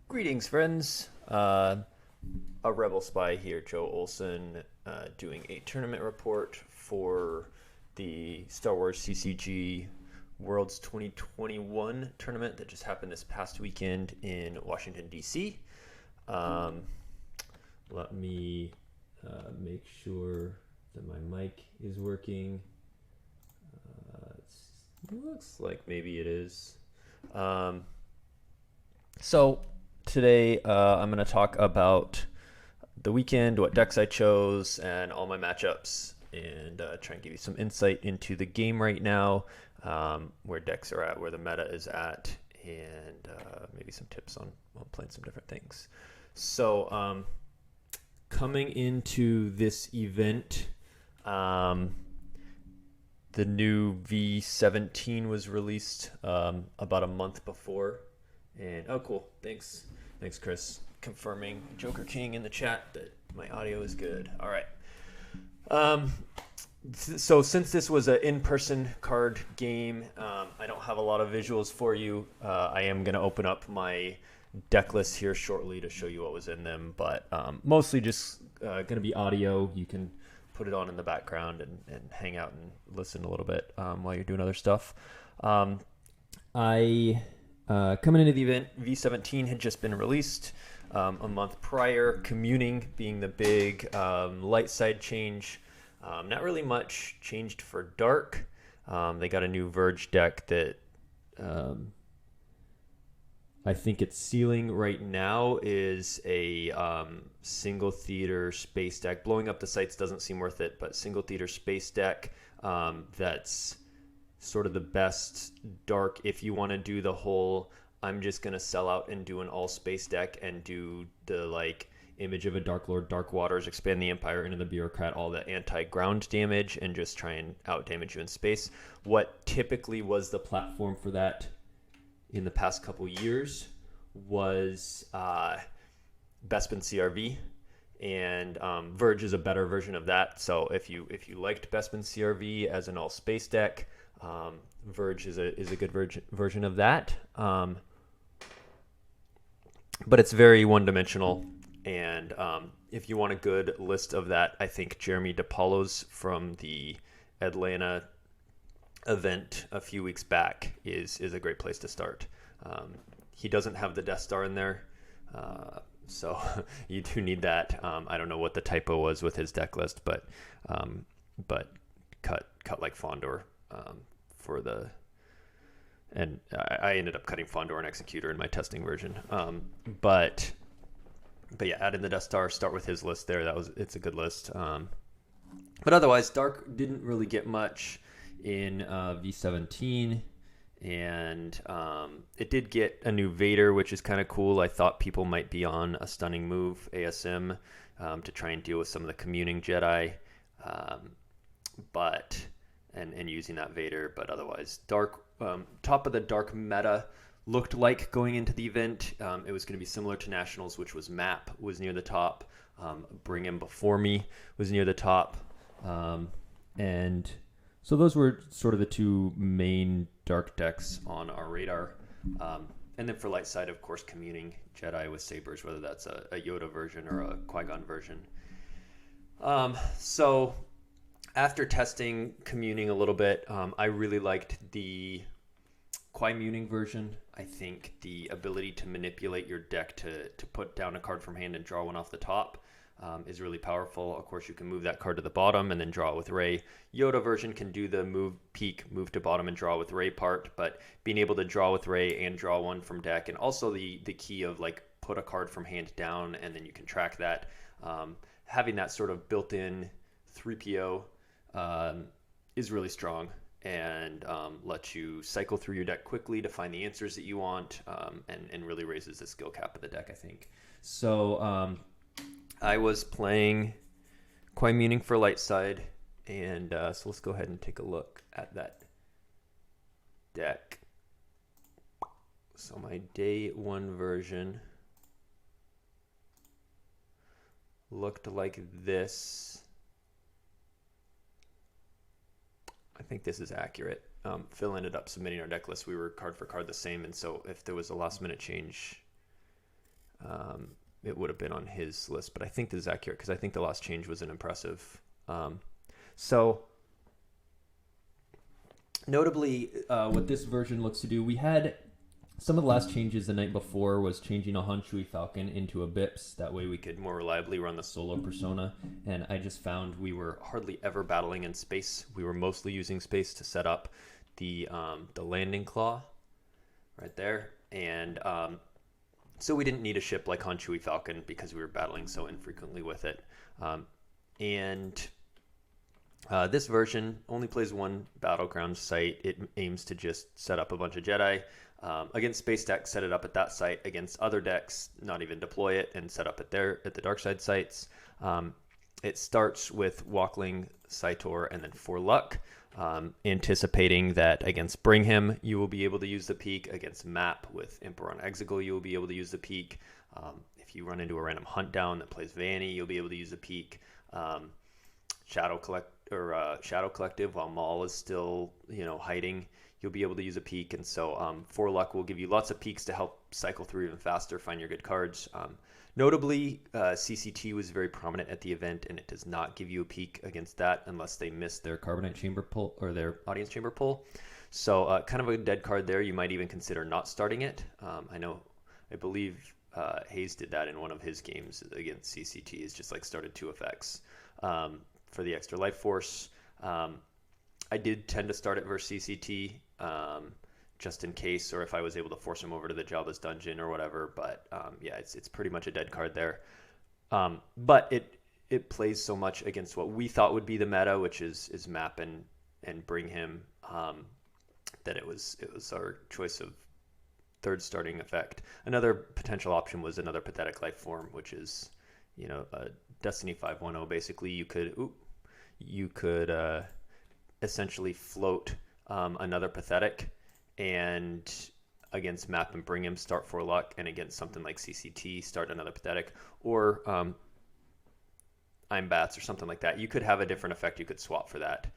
Greetings, friends. A Rebel Spy here, Joe Olson, doing a tournament report for the Star Wars CCG Worlds 2021 tournament that just happened this past weekend in Washington, D.C. Um, Let me make sure that my mic is working. It looks like maybe it is. So today I'm going to talk about the weekend, what decks I chose, and all my matchups, and try and give you some insight into the game right now, where decks are at, where the meta is at, and maybe some tips on playing some different things. So coming into this event, the new V17 was released about a month before. And oh, cool. Thanks, Chris. Confirming Joker King in the chat that my audio is good. All right. So since this was an in-person card game, I don't have a lot of visuals for you. I am going to open up my deck list here shortly to show you what was in them, but mostly just going to be audio. You can put it on in the background and hang out and listen a little bit while you're doing other stuff. Coming into the event, V17 had just been released a month prior, communing being the big light side change. Not really much changed for dark. They got a new Verge deck that I think its ceiling right now is a single theater space deck. Blowing up the sites doesn't seem worth it, but single theater space deck that's sort of the best dark if you want to do the whole I'm just going to sell out and do an all space deck and do the like Image of a Dark Lord, Dark Waters, expand the Empire into the Bureaucrat, all the anti-ground damage, and just try and out damage you in space. What typically was the platform for that in the past couple years was Bespin CRV, and Verge is a better version of that. So if you liked Bespin CRV as an all space deck, Verge is a good version of that, but it's very one-dimensional. And if you want a good list of that, I think Jeremy DePaulo's from the Atlanta event a few weeks back is a great place to start. He doesn't have the Death Star in there, so you do need that. I don't know what the typo was with his deck list, but cut like Fondor. For the, and I ended up cutting Fondor and Executor in my testing version. But yeah, add in the Death Star, start with his list there. It's a good list. But otherwise, Dark didn't really get much in V17, and it did get a new Vader, which is kind of cool. I thought people might be on a stunning move, ASM, to try and deal with some of the communing Jedi, and using that Vader. But otherwise, Dark, top of the Dark meta looked like going into the event. It was going to be similar to Nationals, which was Map was near the top. Bring Him Before Me was near the top. And so those were sort of the two main Dark decks on our radar. And then for light side, of course, communing Jedi with sabers, whether that's a Yoda version or a Qui-Gon version. So after testing communing a little bit, I really liked the Qui-Muning version. I think the ability to manipulate your deck to put down a card from hand and draw one off the top is really powerful. Of course, you can move that card to the bottom and then draw it with Rey. Yoda version can do the move to bottom and draw with Rey part, but being able to draw with Rey and draw one from deck, and also the key of like put a card from hand down and then you can track that. Having that sort of built-in 3PO is really strong, and lets you cycle through your deck quickly to find the answers that you want, and really raises the skill cap of the deck, I think. So I was playing Qui-Muning for light side, and so let's go ahead and take a look at that deck. So my day one version looked like this. I think this is accurate. Phil ended up submitting our deck list. We were card for card the same, and so if there was a last minute change, it would have been on his list, but I think this is accurate because I think the last change was an impressive. So notably, what this version looks to do, we had some of the last changes the night before was changing a Hanshui Falcon into a Bips. That way we could more reliably run the solo persona. And I just found we were hardly ever battling in space. We were mostly using space to set up the landing claw right there. And so we didn't need a ship like Hanshui Falcon because we were battling so infrequently with it. This version only plays one battleground site. It aims to just set up a bunch of Jedi. Against space decks, set it up at that site. Against other decks, not even deploy it and set up at the dark side sites. It starts with Walkling, Saitor, and then for luck, anticipating that against Bring Him, you will be able to use the peak. Against Map with Emperor on Exegol, you will be able to use the peak. If you run into a random hunt down that plays Vanny, you'll be able to use the peak. Shadow Collective, while Maul is still hiding, you'll be able to use a peak. And so for luck will give you lots of peaks to help cycle through even faster, find your good cards. Notably, CCT was very prominent at the event, and it does not give you a peak against that unless they miss their Carbonite Chamber pull or their Audience Chamber pull. So kind of a dead card there. You might even consider not starting it. I believe Hayes did that in one of his games against CCT. Is just like started 2 effects for the extra life force. I did tend to start it versus CCT just in case, or if I was able to force him over to the Jabba's dungeon or whatever. But it's pretty much a dead card there. But it plays so much against what we thought would be the meta, which is Map and Bring Him, that it was our choice of third starting effect. Another potential option was another Pathetic Life Form, which is a Destiny 5.10. Basically, you could essentially float another Pathetic, and against Map and Bring Him start for luck, and against something like CCT start another Pathetic, or I'm Bats or something like that. You could have a different effect you could swap for that.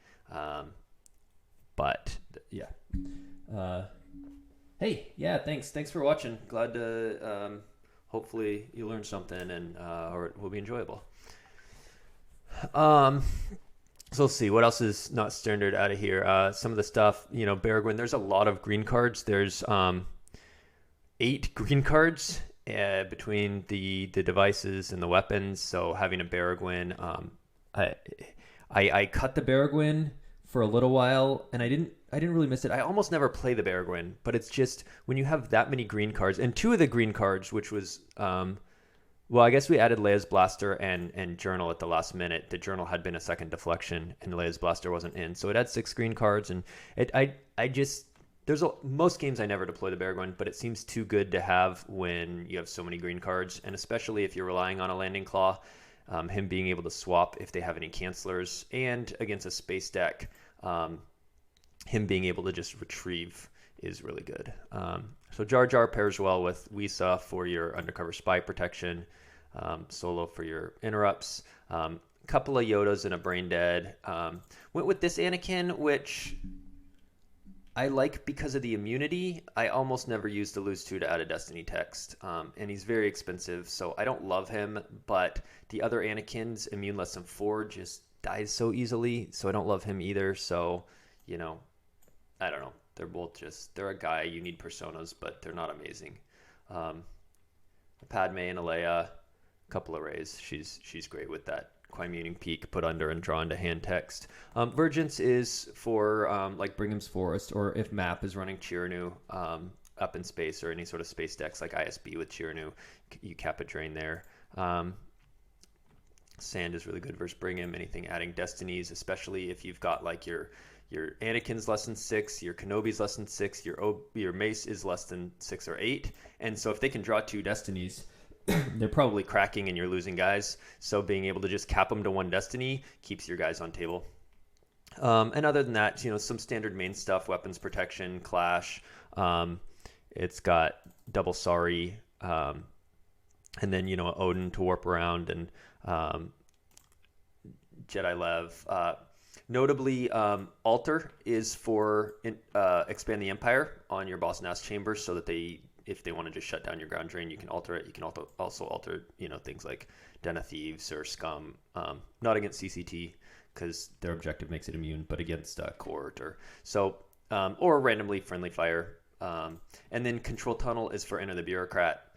Thanks for watching. Glad to hopefully you learned something, and or it will be enjoyable. So let's see what else is not standard out of here. Some of the stuff, Baragwin, there's a lot of green cards. There's 8 green cards between the devices and the weapons. So having a Baragwin, I cut the Baragwin for a little while, and I didn't really miss it. I almost never play the Baragwin, but it's just when you have that many green cards, and 2 of the green cards, which was I guess we added Leia's Blaster and Journal at the last minute. The Journal had been a second deflection, and Leia's Blaster wasn't in. So it had 6 green cards, and most games I never deploy the Baragwin, but it seems too good to have when you have so many green cards, and especially if you're relying on a Landing Claw, him being able to swap if they have any cancelers, and against a space deck, him being able to just retrieve is really good. So Jar Jar pairs well with Wisa for your undercover spy protection, Solo for your interrupts, couple of Yodas and a Brain Dead. Went with this Anakin, which I like because of the immunity. I almost never use the lose 2 to add a Destiny text, and he's very expensive, so I don't love him, but the other Anakin's immune less than 4 just dies so easily, so I don't love him either. So, I don't know. They're a guy. You need personas, but they're not amazing. A Padme and a Leia, a couple of Rays. She's great with that Quiemuning Peak, put under and draw into hand text. Vergence is for like Bringham's Forest, or if Map is running Chiranu up in space, or any sort of space decks like ISB with Chiranu, you cap a drain there. Sand is really good versus Brigham. Anything adding Destinies, especially if you've got like your Anakin's less than 6, your Kenobi's less than 6, your Mace is less than 6 or 8, and so if they can draw 2 Destinies, they're probably cracking and you're losing guys. So being able to just cap them to 1 Destiny keeps your guys on table. And other than that, some standard main stuff: weapons protection, clash. It's got double sorry, and then Odin to warp around, and Jedi Lev. Notably, Alter is for expand the Empire on your boss and ass chambers, so that they if they want to just shut down your ground drain, you can alter it. You can also alter, things like Den of Thieves or Scum. Not against CCT because their objective makes it immune, but against Court or randomly friendly fire. And then Control Tunnel is for Enter the Bureaucrat.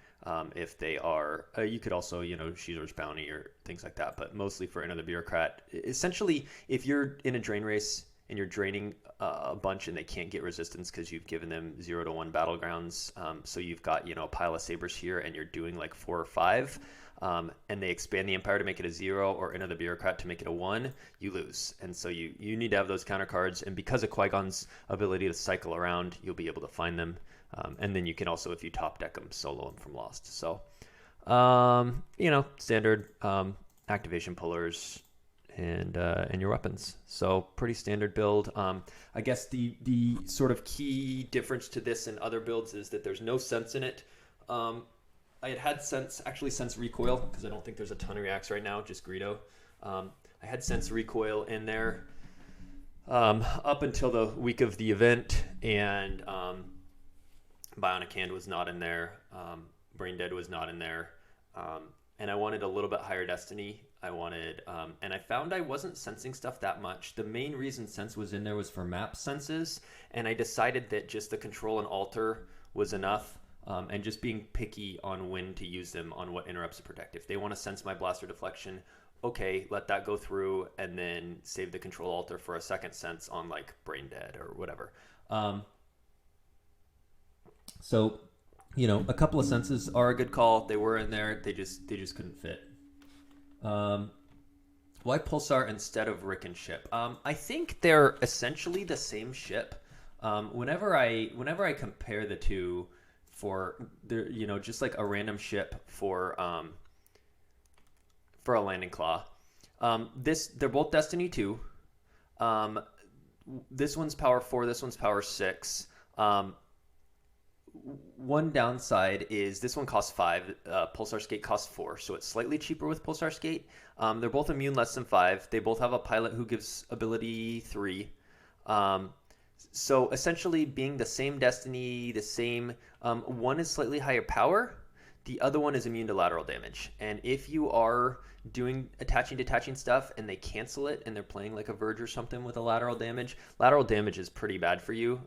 If they are, you could also, Sheezer's Bounty or things like that, but mostly for Enter the Bureaucrat. Essentially, if you're in a drain race and you're draining a bunch and they can't get resistance because you've given them 0 to 1 battlegrounds, so you've got, a pile of sabers here and you're doing like 4 or 5, and they expand the Empire to make it a 0 or Enter the Bureaucrat to make it a 1, you lose. And so you need to have those counter cards, and because of Qui-Gon's ability to cycle around, you'll be able to find them. And then you can also, if you top deck them, solo them from Lost. So, standard activation pullers and your weapons. So pretty standard build. I guess the sort of key difference to this and other builds is that there's no sense in it. I had sense recoil because I don't think there's a ton of reacts right now, just Greedo. I had sense recoil in there up until the week of the event, and Bionic Hand was not in there. Brain Dead was not in there. And I wanted a little bit higher Destiny. And I found I wasn't sensing stuff that much. The main reason sense was in there was for map senses. And I decided that just the control and alter was enough. And just being picky on when to use them on what interrupts to protect. If they want to sense my blaster deflection, okay, let that go through and then save the control alter for a second sense on like Brain Dead or whatever. So, a couple of senses are a good call. They were in there. They just couldn't fit. Why Pulsar instead of Rick and Ship? I think they're essentially the same ship. Whenever I compare the two for just like a random ship for a landing claw. They're both Destiny 2. This one's power 4. This one's power 6. One downside is this one costs 5. Pulsar Skate costs 4, so it's slightly cheaper with Pulsar Skate. They're both immune less than 5. They both have a pilot who gives ability 3. So essentially being the same Destiny, the same, one is slightly higher power. The other one is immune to lateral damage. And if you are doing detaching stuff and they cancel it and they're playing like a Verge or something with a lateral damage is pretty bad for you.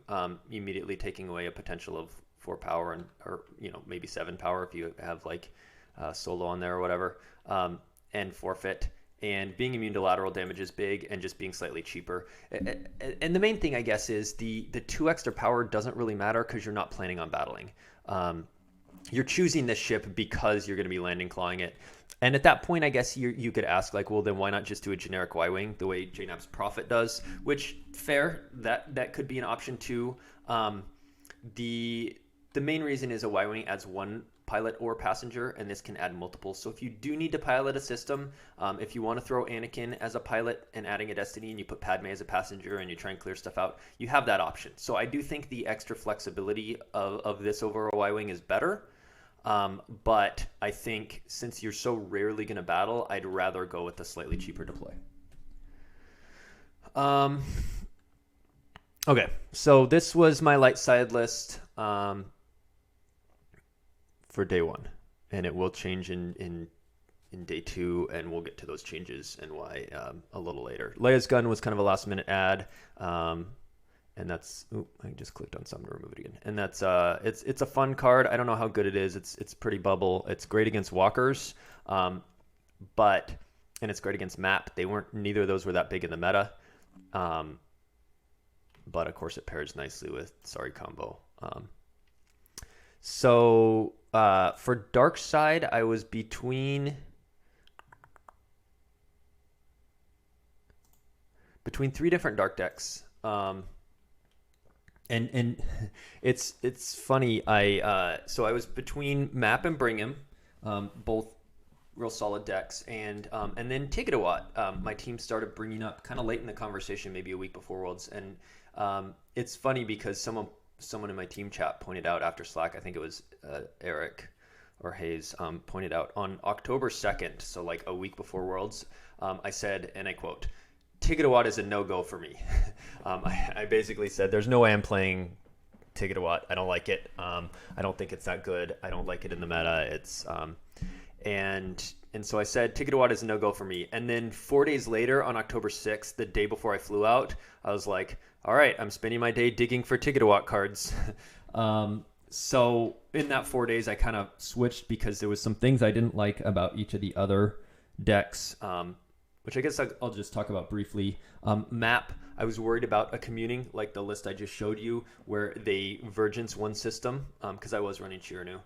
Immediately taking away a potential of 4 power or maybe 7 power if you have like solo on there or whatever, and forfeit. And being immune to lateral damage is big, and just being slightly cheaper. And the main thing, I guess, is the 2 extra power doesn't really matter because you're not planning on battling. You're choosing this ship because you're going to be landing clawing it. And at that point, I guess you could ask, like, well, then why not just do a generic Y-Wing the way JNAP's Prophet does? Which, fair, that could be an option too. The main reason is a Y-Wing adds 1 pilot or passenger, and this can add multiple. So if you do need to pilot a system, if you want to throw Anakin as a pilot and adding a Destiny, and you put Padme as a passenger and you try and clear stuff out, you have that option. So I do think the extra flexibility of this over a Y-Wing is better. But I think since you're so rarely going to battle, I'd rather go with the slightly cheaper deploy. Okay, so this was my light side list for day 1, and it will change in day 2, and we'll get to those changes and why a little later. Leia's gun was kind of a last minute add, and that's I just clicked on something to remove it again. And that's it's a fun card. I don't know how good it is. It's pretty bubble. It's great against walkers, and it's great against map. Neither of those were that big in the meta. But of course it pairs nicely with Sorry combo. So for dark side, I was between 3 different dark decks. And it's funny. I was between Map and Bring Him, both real solid decks, and then Tigatawatt. My team started bringing up kind of late in the conversation, maybe a week before Worlds, and it's funny because someone in my team chat pointed out after Slack, I think it was Eric or Hayes, pointed out on October 2nd, so like a week before Worlds, I said, and I quote, "Tigatawatt is a no-go for me." I basically said, there's no way I'm playing Tiggerwatt. I don't like it. I don't think it's that good. I don't like it in the meta. It's and so I said Tiggerwatt is a no-go for me. And then 4 days later, on October 6th, the day before I flew out, I was like, all right, I'm spending my day digging for Tiggerwatt cards. So in that 4 days, I kind of switched because there was some things I didn't like about each of the other decks, which I guess I'll just talk about briefly. Map, I was worried about a communing, like the list I just showed you, where they Vergence one system, because I was running Chiranu.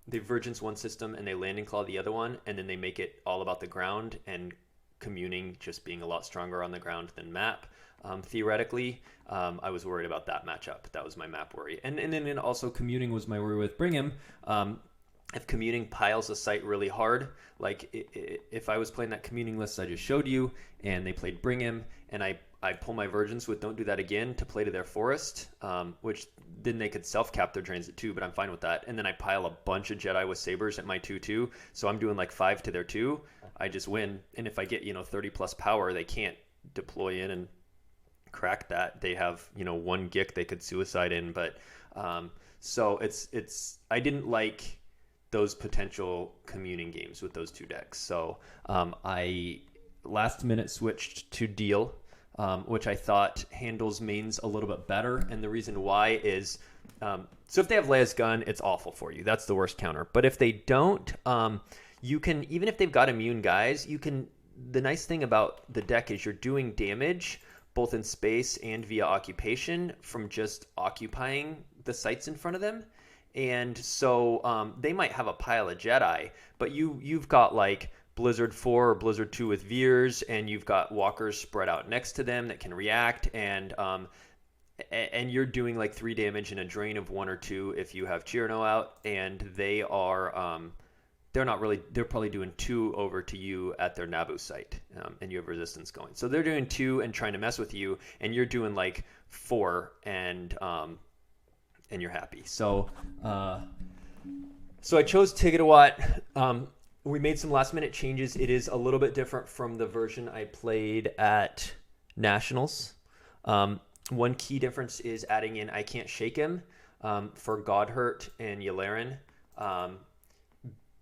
They Vergence one system and they Landing Claw the other one, and then they make it all about the ground and communing just being a lot stronger on the ground than map. Theoretically, I was worried about that matchup. That was my map worry. And then also communing was my worry with Brigham. If communing piles a site really hard, like if I was playing that communing list I just showed you and they played Brigham and I pull my Vergence with Don't Do That Again to play to their forest, which then they could self-cap their drains at 2, but I'm fine with that. And then I pile a bunch of Jedi with Sabers at my 2/2, so I'm doing like 5 to their 2. I just win. And if I get 30 plus power, they can't deploy in and crack that. They have 1 Gick they could suicide in, but so it's I didn't like those potential communing games with those 2 decks. So I last minute switched to Deal, which I thought handles mains a little bit better. And the reason why is, so if they have Leia's gun, it's awful for you. That's the worst counter. But if they don't, you can, even if they've got immune guys, you can, the nice thing about the deck is you're doing damage both in space and via occupation from just occupying the sites in front of them. And so they might have a pile of Jedi, but you've got like Blizzard 4 or Blizzard 2 with Veers, and you've got walkers spread out next to them that can react, and you're doing like 3 damage in a drain of 1 or 2 if you have Chirno out, and they are they're not really, they're probably doing 2 over to you at their Naboo site, and you have resistance going. So they're doing 2 and trying to mess with you, and you're doing like 4 and you're happy. So so I chose Tiggerwatt. We made some last minute changes. It is a little bit different from the version I played at Nationals. One key difference is adding in I Can't Shake Him for Godhurt and Yularen,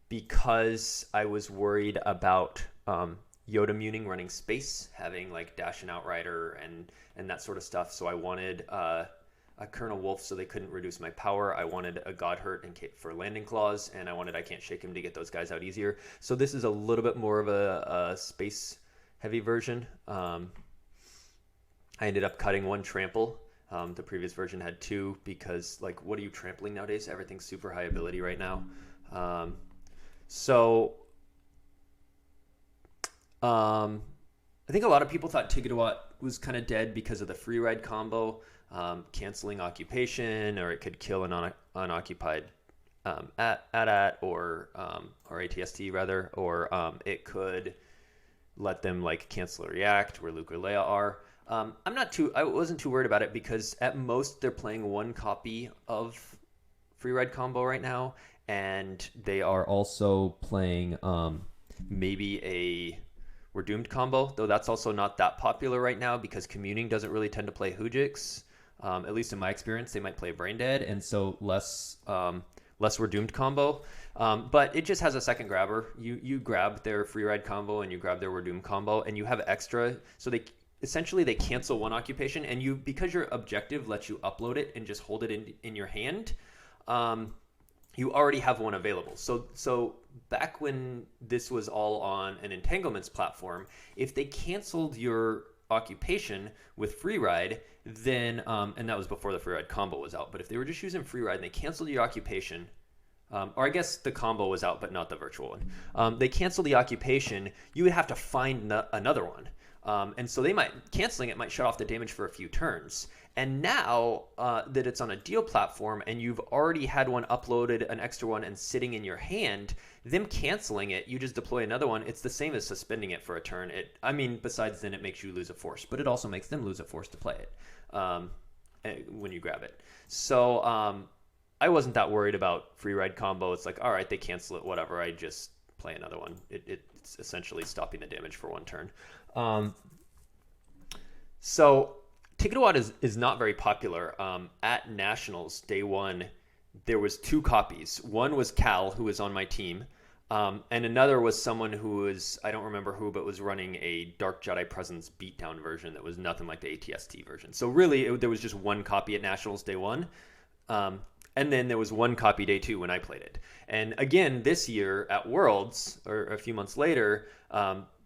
because I was worried about Yoda muning running space, having like Dash and Outrider and that sort of stuff. So I wanted a Colonel Wolf so they couldn't reduce my power. I wanted a Godhurt for Landing Claws, and I wanted I Can't Shake Him to get those guys out easier. So this is a little bit more of a space-heavy version. I ended up cutting 1 trample. The previous version had 2 because, like, what are you trampling nowadays? Everything's super high ability right now. I think a lot of people thought Tiggerwatt was kind of dead because of the free ride combo. Canceling occupation, or it could kill an unoccupied AT-AT or ATST rather, or it could let them like cancel a react where Luke or Leia are. I wasn't too worried about it because at most they're playing 1 copy of free ride combo right now, and they are also playing maybe a We're Doomed combo, though that's also not that popular right now because communing doesn't really tend to play Hujix. At least in my experience, they might play Brain Dead, and so less We're Doomed combo. But it just has a second grabber. You grab their free ride combo and you grab their We're Doomed combo, and you have extra. So they cancel 1 occupation, and because your objective lets you upload it and just hold it in your hand, you already have 1 available. So back when this was all on an entanglements platform, if they canceled your occupation with free ride, then and that was before the free ride combo was out, but if they were just using free ride and they canceled your occupation, or I guess the combo was out but not the virtual one, they canceled the occupation, you would have to find another one, and so canceling it might shut off the damage for a few turns. And now that it's on a deal platform and you've already had 1 uploaded, an extra one, and sitting in your hand, them canceling it, you just deploy another one. It's the same as suspending it for a turn. Besides then it makes you lose a force, but it also makes them lose a force to play it when you grab it. So I wasn't that worried about free ride combo. It's like, all right, they cancel it, whatever. I just play another one. It's essentially stopping the damage for 1 turn. So Ticket-a-Watt is not very popular. At Nationals, day one, there was 2 copies. One was Cal, who was on my team, and another was someone who was, I don't remember who, but was running a Dark Jedi Presence beatdown version that was nothing like the ATST version. So really, there was just 1 copy at Nationals day one. And then there was 1 copy day 2 when I played it. And again, this year at Worlds, or a few months later,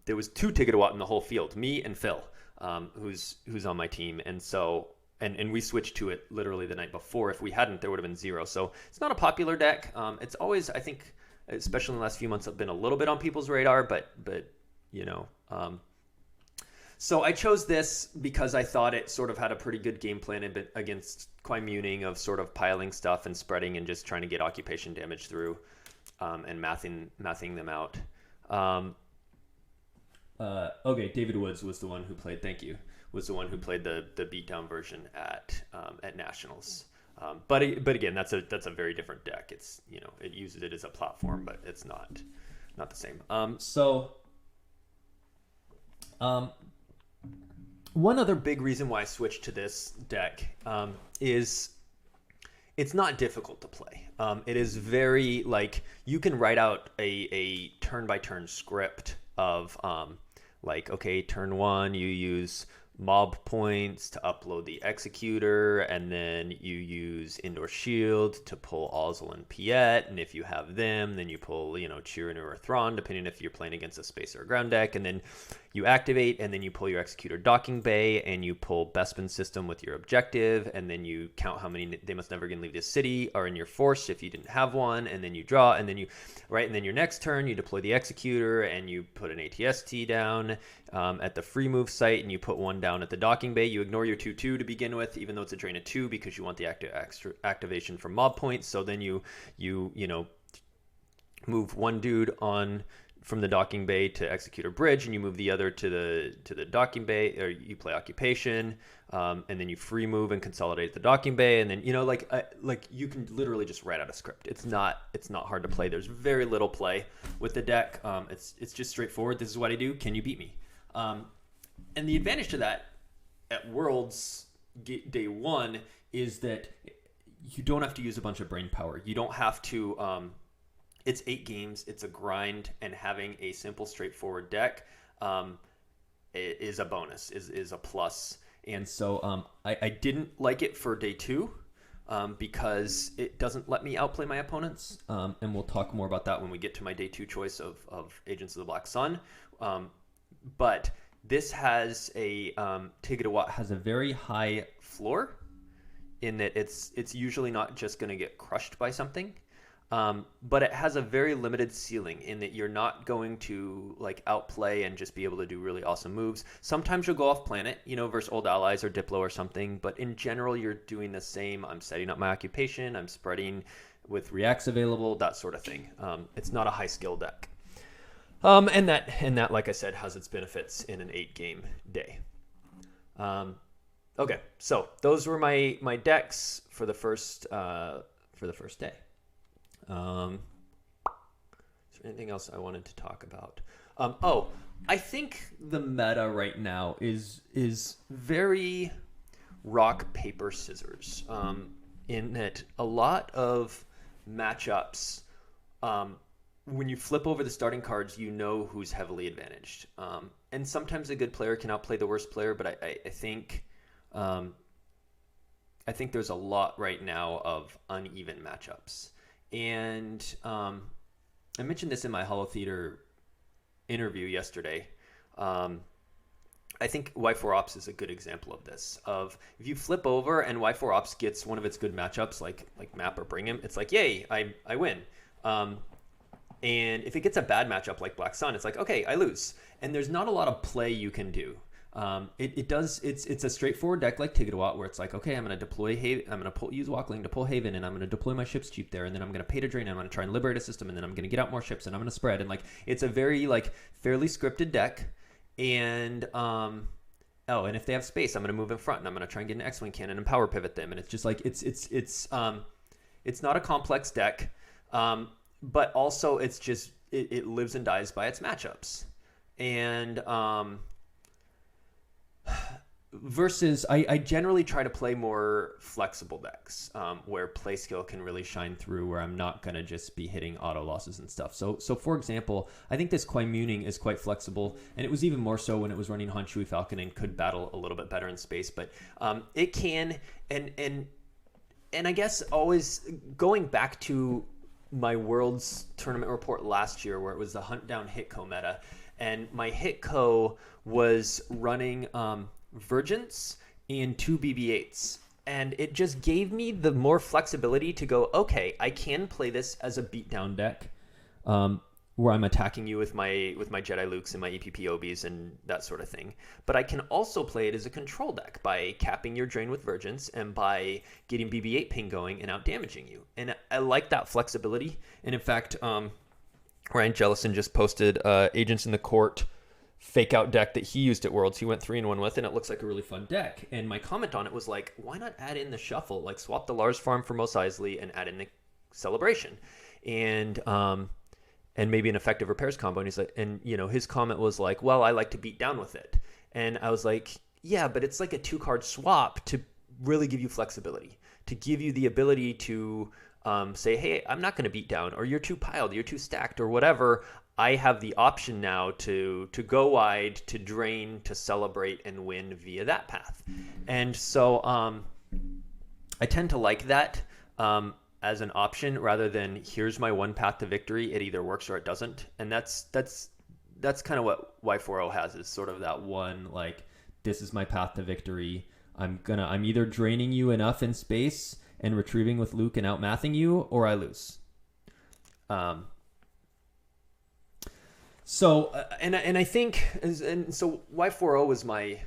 there was 2 Ticket-a-Watt in the whole field, me and Phil, who's on my team. And so, and we switched to it literally the night before. If we hadn't, there would have been 0. So it's not a popular deck. It's always, I think, especially in the last few months, have been a little bit on people's radar, but you know. So I chose this because I thought it sort of had a pretty good game plan against Kwai Muning of sort of piling stuff and spreading and just trying to get occupation damage through, and mathing them out. Okay, David Woods was the one who played. Thank you. Was the one who played the beatdown version at Nationals. But again, that's a very different deck. It's, you know, it uses it as a platform, but it's not the same. One other big reason why I switched to this deck is it's not difficult to play. It is very, like, you can write out a turn-by-turn script of, like, okay, turn 1, you use mob points to upload the executor, and then you use indoor shield to pull Ozzel and Piet, and if you have them, then you pull, you know, Chirinu or Thrawn, depending if you're playing against a space or a ground deck, and then you activate, and then you pull your executor docking bay, and you pull Bespin system with your objective, and then you count how many they must never again leave the city are in your force if you didn't have one, and then you draw, and then you and then your next turn you deploy the executor, and you put an ATST down at the free move site, and you put 1 down at the docking bay. You ignore your 2/2 to begin with, even though it's a drain of 2 because you want the extra activation from mob points. So then you know, move 1 dude on from the docking bay to executor bridge, and you move the other to the docking bay, or you play occupation, and then you free move and consolidate the docking bay, and then, you know, like you can literally just write out a script. It's not hard to play. There's very little play with the deck. It's just straightforward. This is what I do. Can you beat me? And the advantage to that at Worlds day 1 is that you don't have to use a bunch of brain power. You don't have to. It's 8 games. It's a grind, and having a simple, straightforward deck is a bonus, is a plus. And so I didn't like it for day 2 because it doesn't let me outplay my opponents. And we'll talk more about that when we get to my day 2 choice of Agents of the Black Sun. But this has a Ticket-a-Watt has a very high floor in that it's usually not just going to get crushed by something. But it has a very limited ceiling in that you're not going to, like, outplay and just be able to do really awesome moves. Sometimes you'll go off planet, you know, versus old allies or Diplo or something. But in general, you're doing the same. I'm setting up my occupation. I'm spreading with reacts available, that sort of thing. It's not a high skill deck. And that, like I said, has its benefits in an 8-game day. Okay, so those were my decks for the first day. Is there anything else I wanted to talk about? I think the meta right now is very rock, paper, scissors. In that a lot of matchups, when you flip over the starting cards, you know who's heavily advantaged. And sometimes a good player can outplay the worst player, but I think there's a lot right now of uneven matchups. And I mentioned this in my Hollow Theater interview yesterday. I think Y4 Ops is a good example of this. Of if you flip over and Y4 Ops gets one of its good matchups, like Map or Bring Him, it's like, yay, I win. And if it gets a bad matchup like Black Sun, it's like, okay, I lose. And there's not a lot of play you can do. It's a straightforward deck like Ticket-a-Watt where it's like, okay, I'm going to deploy Haven, I'm going to use Walkling to pull Haven, and I'm going to deploy my ships cheap there, and then I'm going to pay to drain, and I'm going to try and liberate a system, and then I'm going to get out more ships, and I'm going to spread, and like it's a very like fairly scripted deck. And and if they have space, I'm going to move in front, and I'm going to try and get an X-wing cannon and power pivot them, and it's just like it's not a complex deck, but also it's just it lives and dies by its matchups. And versus I generally try to play more flexible decks where play skill can really shine through, where I'm not going to just be hitting auto losses and stuff. So for example, I think this Quaimuning is quite flexible, and it was even more so when it was running Han Shui Falcon and could battle a little bit better in space. But it can, and I guess always going back to my Worlds tournament report last year, where it was the Hunt Down Hitco meta, and my Hitco was running Vergence and 2 BB-8s. And it just gave me the more flexibility to go, okay, I can play this as a beatdown deck, where I'm attacking you with my Jedi Lukes and my EPP Obies and that sort of thing. But I can also play it as a control deck by capping your drain with Vergence and by getting BB-8 ping going and out damaging you. And I like that flexibility. And in fact, Ryan Jellison just posted Agents in the Court fake out deck that he used at Worlds. He went 3-1 with, and it looks like a really fun deck. And my comment on it was like, why not add in the shuffle? Like swap the Lars farm for Mos Eisley and add in the Celebration. And maybe an effective repairs combo. And he's like, and you know, his comment was like, well, I like to beat down with it. And I was like, yeah, but it's like a 2-card swap to really give you flexibility, to give you the ability to say, hey, I'm not going to beat down, or you're too piled, you're too stacked, or whatever. I have the option now to go wide, to drain, to celebrate, and win via that path. And so I tend to like that as an option rather than here's my one path to victory. It either works or it doesn't. And that's kind of what Y4O has, is sort of that one, like, this is my path to victory. I'm either draining you enough in space and retrieving with Luke and outmathing you, or I lose. So I think, and so Y4O was my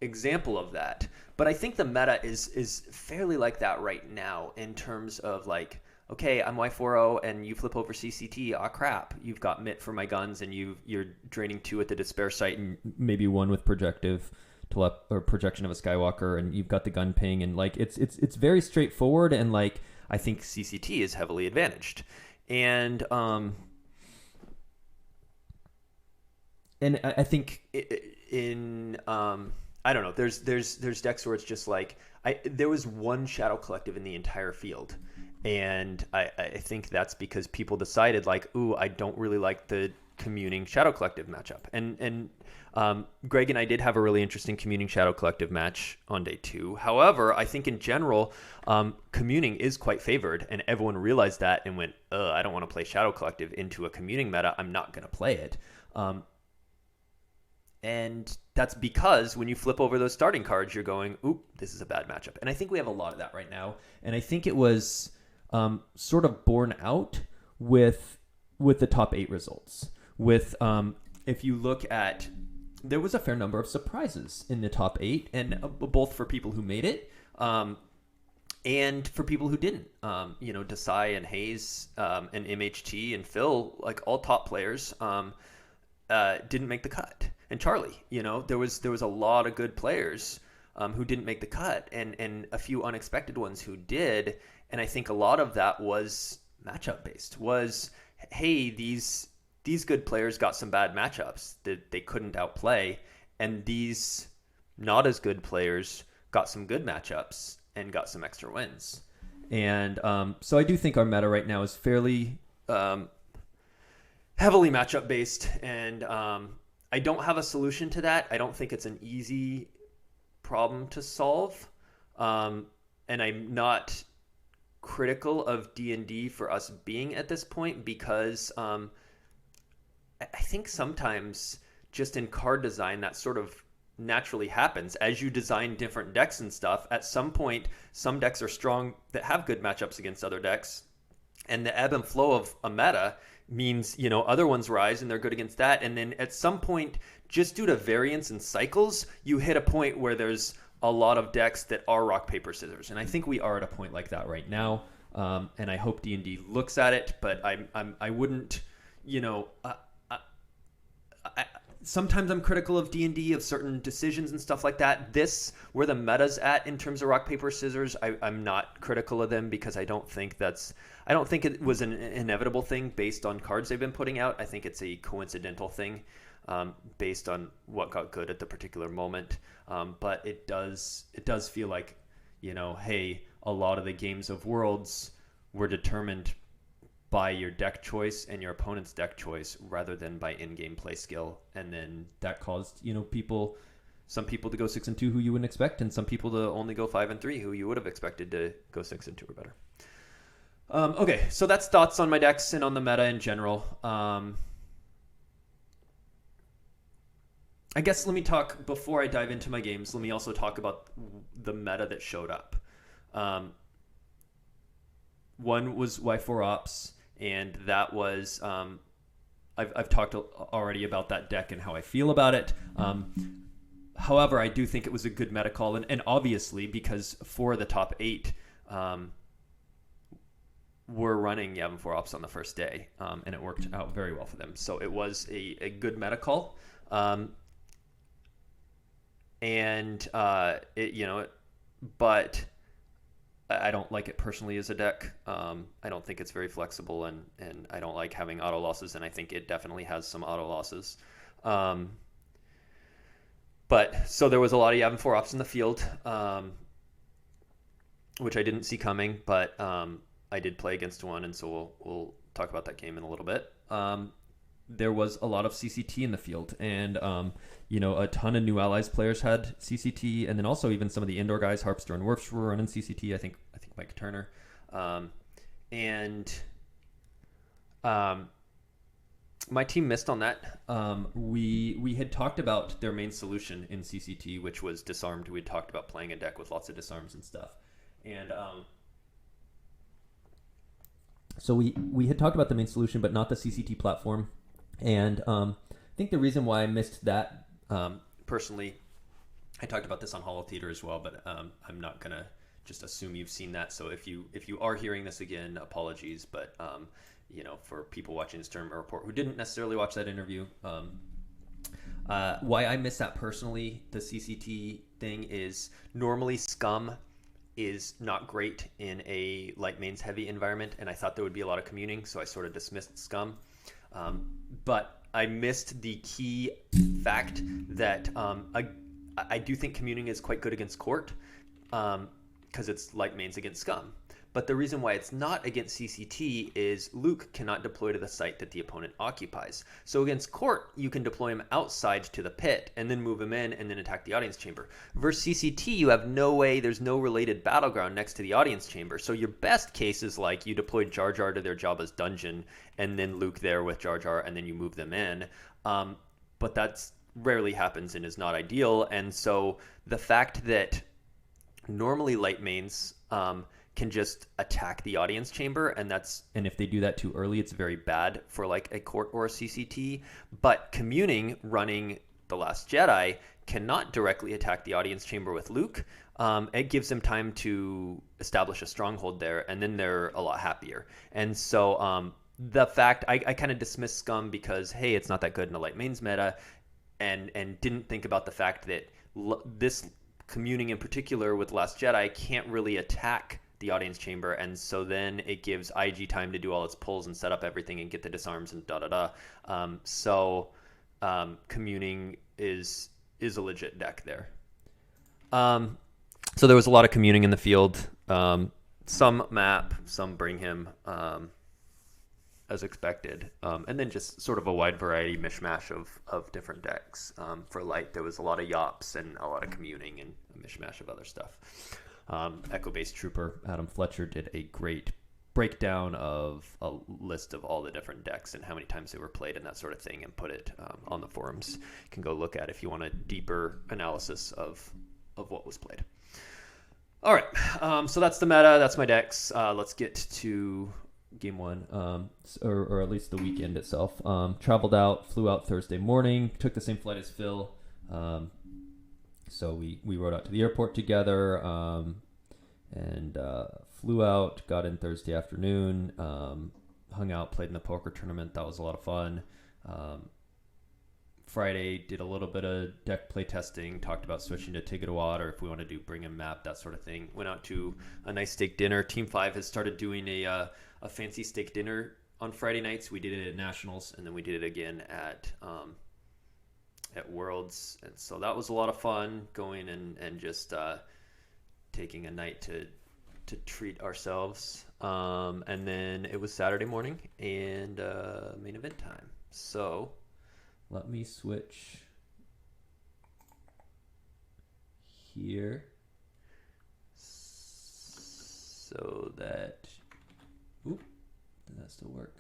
example of that. But I think the meta is fairly like that right now in terms of like, okay, I'm Y4O and you flip over CCT. Ah, crap! You've got Mitt for my guns, and you're draining 2 at the Despair site, and maybe 1 with projective or projection of a Skywalker, and you've got the gun ping, and like it's very straightforward, and like I think CCT is heavily advantaged, and I think in I don't know. There's decks where it's just like there was one Shadow Collective in the entire field, and I think that's because people decided like, ooh, I don't really like the communing Shadow Collective matchup. And Greg and I did have a really interesting communing Shadow Collective match on day 2. However, I think in general, communing is quite favored, and everyone realized that and went, I don't want to play Shadow Collective into a communing meta. I'm not going to play it. And that's because when you flip over those starting cards, you're going, oop, this is a bad matchup. And I think we have a lot of that right now. And I think it was sort of borne out with the top 8 results. With if you look at, there was a fair number of surprises in the top 8, and both for people who made it and for people who didn't. Desai and Hayes and MHT and Phil, like all top players, didn't make the cut. And Charlie, there was a lot of good players who didn't make the cut, and a few unexpected ones who did. And I think a lot of that was matchup based. Was, hey, these good players got some bad matchups that they couldn't outplay, and these not as good players got some good matchups and got some extra wins. And so I do think our meta right now is fairly heavily matchup based, and I don't have a solution to that. I don't think it's an easy problem to solve. And I'm not critical of D&D for us being at this point, because I think sometimes just in card design that sort of naturally happens. As you design different decks and stuff, at some point, some decks are strong that have good matchups against other decks. And the ebb and flow of a meta means, other ones rise and they're good against that. And then at some point, just due to variance and cycles, you hit a point where there's a lot of decks that are rock, paper, scissors. And I think we are at a point like that right now. And I hope D&D looks at it, but I wouldn't, sometimes I'm critical of D&D, of certain decisions and stuff like that. Where the meta's at in terms of rock, paper, scissors, I'm not critical of them, because I don't think it was an inevitable thing based on cards they've been putting out. I think it's a coincidental thing. based on what got good at the particular moment. But it does feel like, hey, a lot of the games of Worlds were determined by your deck choice and your opponent's deck choice rather than by in-game play skill. And then that caused, some people to go 6-2 who you wouldn't expect, and some people to only go 5-3 who you would have expected to go 6-2 or better. Okay, so that's thoughts on my decks and on the meta in general. I guess let me talk, before I dive into my games, let me also talk about the meta that showed up. One was Y4 Ops, and that was, I've talked already about that deck and how I feel about it. However, I do think it was a good meta call, and obviously because 4 of the top 8 were running Yavin 4 Ops on the first day, and it worked out very well for them. So it was a good meta call. But I don't like it personally as a deck. I don't think it's very flexible, and I don't like having auto losses, and I think it definitely has some auto losses. But so there was a lot of Yavin 4 Ops in the field, which I didn't see coming, but I did play against one, and so we'll talk about that game in a little bit. There was a lot of CCT in the field, and a ton of New Allies players had CCT, and then also even some of the indoor guys, Harpster and Werfs, were running CCT. I think Mike Turner, my team missed on that. We had talked about their main solution in CCT, which was Disarmed. We had talked about playing a deck with lots of disarms and stuff, and so we had talked about the main solution, but not the CCT platform. And I think the reason why I missed that, personally, I talked about this on Hollow Theater as well, but I'm not going to just assume you've seen that. So if you are hearing this again, apologies. But, for people watching this tournament report who didn't necessarily watch that interview, why I missed that personally, the CCT thing, is normally Scum is not great in a light mains heavy environment, and I thought there would be a lot of communing, so I sort of dismissed Scum. But I missed the key fact that I do think communing is quite good against Court, because it's light mains against Scum. But the reason why it's not against CCT is Luke cannot deploy to the site that the opponent occupies. So against Court, you can deploy him outside to the pit and then move him in and then attack the audience chamber. Versus CCT, you have no way, there's no related battleground next to the audience chamber. So your best case is like you deployed Jar Jar to their Jabba's dungeon and then Luke there with Jar Jar and then you move them in. But that's rarely happens and is not ideal. And so the fact that normally light mains can just attack the audience chamber, and if they do that too early, it's very bad for like a Court or a CCT. But communing running The Last Jedi cannot directly attack the audience chamber with Luke. It gives them time to establish a stronghold there, and then they're a lot happier. And so the fact I kind of dismissed Scum because, hey, it's not that good in a light mains meta, and didn't think about the fact that this communing in particular with Last Jedi can't really attack the audience chamber, and so then it gives IG time to do all its pulls and set up everything and get the disarms and So communing is a legit deck there. So there was a lot of communing in the field. Some map, some bring him, as expected, and then just sort of a wide variety mishmash of different decks. For light, there was a lot of Yops and a lot of communing and a mishmash of other stuff. Echo-based Trooper Adam Fletcher did a great breakdown of a list of all the different decks and how many times they were played and that sort of thing, and put it on the forums. You can go look at if you want a deeper analysis of what was played. All right, so that's the meta. That's my decks. Let's get to game one, or at least the weekend itself. Traveled out, flew out Thursday morning, took the same flight as Phil. So we rode out to the airport together, and flew out, got in Thursday afternoon, hung out, played in the poker tournament. That was a lot of fun. Friday, did a little bit of deck play testing, talked about switching to Tigidawad, or if we want to do bring a map, that sort of thing. Went out to a nice steak dinner. Team 5 has started doing a fancy steak dinner on Friday nights. We did it at Nationals, and then we did it again at at Worlds, and so that was a lot of fun going and just taking a night to treat ourselves. And then it was Saturday morning and main event time. So let me switch here so that, oop, does that still work?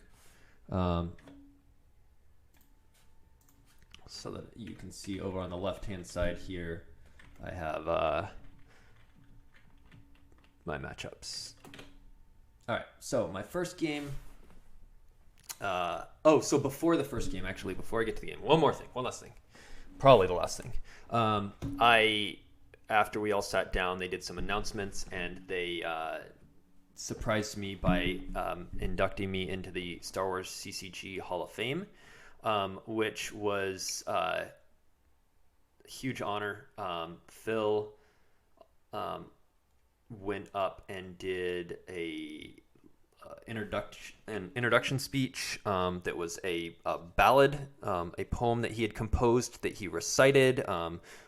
So that you can see over on the left-hand side here, I have my matchups. All right, so my first game. So before the first game, actually, before I get to the game, one last thing, probably the last thing. After we all sat down, they did some announcements, and they surprised me by inducting me into the Star Wars CCG Hall of Fame, which was a huge honor. Phil went up and did an introduction speech that was a ballad, a poem that he had composed that he recited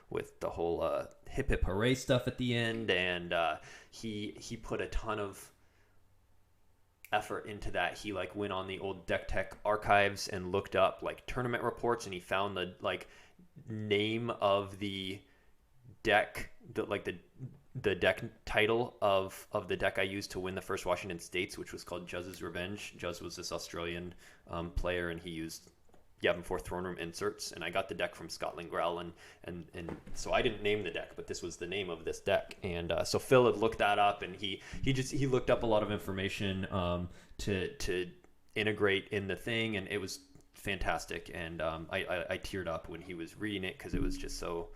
with the whole hip hip hooray stuff at the end, and he put a ton of effort into that. He like went on the old Deck Tech archives and looked up like tournament reports, and he found the like name of the deck, the deck title of the deck I used to win the first Washington States, which was called Juzz's Revenge. Juzz was this Australian player, and he used Yavin 4 Throne Room inserts, and I got the deck from Scotland Grell, and so I didn't name the deck, but this was the name of this deck, and so Phil had looked that up, and he looked up a lot of information to integrate in the thing, and it was fantastic, and I teared up when he was reading it because it was just so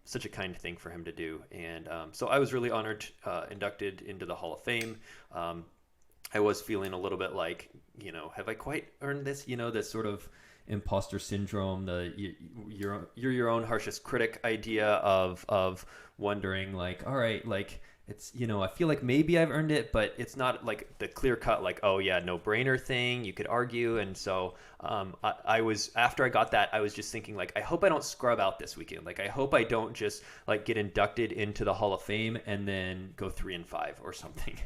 such a kind thing for him to do, and so I was really honored, inducted into the Hall of Fame. I was feeling a little bit like, have I quite earned this? This sort of imposter syndrome, you're your own harshest critic idea of wondering like, all right, like it's, I feel like maybe I've earned it, but it's not like the clear cut, like, oh yeah, no brainer thing you could argue. And so I was, after I got that, I was just thinking like, I hope I don't scrub out this weekend. Like, I hope I don't just like get inducted into the Hall of Fame and then go 3-5 or something.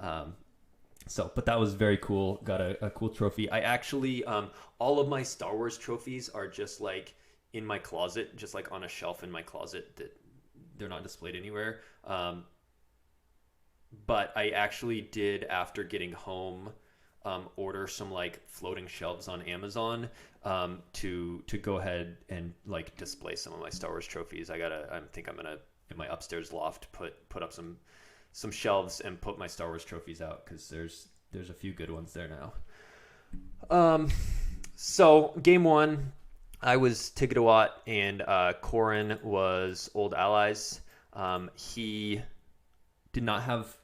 But that was very cool. Got a cool trophy. I actually, all of my Star Wars trophies are just like in my closet, just like on a shelf in my closet, that they're not displayed anywhere. But I actually did, after getting home, order some like floating shelves on Amazon to go ahead and like display some of my Star Wars trophies. I think I'm gonna, in my upstairs loft, put up some shelves and put my Star Wars trophies out, because there's a few good ones there now. So game one, I was Tigidawat, and Corrin was Old Allies. He did not have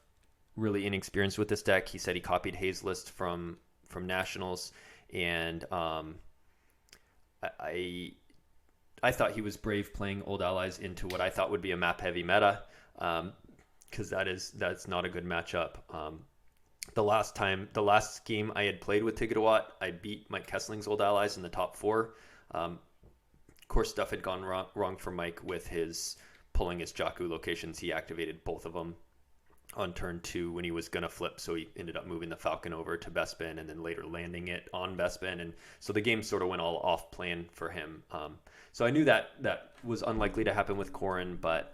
really any experience with this deck. He said he copied Hayes' list from Nationals, and I thought he was brave playing Old Allies into what I thought would be a map heavy meta, because that's not a good matchup. The last game I had played with Tigidawat, I beat Mike Kessling's Old Allies in the top 4. Of course, stuff had gone wrong for Mike with his pulling his Jakku locations. He activated both of them on turn 2 when he was going to flip, so he ended up moving the Falcon over to Bespin and then later landing it on Bespin, and so the game sort of went all off plan for him. So I knew that was unlikely to happen with Corrin, but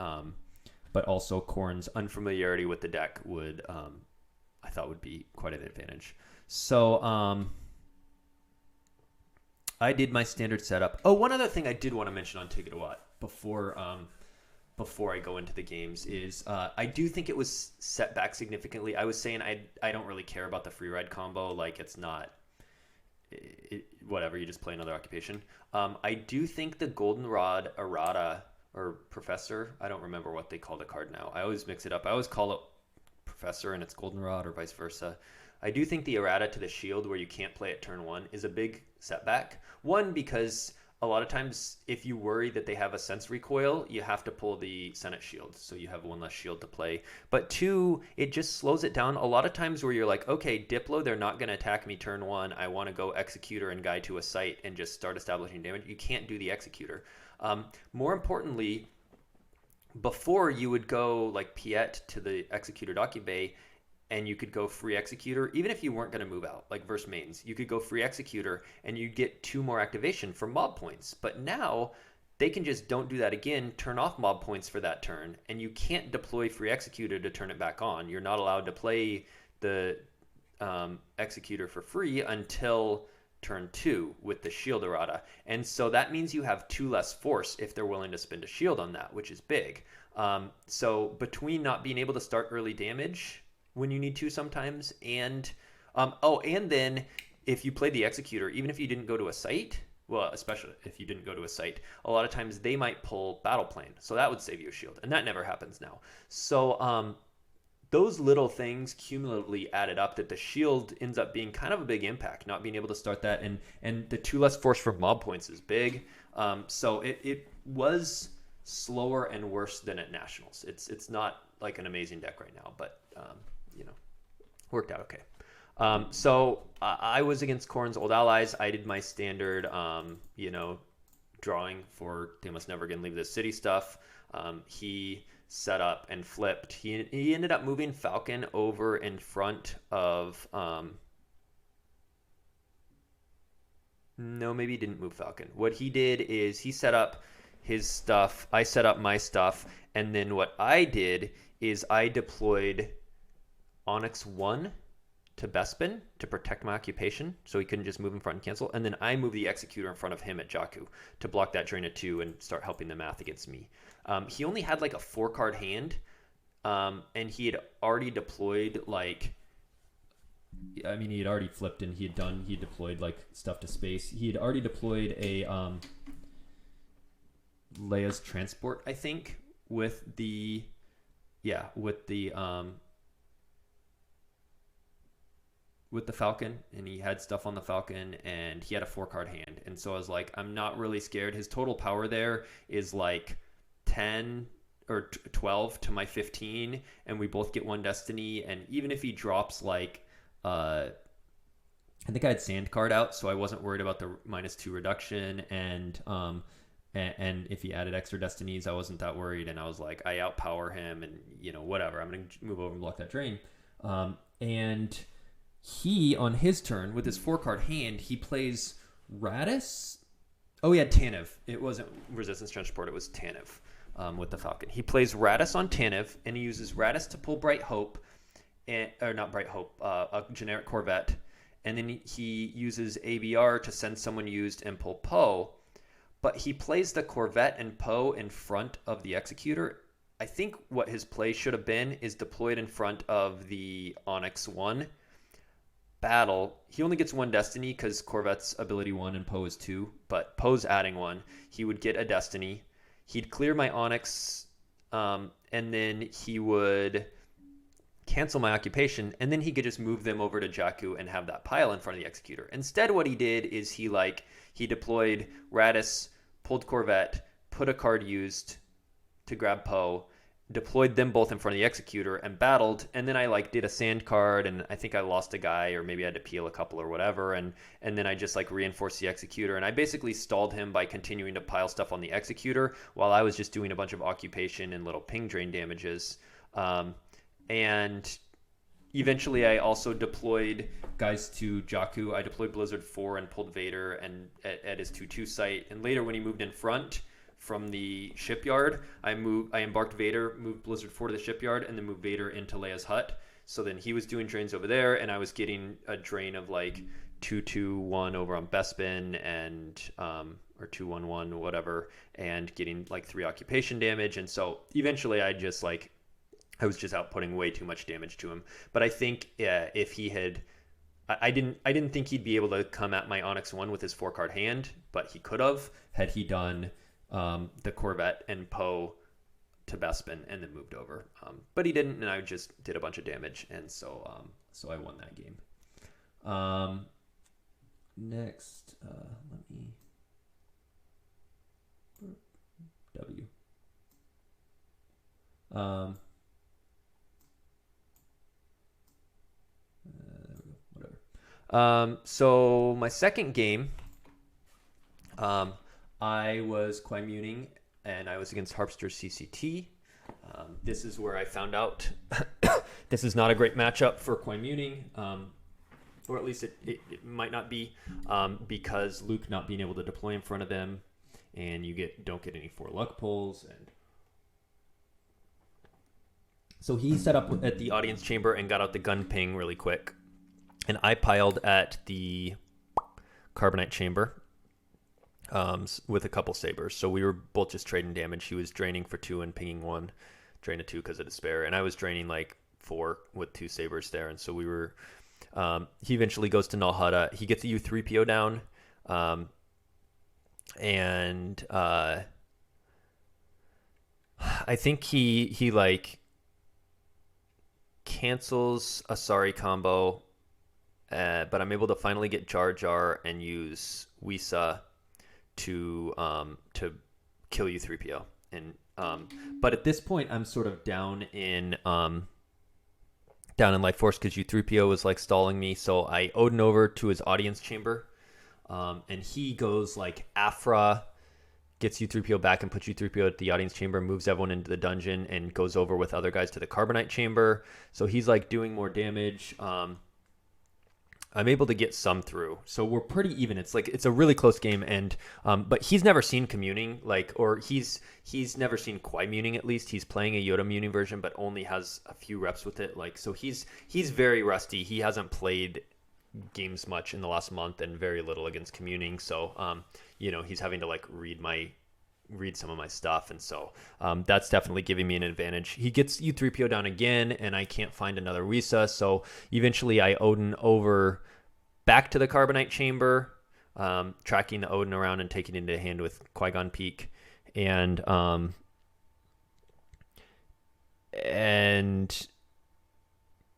also Corrin's unfamiliarity with the deck would, I thought, would be quite an advantage. So I did my standard setup. Oh, one other thing I did want to mention on Tigidawat before I go into the games is I do think it was set back significantly. I was saying I don't really care about the free ride combo. Like, it's not whatever, you just play another occupation. I do think the Goldenrod errata, or Professor, I don't remember what they call the card now. I always mix it up. I always call it Professor and it's Goldenrod, or vice versa. I do think the errata to the shield, where you can't play at turn 1, is a big setback. One, because a lot of times, if you worry that they have a sense recoil, you have to pull the Senate shield, so you have one less shield to play. But two, it just slows it down. A lot of times where you're like, okay, Diplo, they're not going to attack me turn one. I want to go Executor and Guide to a site and just start establishing damage. You can't do the Executor. More importantly, before you would go like Piet to the Executor Docubay, and you could go free Executor, even if you weren't going to move out, like versus mains. You could go free Executor, and you get 2 more activation for mob points. But now, they can just don't do that again, turn off mob points for that turn, and you can't deploy free Executor to turn it back on. You're not allowed to play the Executor for free until turn 2 with the shield errata. And so that means you have 2 less force if they're willing to spend a shield on that, which is big. So between not being able to start early damage when you need to sometimes, and and then if you play the Executor, even if you didn't go to a site, well, especially if you didn't go to a site, a lot of times they might pull Battle Plane, so that would save you a shield, and that never happens now. So those little things cumulatively added up that the shield ends up being kind of a big impact, not being able to start that, and the 2 less force for mob points is big. So it was slower and worse than at Nationals. It's not like an amazing deck right now, but worked out okay. So I was against Korn's Old Allies. I did my standard, drawing for They Must Never Again Leave This City stuff. He set up and flipped. He ended up moving Falcon over in front of... no, maybe he didn't move Falcon. What he did is he set up his stuff. I set up my stuff. And then what I did is I deployed Onyx 1 to Bespin to protect my occupation, so he couldn't just move in front and cancel. And then I moved the Executor in front of him at Jakku to block that drain of 2 and start helping the math against me. He only had like a 4-card hand, and he had already deployed he had already flipped and he deployed like stuff to space. He had already deployed a Leia's transport, I think, with the Falcon, and he had stuff on the Falcon, and he had a 4-card hand. And so I was like, I'm not really scared. His total power there is like 10 or 12 to my 15, and we both get 1 destiny. And even if he drops like I think I had Sand card out, so I wasn't worried about the -2 reduction, and if he added extra destinies, I wasn't that worried. And I was like, I outpower him, and whatever, I'm gonna move over and block that drain. And he, on his turn, with his 4-card hand, he plays Radis. Oh, he had Tanev. It wasn't Resistance Transport, it was Tanev with the Falcon. He plays Radis on Tanev, and he uses Radis to pull Bright Hope, or not Bright Hope, a generic Corvette. And then he uses ABR to send someone used and pull Poe. But he plays the Corvette and Poe in front of the Executor. I think what his play should have been is deployed in front of the Onyx 1. Battle. He only gets 1 destiny because Corvette's ability 1 and Poe is 2, but Poe's adding 1. He would get a destiny. He'd clear my Onyx, and then he would cancel my occupation, and then he could just move them over to Jakku and have that pile in front of the Executor. Instead, what he did is he deployed Radis, pulled Corvette, put a card used to grab Poe, deployed them both in front of the Executor and battled, and then I did a Sand card, and I think I lost a guy, or maybe I had to peel a couple or whatever, and then I just reinforced the Executor, and I basically stalled him by continuing to pile stuff on the Executor while I was just doing a bunch of occupation and little ping drain damages. And eventually I also deployed guys to Jakku. I deployed Blizzard 4 and pulled Vader and at his 2/2 site, and later when he moved in front from the shipyard, I embarked Vader, moved Blizzard 4 to the shipyard, and then moved Vader into Leia's hut. So then he was doing drains over there, and I was getting a drain of 2/2/1 over on Bespin, and or 2/1/1 whatever, and getting 3 occupation damage. And so eventually I just I was just outputting way too much damage to him. But I think if he had, I didn't think he'd be able to come at my Onyx 1 with his 4-card hand, but he could have had he done the Corvette and Poe to Bespin and then moved over. But he didn't, and I just did a bunch of damage, and so I won that game. Next, let me Whatever. So my second game, I was Kwai Muning, and I was against Harpster CCT. This is where I found out this is not a great matchup for Kwai Muning, or at least it might not be, because Luke not being able to deploy in front of them, and you don't get any 4 luck pulls. And so he set up at the audience chamber and got out the gun ping really quick, and I piled at the carbonite chamber with a couple sabers. So we were both just trading damage. He was draining for 2 and pinging 1, drain a 2 because of despair, and I was draining like 4 with 2 sabers there. And so we were. He eventually goes to Null Hutta. He gets a U3PO down, and I think he like cancels a Sorry combo, but I'm able to finally get Jar Jar and use Wisa to kill U3PO. And but at this point, I'm sort of down in life force because U3PO was like stalling me. So I Odin over to his audience chamber, and he goes like Afra, gets U3PO back and puts U3PO at the audience chamber, moves everyone into the dungeon, and goes over with other guys to the carbonite chamber. So he's like doing more damage. I'm able to get some through, so we're pretty even. It's a really close game, and but he's never seen communing, or he's never seen Kwai Muning. At least he's playing a Yoda Muning version, but only has a few reps with it. So he's very rusty. He hasn't played games much in the last month, and very little against communing. So he's having to like read some of my stuff, and so that's definitely giving me an advantage. He gets U3PO down again, and I can't find another Wisa, so eventually I Odin over back to the carbonite chamber, tracking the Odin around and taking it into hand with Qui-Gon Peak, and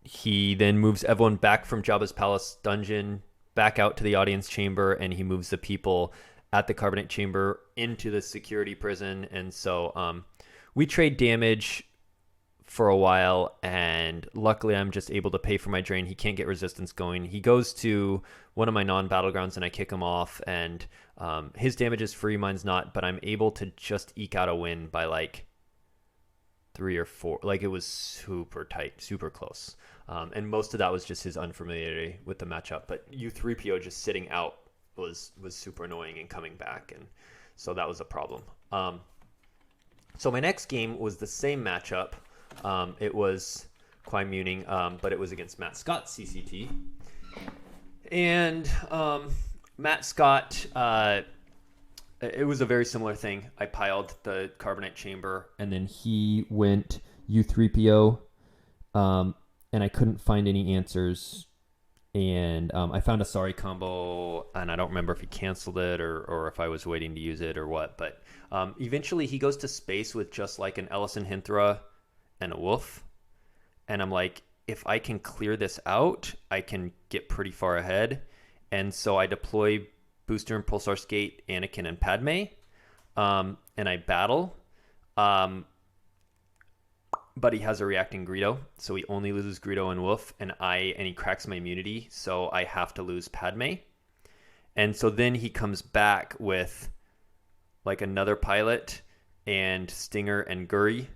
he then moves everyone back from Jabba's palace dungeon back out to the audience chamber, and he moves the people at the carbonate chamber into the security prison. And so we trade damage for a while, and luckily I'm just able to pay for my drain. He can't get resistance going. He goes to one of my non-battlegrounds, and I kick him off, and his damage is free, mine's not, but I'm able to just eke out a win by like 3 or 4. Like, it was super tight, super close. And most of that was just his unfamiliarity with the matchup, but U3PO just sitting out was super annoying and coming back, and so that was a problem. So my next game was the same matchup. It was Kwai Muning, but it was against Matt Scott CCT, and Matt Scott, it was a very similar thing. I piled the carbonite chamber, and then he went U3PO, and I couldn't find any answers. And I found a Sorry combo, and I don't remember if he canceled it or if I was waiting to use it or what. But eventually he goes to space with just like an Ellison Hinthra and a Wolf. And I'm like, if I can clear this out, I can get pretty far ahead. And so I deploy Booster and Pulsar Skate, Anakin and Padme, and I battle. But he has a reacting Greedo, so he only loses Greedo and Wolf, and he cracks my immunity, so I have to lose Padme. And so then he comes back with like another pilot and Stinger and Guri.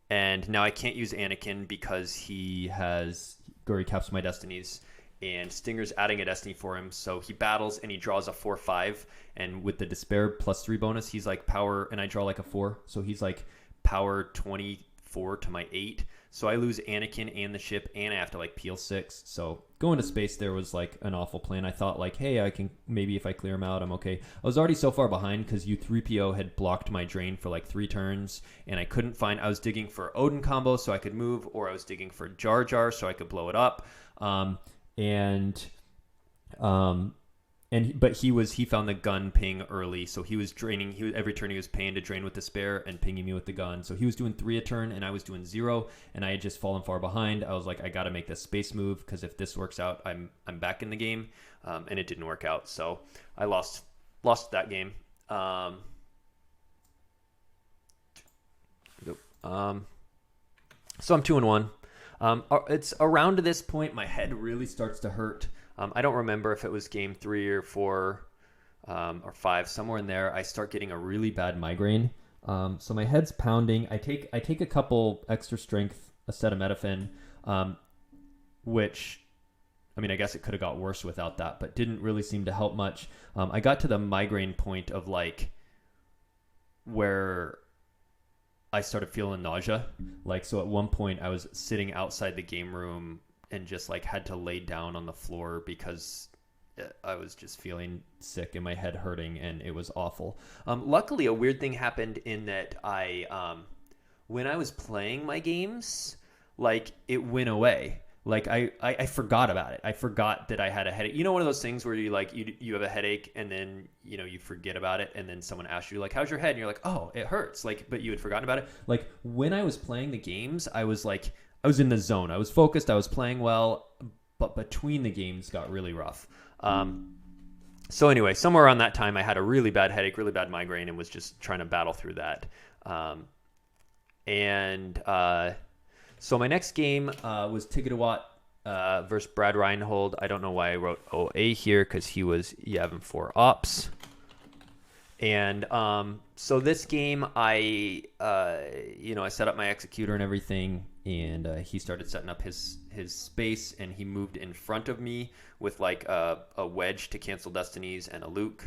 And now I can't use Anakin because Guri caps my destinies, and Stinger's adding a destiny for him. So he battles and he draws a 4/5, and with the Despair +3 bonus, he's like power, and I draw like a 4. So he's like power 24 to my 8. So I lose Anakin and the ship, and I have to like peel 6. So going to space there was like an awful plan. I thought like, hey, I can maybe if I clear him out, I'm okay. I was already so far behind because U3PO had blocked my drain for like 3 turns, and I couldn't find. I was digging for Odin combo so I could move, or I was digging for Jar Jar so I could blow it up. But he found the gun ping early, so he was draining. Every turn he was paying to drain with Despair and pinging me with the gun. So he was doing 3 a turn, and I was doing 0, and I had just fallen far behind. I was like, I got to make this space move because if this works out, I'm back in the game, and it didn't work out. So I lost that game. So I'm 2-1. It's around this point my head really starts to hurt. I don't remember if it was game 3 or 4 or 5, somewhere in there. I start getting a really bad migraine. So my head's pounding. I take a couple extra strength acetaminophen, which, I mean, I guess it could have got worse without that, but didn't really seem to help much. I got to the migraine point of like where I started feeling nausea. Like, so at one point I was sitting outside the game room and just like had to lay down on the floor because I was just feeling sick and my head hurting, and it was awful. Luckily, a weird thing happened in that when I was playing my games, like it went away. Like I forgot about it. I forgot that I had a headache. You know, one of those things where you have a headache and then, you know, you forget about it, and then someone asks you like, how's your head? And you're like, oh, it hurts. Like, but you had forgotten about it. Like when I was playing the games, I was in the zone. I was focused. I was playing well, but between the games got really rough. So anyway, somewhere around that time, I had a really bad headache, really bad migraine, and was just trying to battle through that. So my next game was Tiggerwatt versus Brad Reinhold. I don't know why I wrote OA here, because he was Yavin 4 Ops. And so this game, I set up my executor and everything, and he started setting up his space, and he moved in front of me with like a wedge to cancel destinies and a Luke.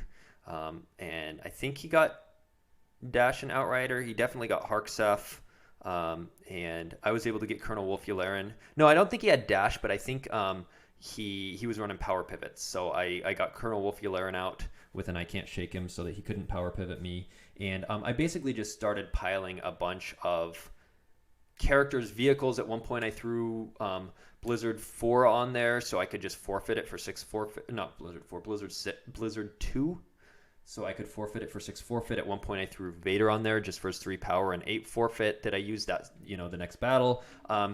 And I think he got Dash and Outrider. He definitely got Harksef. And I was able to get Colonel Wolf Yularen. No, I don't think he had Dash, but I think he was running power pivots. So I got Colonel Wolf Yularen out with an I Can't Shake Him so that he couldn't power pivot me. And I basically just started piling a bunch of characters' vehicles. At one point I threw Blizzard 4 on there so I could just forfeit it for 6 forfeit. Not Blizzard 4, Blizzard 2. So I could forfeit it for 6 forfeit. At one point I threw Vader on there just for his 3 power and 8 forfeit that I used that, the next battle.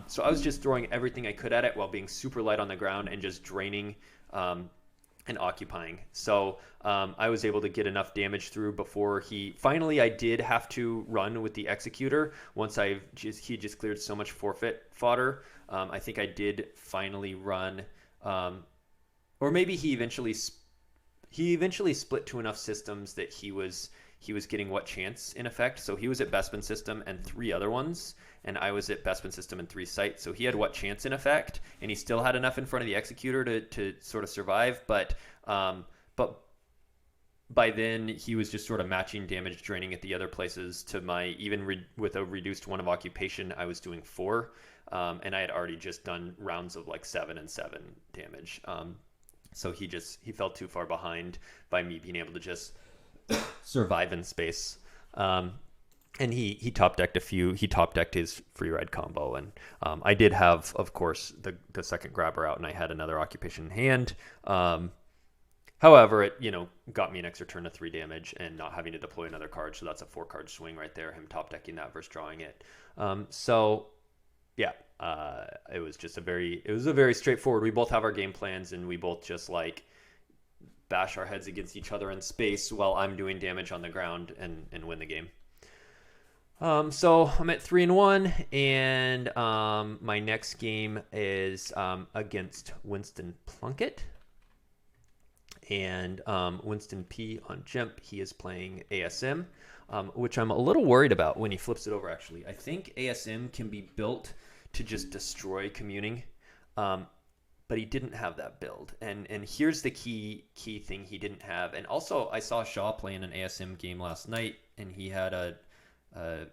So I was just throwing everything I could at it while being super light on the ground and just draining and occupying. So I was able to get enough damage through before I did have to run with the executor once he just cleared so much forfeit fodder. I think I did finally run, or maybe he eventually split to enough systems that he was getting what chance in effect. So he was at Bespin system and 3 other ones, and I was at Bespin system and 3 sites. So he had what chance in effect, and he still had enough in front of the executor to sort of survive. But by then he was just sort of matching damage draining at the other places to my with a reduced 1 of occupation. I was doing 4, and I had already just done rounds of like 7 and 7 damage. So he fell too far behind by me being able to just survive in space. And he top decked a few. He top decked his free ride combo, and I did have, of course, the second grabber out, and I had another occupation in hand. However, it got me an extra turn of 3 damage and not having to deploy another card. So that's a 4-card swing right there. Him top decking that versus drawing it. Yeah. It was just a very straightforward. We both have our game plans, and we both just like bash our heads against each other in space while I'm doing damage on the ground and win the game. So I'm at 3-1, and my next game is against Winston Plunkett, and Winston P on Jimp. He is playing ASM, which I'm a little worried about when he flips it over. Actually, I think ASM can be built to just destroy communing, but he didn't have that build, and here's the key thing he didn't have. And also, I saw Shaw playing an ASM game last night, and he had a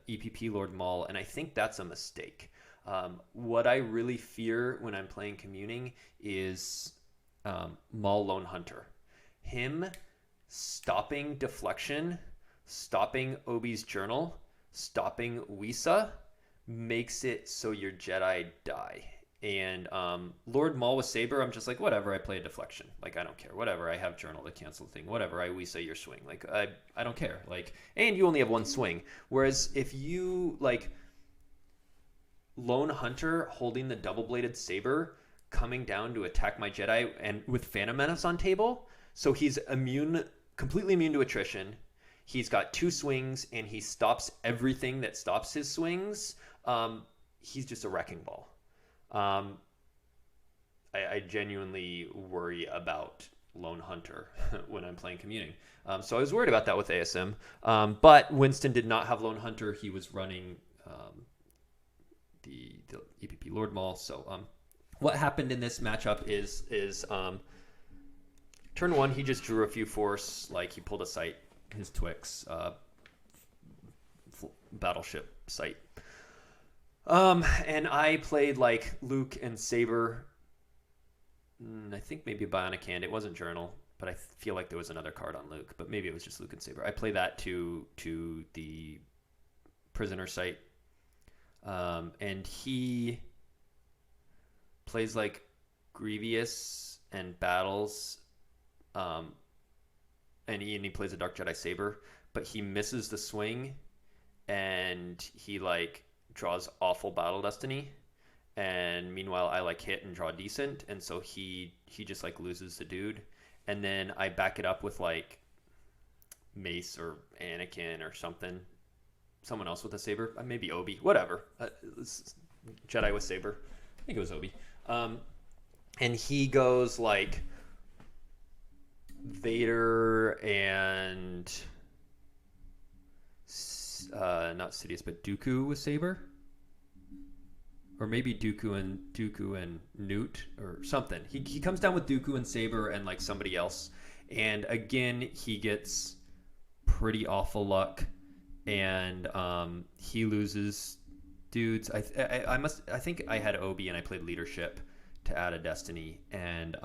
EPP Lord Maul, and I think that's a mistake. What I really fear when I'm playing communing is Maul Lone Hunter. Him stopping deflection, stopping Obi's Journal, stopping Wisa makes it so your Jedi die. And Lord Maul with Saber, I'm just like, whatever, I play a deflection. Like, I don't care. Whatever, I have Journal to cancel the thing. Whatever, I Wisa your swing. Like, I don't care. Like, and you only have 1 swing. Whereas if you, like, Lone Hunter holding the double-bladed Saber, coming down to attack my Jedi, and with Phantom Menace on table, so he's completely immune to attrition. He's got 2 swings, and he stops everything that stops his swings. he's just a wrecking ball. I genuinely worry about Lone Hunter when I'm playing Communing. So I was worried about that with ASM. But Winston did not have Lone Hunter. He was running the EPP Lord Maul. So what happened in this matchup is turn one, he just drew a few force, like he pulled a sight, his Twix battleship sight. And I played like Luke and Saber. I think maybe Bionic Hand. It wasn't Journal, but I feel like there was another card on Luke, but maybe it was just Luke and Saber. I play that to the prisoner site. And he plays like Grievous and battles. And he plays a Dark Jedi Saber, but he misses the swing and he like draws awful Battle Destiny. And meanwhile, I like hit and draw decent, and so he just like loses the dude. And then I back it up with like Mace or Anakin or something, someone else with a saber, maybe Obi, whatever. Jedi with saber, I think it was Obi. And he goes like Vader and not Sidious, but Dooku with saber. Or maybe Dooku and Newt or something. He comes down with Dooku and Saber and like somebody else. And again, he gets pretty awful luck. And he loses dudes. I think I had Obi and I played Leadership to add a Destiny. And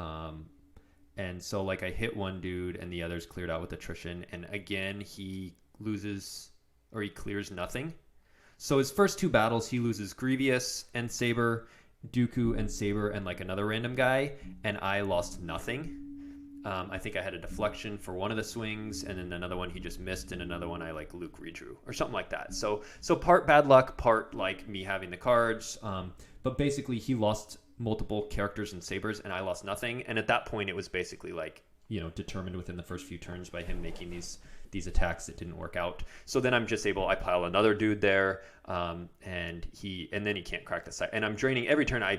so like I hit one dude and the others cleared out with attrition. And again, he loses or he clears nothing. So his first two battles, he loses Grievous and Saber, Dooku and Saber, and like another random guy, and I lost nothing. I think I had a deflection for one of the swings, and then another one he just missed, and another one I like Luke redrew or something like that. So part bad luck, part like me having the cards. But basically, he lost multiple characters and sabers, and I lost nothing. And at that point, it was basically like determined within the first few turns by him making these attacks that didn't work out. So then I'm just able, I pile another dude there, and then he can't crack the site. And I'm draining every turn. I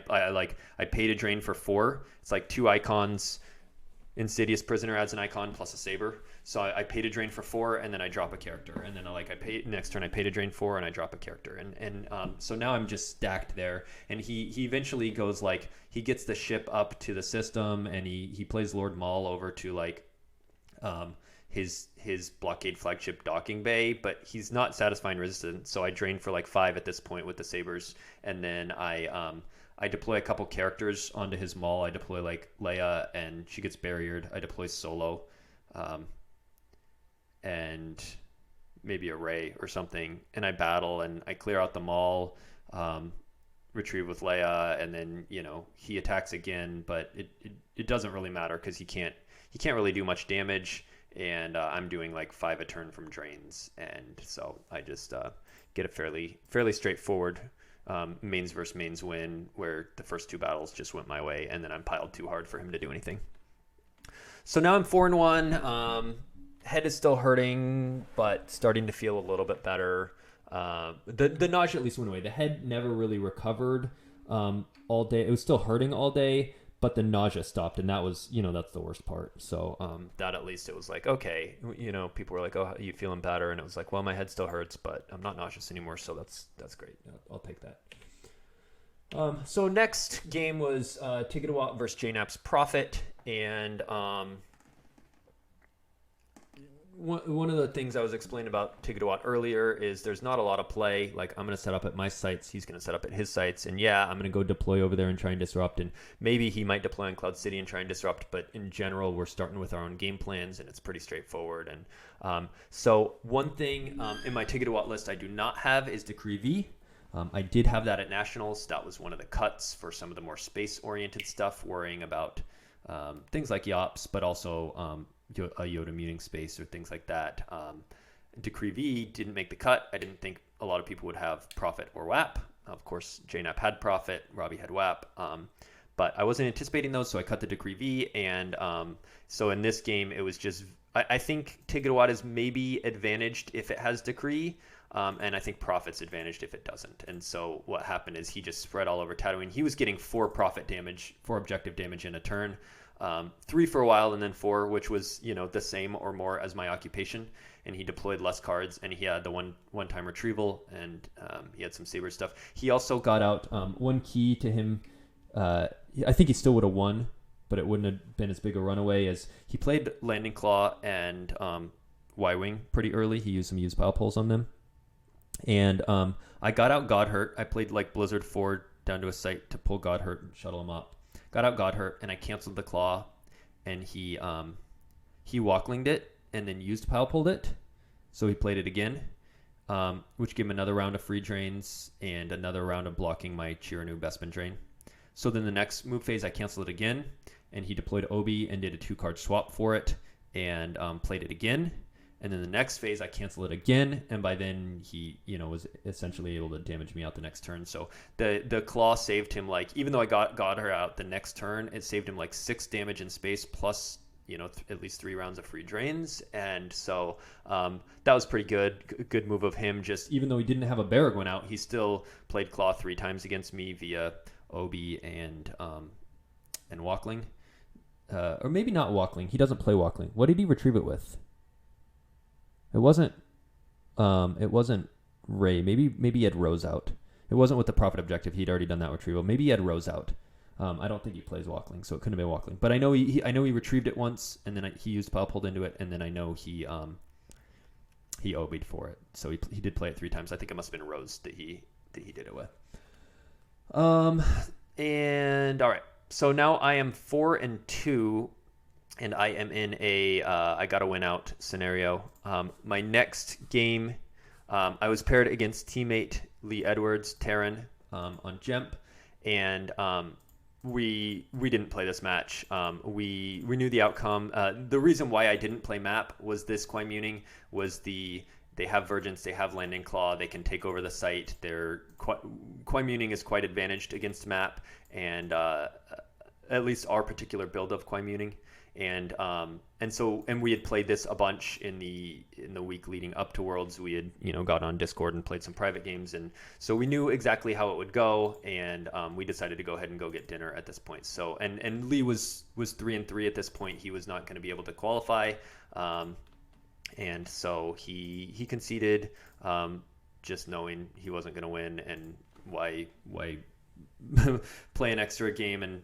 pay to drain for 4. It's like 2 icons. Insidious Prisoner adds an icon plus a saber. So I pay to drain for 4, and then I drop a character. And then next turn I pay to drain 4, and I drop a character. And so now I'm just stacked there. And he eventually goes like, he gets the ship up to the system, and he plays Lord Maul over to like his blockade flagship docking bay, but he's not satisfying resistance. So I drain for like 5 at this point with the sabers, and then I deploy a couple characters onto his Maul. I deploy like Leia, and she gets barriered. I deploy Solo, and maybe a Rey or something, and I battle and I clear out the Maul, retrieve with Leia, and then he attacks again, but it doesn't really matter because he can't really do much damage. And I'm doing like 5 a turn from drains, and so I just get a fairly straightforward mains versus mains win, where the first 2 battles just went my way, and then I'm piled too hard for him to do anything. So now I'm 4-1. Head is still hurting, but starting to feel a little bit better. The nausea at least went away. The head never really recovered all day. It was still hurting all day, but the nausea stopped, and that was, that's the worst part. So that at least it was like, okay, people were like, oh, are you feeling better? And it was like, well, my head still hurts, but I'm not nauseous anymore, so that's great. I'll take that. So next game was Tigidawat versus JNAP's Prophet, and one of the things I was explaining about Tigidawat earlier is there's not a lot of play. Like, I'm going to set up at my sites, he's going to set up at his sites, and yeah, I'm going to go deploy over there and try and disrupt, and maybe he might deploy on Cloud City and try and disrupt, but in general, we're starting with our own game plans, and it's pretty straightforward. And so one thing in my Tigidawat list I do not have is Decree V. I did have that at Nationals. That was one of the cuts for some of the more space-oriented stuff, worrying about things like YOPS, but also a Yoda muting space or things like that. Decree V didn't make the cut. I didn't think a lot of people would have Prophet or WAP. Of course, JNAP had Prophet, Robbie had WAP, but I wasn't anticipating those, so I cut the Decree V. And so in this game, it was just, I think Tigidawat is maybe advantaged if it has Decree. and I think Prophet's advantaged if it doesn't. And so what happened is he just spread all over Tatooine. He was getting 4 objective damage in a turn, 3 for a while, and then 4, which was the same or more as my occupation. And he deployed less cards, and he had the one-time retrieval, and he had some saber stuff. He also got out one key to him. I think he still would have won, but it wouldn't have been as big a runaway as he played Landing Claw and Y-Wing pretty early. He used some used pile pulls on them. And I got out Godhurt. I played like Blizzard 4 down to a site to pull Godhurt and shuttle him up. Got out Godhurt, and I canceled the Claw, and he walklinged it and then used pile pulled it. So he played it again, which gave him another round of free drains and another round of blocking my Chiranu Bespin drain. So then the next move phase, I canceled it again, and he deployed Obi and did a 2-card swap for it and played it again. And then the next phase, I canceled it again, and by then he, was essentially able to damage me out the next turn. So the Claw saved him, even though I got her out the next turn, it saved him 6 damage in space plus, at least 3 rounds of free drains. And so that was pretty good. Good move of him. Just even though he didn't have a Baragwin out, he still played Claw 3 times against me via Obi and Walkling. Or maybe not Walkling. He doesn't play Walkling. What did he retrieve it with? It wasn't Ray. Maybe he had Rose out. It wasn't with the Prophet objective. He'd already done that retrieval. Maybe he had Rose out. I don't think he plays Walkling, so it couldn't have been Walkling. But I know he retrieved it once, and then he used pile pulled into it, and then I know he OB'd for it. So he did play it 3 times. I think it must have been Rose that he did it with. And all right. So now I am 4-2. And I am in a I got to win out scenario. My next game, I was paired against teammate Lee Edwards, Terran, on Jemp, and we didn't play this match. We knew the outcome. The reason why I didn't play map was this Quai Muning was they have Vergence, they have Landing Claw, they can take over the site. Quai Muning is quite advantaged against map, and at least our particular build of Quai Muning. And we had played this a bunch in the week leading up to Worlds. We had got on Discord and played some private games, and so we knew exactly how it would go. And we decided to go ahead and go get dinner at this point. So and Lee was 3-3 at this point. He was not going to be able to qualify, and so he conceded, just knowing he wasn't going to win, and why play an extra game. And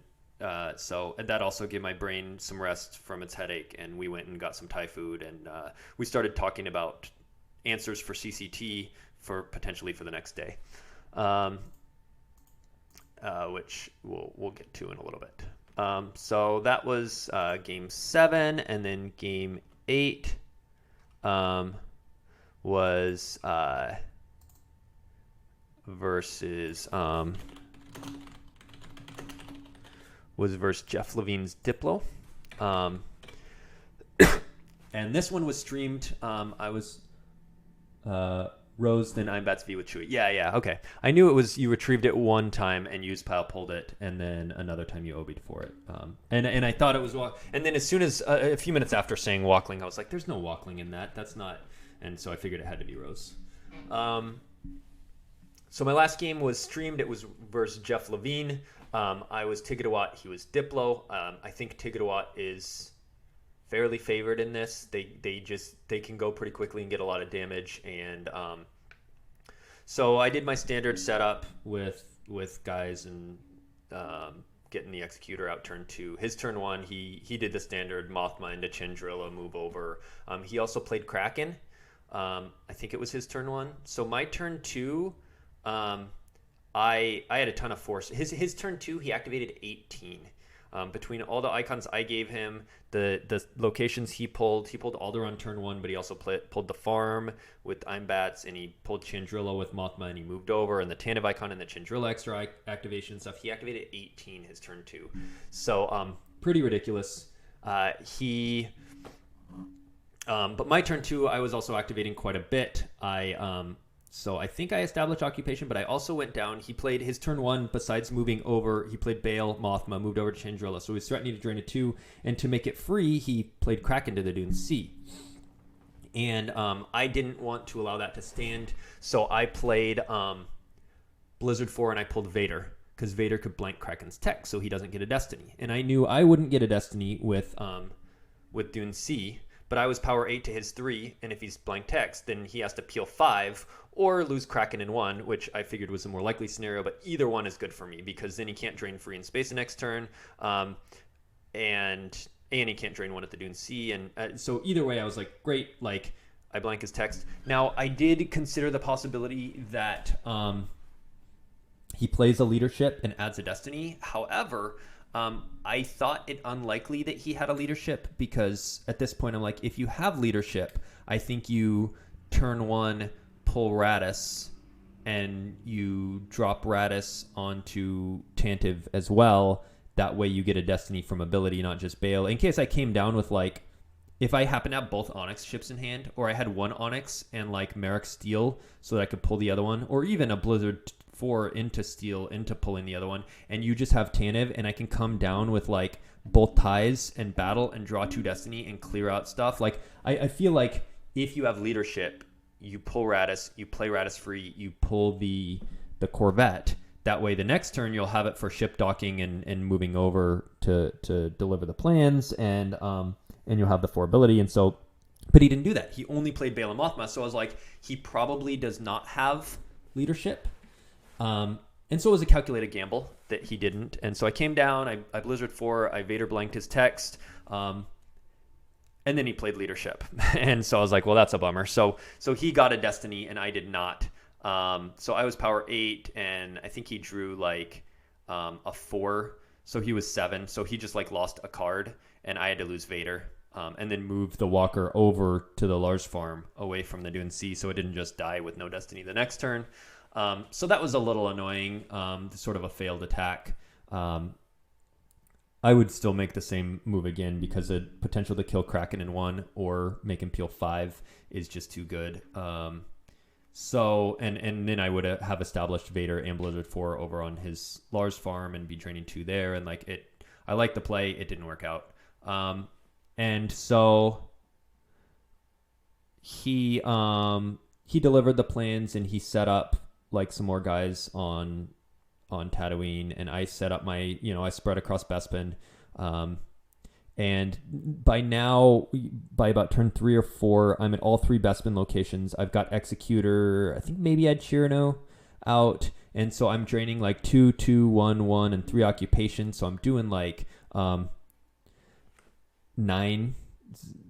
so that also gave my brain some rest from its headache, and we went and got some Thai food, and we started talking about answers for CCT potentially for the next day, which we'll get to in a little bit. So that was game 7, and then game 8 was versus Jeff Levine's Diplo. And this one was streamed. I was Rose, then Imbats V with Chewy. Yeah, okay. I knew it was you retrieved it one time and used pile pulled it, and then another time you OB'd for it. And I thought it was and then as soon as a few minutes after saying Walkling, I was like, there's no Walkling in that. That's not. And so I figured it had to be Rose. So my last game was streamed. It was versus Jeff Levine. I was Tigidawat. He was Diplo. I think Tigidawat is fairly favored in this. They can go pretty quickly and get a lot of damage. And so I did my standard setup with guys and getting the Executor out turn 2. His turn 1, he did the standard Mothma into Chandrilla move over. He also played Kraken. I think it was his turn 1. So my turn 2. I had a ton of force. His turn 2, he activated 18. Between all the icons I gave him, the locations he pulled Alderaan turn 1, but he also pulled the farm with Imbats, and he pulled Chandrilla with Mothma, and he moved over, and the Tanev icon and the Chandrilla extra activation stuff. He activated 18 his turn 2. So pretty ridiculous. But my turn 2, I was also activating quite a bit. So I think I established occupation, but I also went down. He played his turn 1, besides moving over, he played Bail, Mothma, moved over to Chandrilla. So he was threatening to drain a 2, and to make it free, he played Kraken to the Dune C. And I didn't want to allow that to stand, so I played Blizzard 4 and I pulled Vader, because Vader could blank Kraken's tech, so he doesn't get a Destiny. And I knew I wouldn't get a Destiny with Dune C, but I was power 8 to his 3, and if he's blank text, then he has to peel 5 or lose Kraken in 1, which I figured was a more likely scenario, but either one is good for me, because then he can't drain free in space the next turn, and he can't drain 1 at the Dune C, and so either way I was like, great, like, I blank his text. Now, I did consider the possibility that he plays a leadership and adds a Destiny. However, I thought it unlikely that he had a leadership, because at this point I'm like, if you have leadership, I think you turn 1 pull Radis and you drop Radis onto Tantive as well. That way you get a Destiny from ability, not just Bale. In case I came down with, like, if I happen to have both Onyx ships in hand, or I had one Onyx and like Merrick Steel so that I could pull the other one, or even a Blizzard 4 into Steel into pulling the other one, and you just have Tantive, and I can come down with like both ties and battle and draw 2 Destiny and clear out stuff. Like, I feel like if you have leadership, you pull Radis, you play Radis free, you pull the Corvette. That way the next turn you'll have it for ship docking and moving over to deliver the plans, and you'll have the 4 ability. And so, but he didn't do that. He only played Bale and Mothma, so I was like, he probably does not have leadership. And so it was a calculated gamble that he didn't. And so I came down, I Blizzard 4, I Vader blanked his text, and then he played leadership. And so I was like, well, that's a bummer. So he got a Destiny and I did not. So I was power 8, and I think he drew like a 4. So he was 7. So he just like lost a card, and I had to lose Vader. And then move the Walker over to the Lars farm away from the Dune C, so it didn't just die with no Destiny the next turn. So that was a little annoying, sort of a failed attack. I would still make the same move again, because the potential to kill Kraken in 1 or make him peel 5 is just too good. So, and then I would have established Vader and Blizzard 4 over on his Lars farm and be draining 2 there. And like I liked the play. It didn't work out. And so he delivered the plans, and he set up like some more guys on Tatooine, and I set up my, I spread across Bespin. And by now, by about turn 3 or 4, I'm at all 3 Bespin locations. I've got Executor, I think maybe I had Chirano out. And so I'm draining like 2, 2, 1, 1, and 3 occupations. So I'm doing like 9,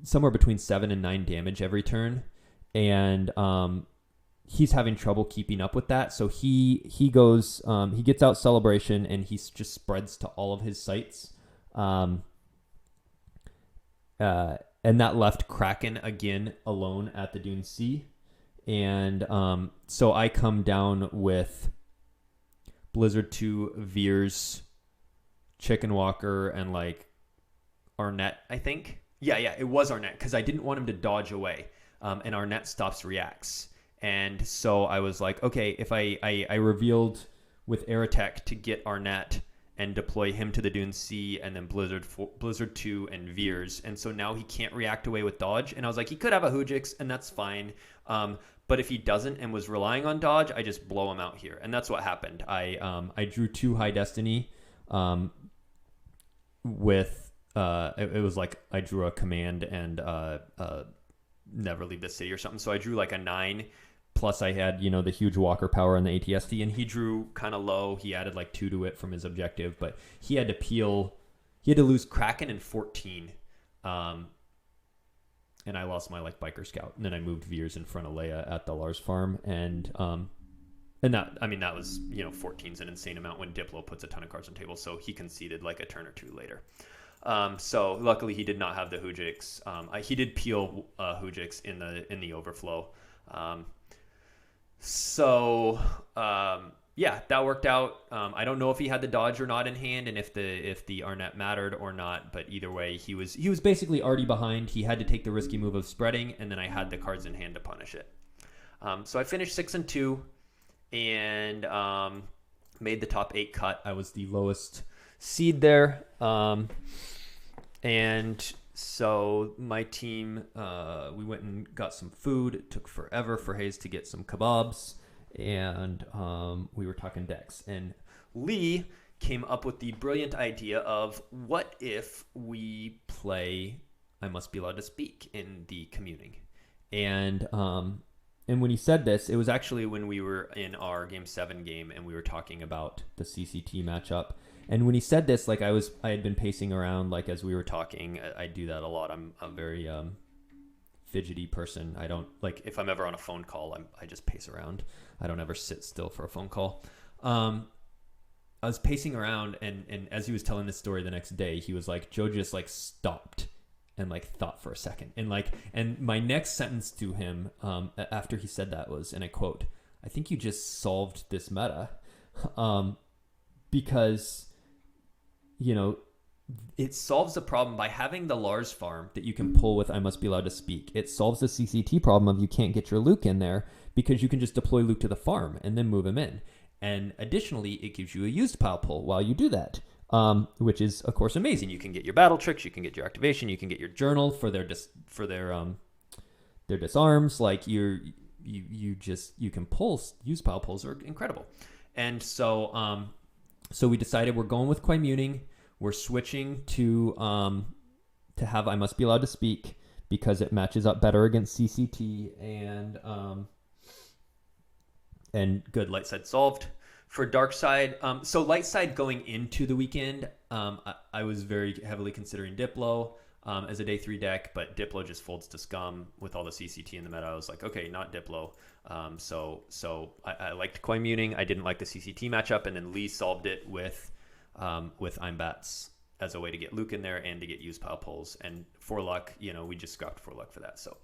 somewhere between 7 and 9 damage every turn. And he's having trouble keeping up with that. So he goes, he gets out Celebration, and he just spreads to all of his sites. And that left Kraken again alone at the Dune C. And so I come down with Blizzard 2, Veers, Chicken Walker, and like Arnett, I think. Yeah, it was Arnett, because I didn't want him to dodge away. And Arnett stops reacts. And so I was like, okay, if I revealed with Aerotech to get Arnett and deploy him to the Dune C, and then Blizzard 2 and Veers. And so now he can't react away with dodge. And I was like, he could have a Hoojix, and that's fine. But if he doesn't and was relying on dodge, I just blow him out here. And that's what happened. I drew 2 High Destiny with it was like I drew a command and never leave the city or something. So I drew like a 9. Plus I had, the huge Walker power on the ATST, and he drew kind of low. He added like 2 to it from his objective, but he had to lose Kraken in 14. And I lost my like Biker Scout, and then I moved Veers in front of Leia at the Lars farm. And that was, 14's an insane amount when Diplo puts a ton of cards on the table. So he conceded like a turn or 2 later. So luckily he did not have the Hoojix. He did peel Hoojix in the overflow. That worked out. I don't know if he had the dodge or not in hand, and if the Arnett mattered or not, but either way, he was basically already behind. He had to take the risky move of spreading, and then I had the cards in hand to punish it. So I finished 6-2 and made the top 8 cut. I was the lowest seed there. And so my team, we went and got some food. It took forever for Hayes to get some kebabs, and we were talking decks. And Lee came up with the brilliant idea of, what if we play I Must Be Allowed to Speak in the communing? And when he said this, it was actually when we were in our Game 7 game and we were talking about the CCT matchup. And when he said this, like I had been pacing around, like as we were talking. I do that a lot. I'm a very fidgety person. I don't, like, if I'm ever on a phone call, I just pace around. I don't ever sit still for a phone call. I was pacing around, and as he was telling this story the next day, he was like, Joe just like stopped and like thought for a second. And my next sentence to him after he said that was, and I quote, "I think you just solved this meta." Because, you know, it solves the problem by having the Lars farm that you can pull with I Must Be Allowed to Speak. It solves the CCT problem of you can't get your Luke in there because you can just deploy Luke to the farm and then move him in. And additionally, it gives you a used pile pull while you do that, which is, of course, amazing. You can get your battle tricks, you can get your activation, you can get your journal for their disarms. Like you can pull. Used pile pulls are incredible. And so we decided we're going with Quaimuning. We're switching to have I Must Be Allowed to Speak because it matches up better against CCT, and good. Light side solved. For dark side, so light side going into the weekend, I was very heavily considering Diplo as a day 3 deck, but Diplo just folds to scum with all the CCT in the meta. I was like, okay, not Diplo. So I liked Quaimuning. I didn't like the CCT matchup, and then Lee solved it with Imbats as a way to get Luke in there and to get used pile pulls. And for luck, we just scrapped for luck for that. So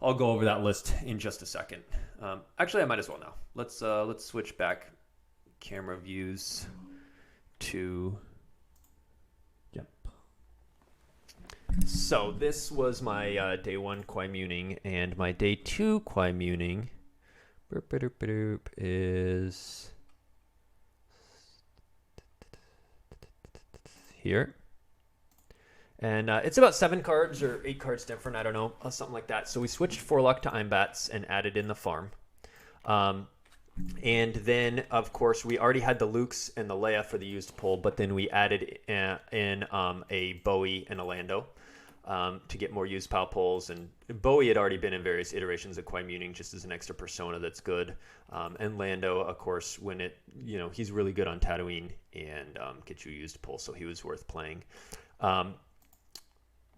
I'll go over that list in just a second. Actually, I might as well now. Let's switch back camera views to jump. So this was my day 1 Quaimuning, and my day 2 Quaimuning is here. And it's about 7 cards or 8 cards different. I don't know, something like that. So we switched for luck to Imbats and added in the farm. And then, of course, we already had the Lukes and the Leia for the used pull, but then we added in a Bowie and a Lando to get more used pile pulls. And Bowie had already been in various iterations of Quaimuning just as an extra persona that's good. And Lando, of course, when he's really good on Tatooine and gets you used pull, so he was worth playing.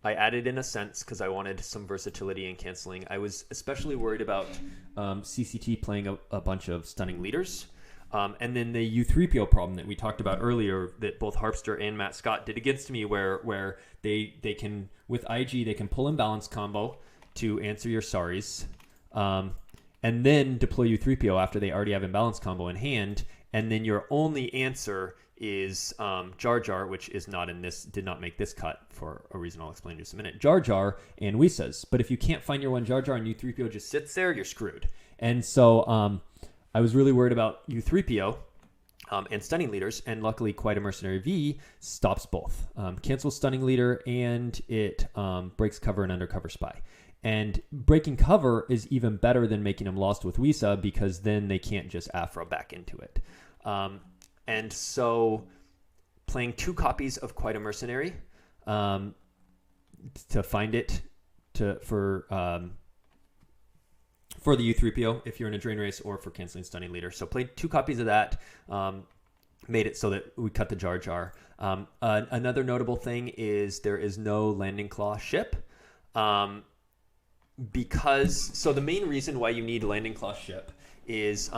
I added in a sense because I wanted some versatility in canceling. I was especially worried about CCT playing a bunch of stunning leaders. And then the U3PO problem that we talked about earlier that both Harpster and Matt Scott did against me where they can, with IG, they can pull imbalance combo to answer your Saris, and then deploy U3PO after they already have imbalance combo in hand. And then your only answer is Jar Jar, which is not in this, did not make this cut for a reason I'll explain in just a minute. Jar Jar and Wisas. But if you can't find your one Jar Jar and U3PO just sits there, you're screwed. And so I was really worried about U3PO and Stunning Leaders, and luckily Quite a Mercenary V stops both. Cancels Stunning Leader, and it breaks cover and undercover spy. And breaking cover is even better than making them lost with Wisa, because then they can't just Afro back into it. And so playing 2 copies of Quite a Mercenary to find it for the U3PO if you're in a drain race, or for canceling Stunning Leader. So played 2 copies of that, made it so that we cut the Jar Jar. Another notable thing is there is no Landing Claw ship. So the main reason why you need Landing Claw ship is...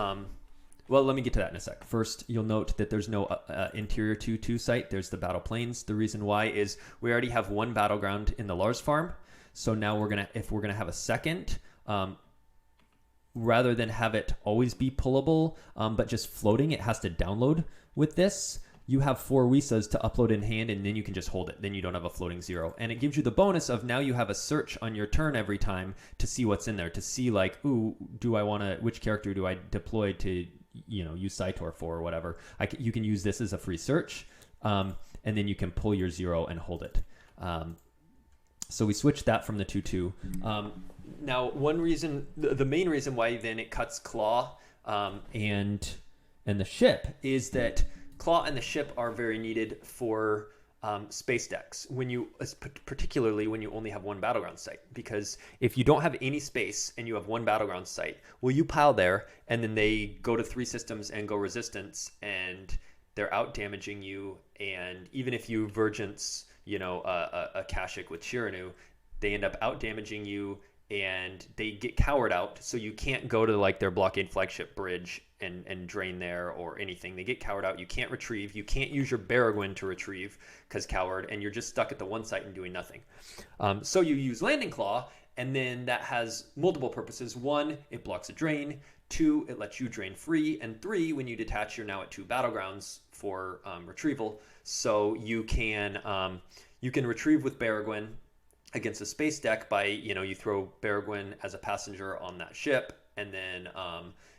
well, let me get to that in a sec. First, you'll note that there's no interior 2-2 site. There's the battle planes. The reason why is we already have 1 battleground in the Lars farm. So now if we're gonna have a second, rather than have it always be pullable, but just floating, it has to download with this. You have 4 Wisas to upload in hand, and then you can just hold it. Then you don't have a floating 0. And it gives you the bonus of now you have a search on your turn every time to see what's in there, to see like, ooh, which character do I deploy to, use Saitor for or whatever. You can use this as a free search, and then you can pull your 0 and hold it. So we switched that from the 2/2. Now, one reason, the main reason why then it cuts claw and the ship is that claw and the ship are very needed for space decks, particularly when you only have one battleground site. Because if you don't have any space and you have one battleground site, well, you pile there, and then they go to 3 systems and go resistance, and they're out damaging you. And even if you Vergence, a Kashyyyk with Shiranu, they end up out damaging you, and they get cowered out, so you can't go to like their blockade flagship bridge and drain there or anything. They get cowered out. You can't retrieve. You can't use your Baragwin to retrieve because cowered, and you're just stuck at the one site and doing nothing. So you use Landing Claw, and then that has multiple purposes. 1, it blocks a drain. 2, it lets you drain free. And 3, when you detach, you're now at 2 battlegrounds for retrieval. So you can retrieve with Baragwin against a space deck by, you throw Baragwin as a passenger on that ship, and then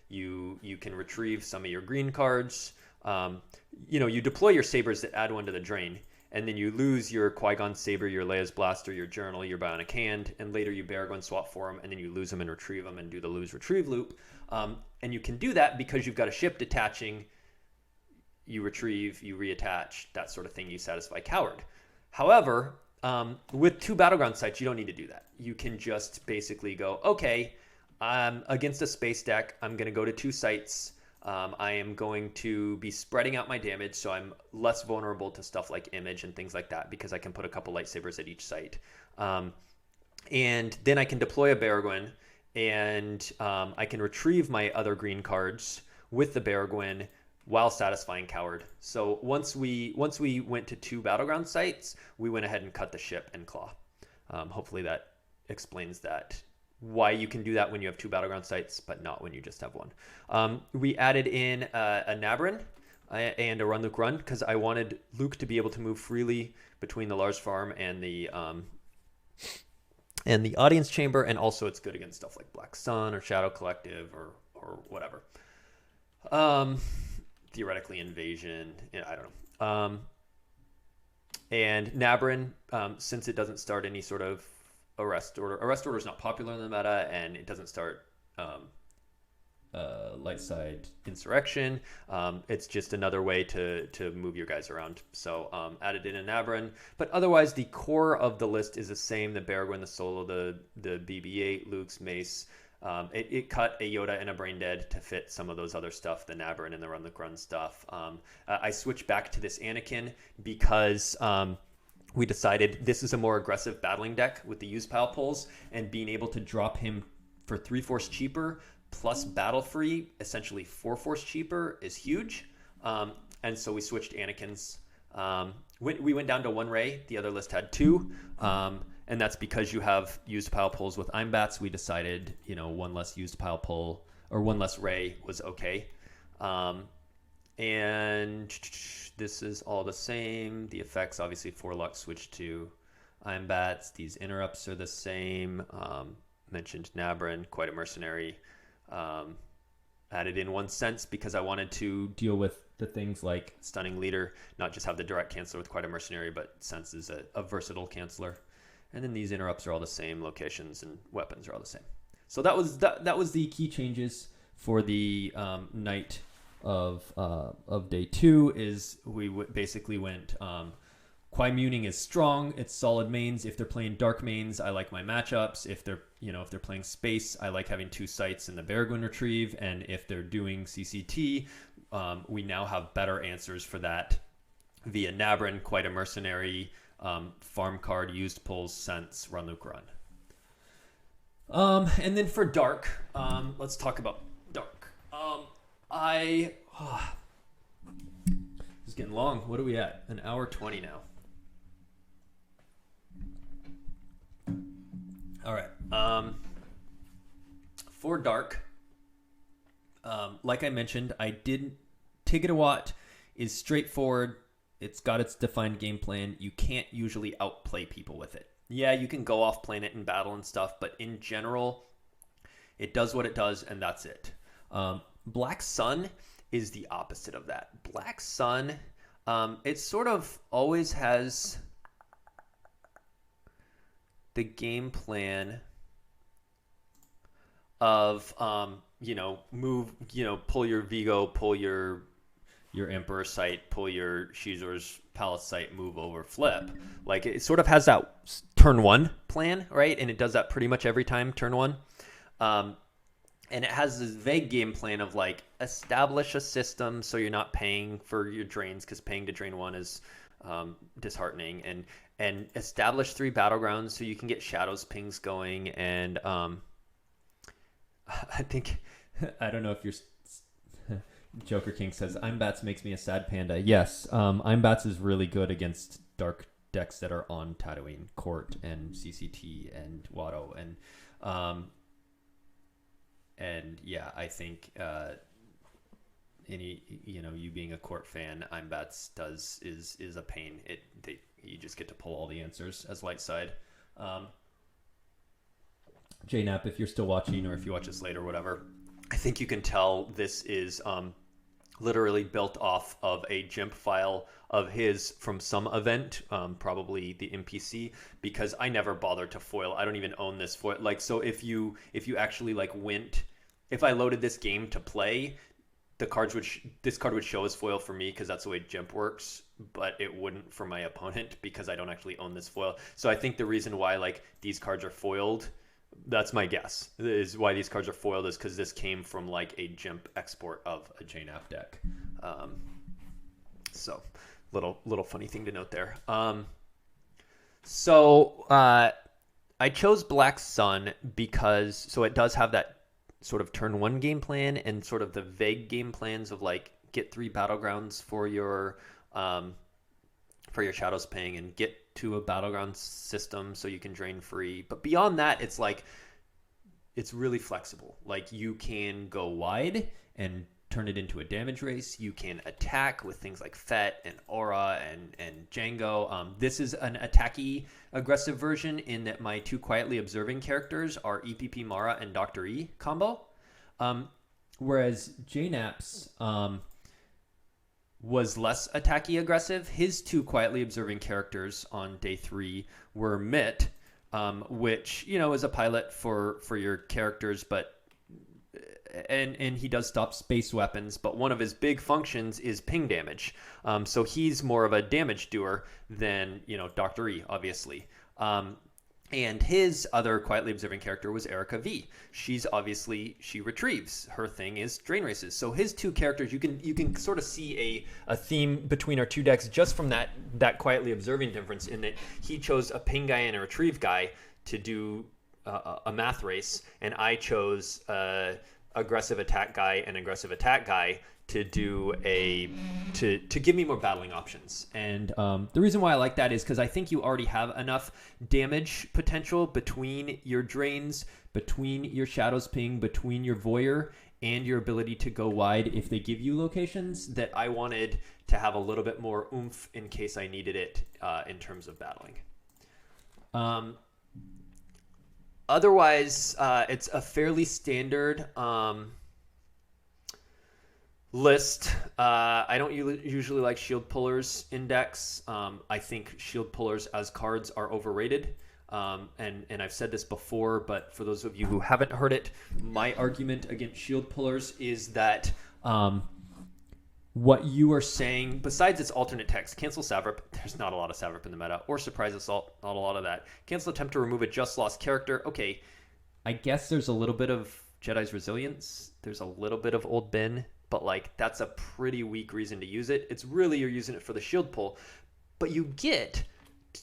you can retrieve some of your green cards. You deploy your sabers that add 1 to the drain, and then you lose your Qui-Gon Saber, your Leia's Blaster, your Journal, your Bionic Hand, and later you Baragwin swap for them, and then you lose them and retrieve them and do the lose-retrieve loop. And you can do that because you've got a ship detaching, you retrieve, you reattach, that sort of thing, you satisfy Coward. However, with 2 battleground sites, you don't need to do that. You can just basically go, okay, against a space deck, I'm going to go to 2 sites. I am going to be spreading out my damage, so I'm less vulnerable to stuff like image and things like that, because I can put a couple lightsabers at each site. And then I can deploy a Baragwin, and I can retrieve my other green cards with the Baragwin while satisfying Coward. So once we went to 2 battleground sites, we went ahead and cut the ship and claw. Hopefully that explains that, why you can do that when you have 2 battleground sites, but not when you just have 1. We added in a Nabrin and a Run Luke Run, because I wanted Luke to be able to move freely between the Lars Farm and the Audience Chamber, and also it's good against stuff like Black Sun or Shadow Collective or whatever. Theoretically Invasion, I don't know. And Nabrin, since it doesn't start any sort of arrest order is not popular in the meta, and it doesn't start light side insurrection. It's just another way to move your guys around. So added in a Nabrin, but otherwise the core of the list is the same: the Baragwin, the Solo, the BB-8, Luke's Mace. It cut a Yoda and a Brain Dead to fit some of those other stuff, the Nabrin and the Run Luke Run stuff. I switched back to this Anakin because we decided this is a more aggressive battling deck with the use pile pulls, and being able to drop him for 3 force cheaper plus battle free, essentially 4 force cheaper, is huge. And so we switched Anakins. We went down to 1 Ray. The other list had 2. And that's because you have used pile pulls with Einbats. We decided, 1 less used pile pull or 1 less Ray was okay. And this is all the same. The effects, obviously, Forlock switched to Einbats. These interrupts are the same. Mentioned Nabrin, quite a mercenary. Added in 1 Sense because I wanted to deal with the things like Stunning Leader, not just have the direct canceler with quite a mercenary, but Sense is a versatile canceler. And then these interrupts are all the same, locations and weapons are all the same. So that was the key changes for the night of day 2. Is we basically went Qui Muning is strong, it's solid mains. If they're playing dark mains, I like my matchups. If they're playing space, I like having 2 sites in the Baragwin retrieve. And if they're doing CCT, we now have better answers for that via Nabrin, quite a mercenary. Farm card, used pulls, Sense, Run Luke Run. And then for Dark, let's talk about Dark. This is getting long. What are we at? 1 hour 20 now. All right. For Dark, like I mentioned, I didn't. Tigidawat is straightforward. It's got its defined game plan. You can't usually outplay people with it. Yeah, you can go off planet in battle and stuff, but in general, it does what it does, and that's it. Black Sun is the opposite of that. Black Sun, it sort of always has the game plan of move, pull your Vigo, pull your Emperor site, pull your Shizor's Palace site, move over, flip. Like it sort of has that turn one plan, right? And it does that pretty much every time, turn one. And it has this vague game plan of like establish a system so you're not paying for your drains, because paying to drain one is disheartening, and establish 3 battlegrounds so you can get shadows pings going. And I think, I don't know if you're Joker King says Imbats makes me a sad panda. Yes, Imbats is really good against dark decks that are on Tatooine, Court and CCT and Watto, and yeah, I think you being a Court fan, Imbats is a pain. You just get to pull all the answers as light side. JNap, if you're still watching, or if you watch this later, whatever, I think you can tell this is literally built off of a GIMP file of his from some event, probably the NPC, because I never bothered to foil. I don't even own this foil. Like, so if you actually if I loaded this game to play, the cards this card would show as foil for me because that's the way GIMP works, but it wouldn't for my opponent because I don't actually own this foil. So I think the reason why these cards are foiled, that's my guess, is why these cards are foiled, is because this came from a GIMP export of a JNAP deck. So little funny thing to note there. So I chose Black Sun because it does have that sort of turn one game plan and sort of the vague game plans of get 3 battlegrounds for your Shadows Ping and get to a battleground system so you can drain free. But beyond that, it's it's really flexible. You can go wide and turn it into a damage race. You can attack with things like Fett and Aura and Django. This is an attacky aggressive version in that my 2 quietly observing characters are EPP Mara and Dr. E combo. Whereas JNAP's was less attacky aggressive. His 2 quietly observing characters on day 3 were Mitt, which is a pilot for your characters, but and he does stop space weapons, but one of his big functions is ping damage. So he's more of a damage doer than Dr. E, obviously. And his other quietly observing character was Erica V. She retrieves. Her thing is drain races. So his 2 characters, you can sort of see a theme between our 2 decks just from that quietly observing difference, in that he chose a ping guy and a retrieve guy to do a math race, and I chose aggressive attack guy and aggressive attack guy to do to give me more battling options. And the reason why I like that is because I think you already have enough damage potential between your drains, between your Shadows Ping, between your Voyeur, and your ability to go wide if they give you locations, that I wanted to have a little bit more oomph in case I needed it in terms of battling. Otherwise, it's a fairly standard list. I don't usually like shield pullers in decks. I think shield pullers as cards are overrated. And I've said this before, but for those of you who haven't heard it, my argument against shield pullers is that what you are saying, besides its alternate text, cancel Savrip, there's not a lot of Savrip in the meta, or Surprise Assault, not a lot of that. Cancel attempt to remove a just lost character. Okay, I guess there's a little bit of Jedi's Resilience, there's a little bit of Old Ben, but that's a pretty weak reason to use it. It's really, you're using it for the shield pull, but you get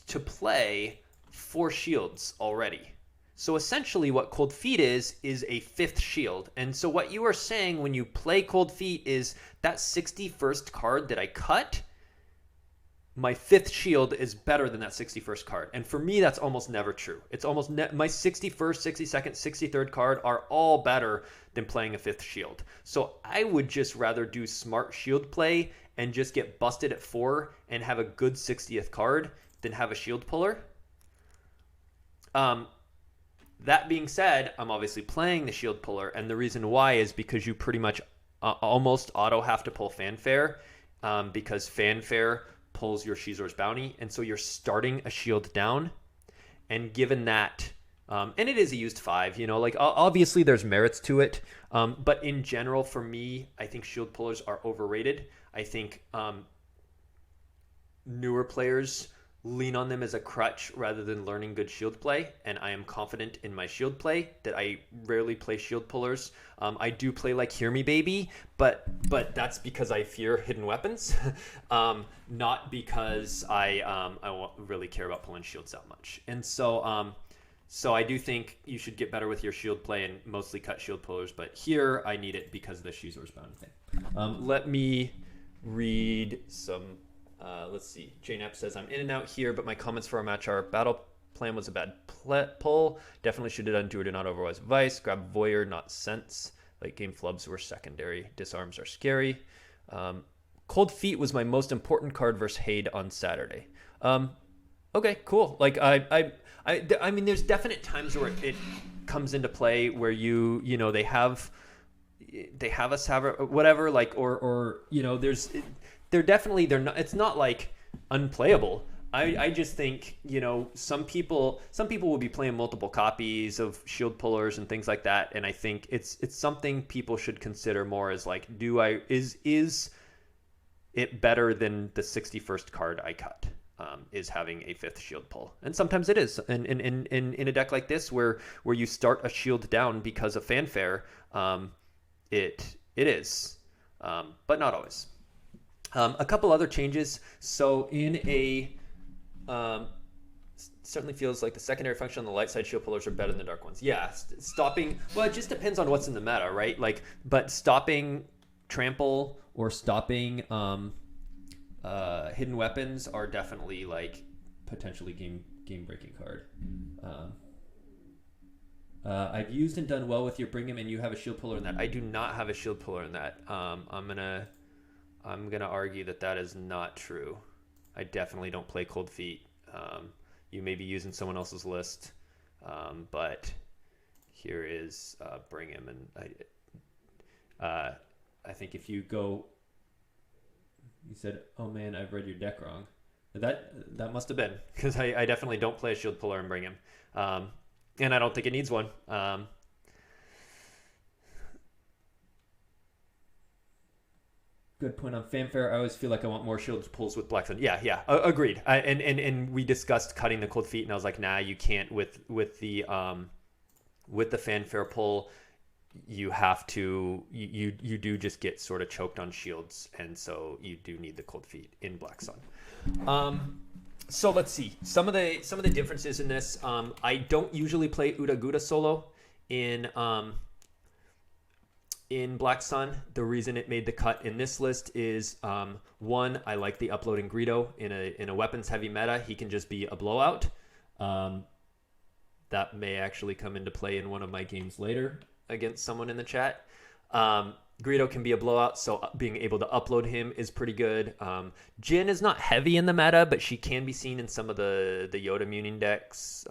to play 4 shields already. So essentially what Cold Feet is a 5th shield. And so what you are saying when you play Cold Feet is that 61st card that I cut, my 5th shield is better than that 61st card. And for me, that's almost never true. It's almost my 61st, 62nd, 63rd card are all better than playing a 5th shield. So I would just rather do smart shield play and just get busted at 4 and have a good 60th card than have a shield puller. That being said, I'm obviously playing the shield puller, and the reason why is because you pretty much almost auto have to pull Fanfare, because Fanfare pulls your Shizor's Bounty, and so you're starting a shield down, And given that, and it is a used 5, you know, like obviously there's merits to it. But in general, for me, I think shield pullers are overrated. I think newer players lean on them as a crutch rather than learning good shield play, and I am confident in my shield play that I rarely play shield pullers. I do play like Hear Me Baby, but that's because I fear hidden weapons, not because I really care about pulling shields that much. And so I do think you should get better with your shield play and mostly cut shield pullers, but here I need it because of the Shizor's Bound thing. Let me read some. Let's see. JNAP says, I'm in and out here, but my comments for our match are battle plan was a bad pull. Definitely should have done do or do not otherwise vice. Grab voyeur, not sense. Late game flubs were secondary. Disarms are scary. Cold Feet was my most important card versus Haid on Saturday. Okay, cool. Like I mean, there's definite times where it comes into play where you know they have a Saber, whatever, like or you know they're not, it's not like unplayable. I just think, you know, some people will be playing multiple copies of shield pullers and things like that, and I think it's something people should consider more as like, is it better than the 61st card I cut? Is having a 5th shield pull, and sometimes it is. And in a deck like this where you start a shield down because of fanfare, it is, but not always. A couple other changes. So in a certainly feels like the secondary function on the light side shield pullers are better than the dark ones. Yeah, stopping. Well, it just depends on what's in the meta, right? Like, but stopping trample or stopping hidden weapons are definitely like potentially game breaking card. I've used and done well with your Bring Him, and you have a shield puller in that. I do not have a shield puller in that. I'm gonna argue that is not true. I definitely don't play Cold Feet. You may be using someone else's list, but here is Bring Him, and I think if you go, you said, "Oh man, I've read your deck wrong." That must have been because I definitely don't play a shield puller and Bring Him, and I don't think it needs one. Good point on fanfare. I always feel like I want more shield pulls with Black Sun. Yeah, agreed. And we discussed cutting the Cold Feet, and I was like, nah, you can't with the fanfare pull. You have to you do just get sort of choked on shields, and so you do need the Cold Feet in Black Sun. So let's see some of the differences in this. I don't usually play Uda Guda solo in Black Sun. The reason it made the cut in this list is one, I like the uploading Greedo in a weapons heavy meta. He can just be a blowout. That may actually come into play in one of my games later against someone in the chat. Greedo can be a blowout, so being able to upload him is pretty good. Jin is not heavy in the meta, but she can be seen in some of the Yoda Muning decks,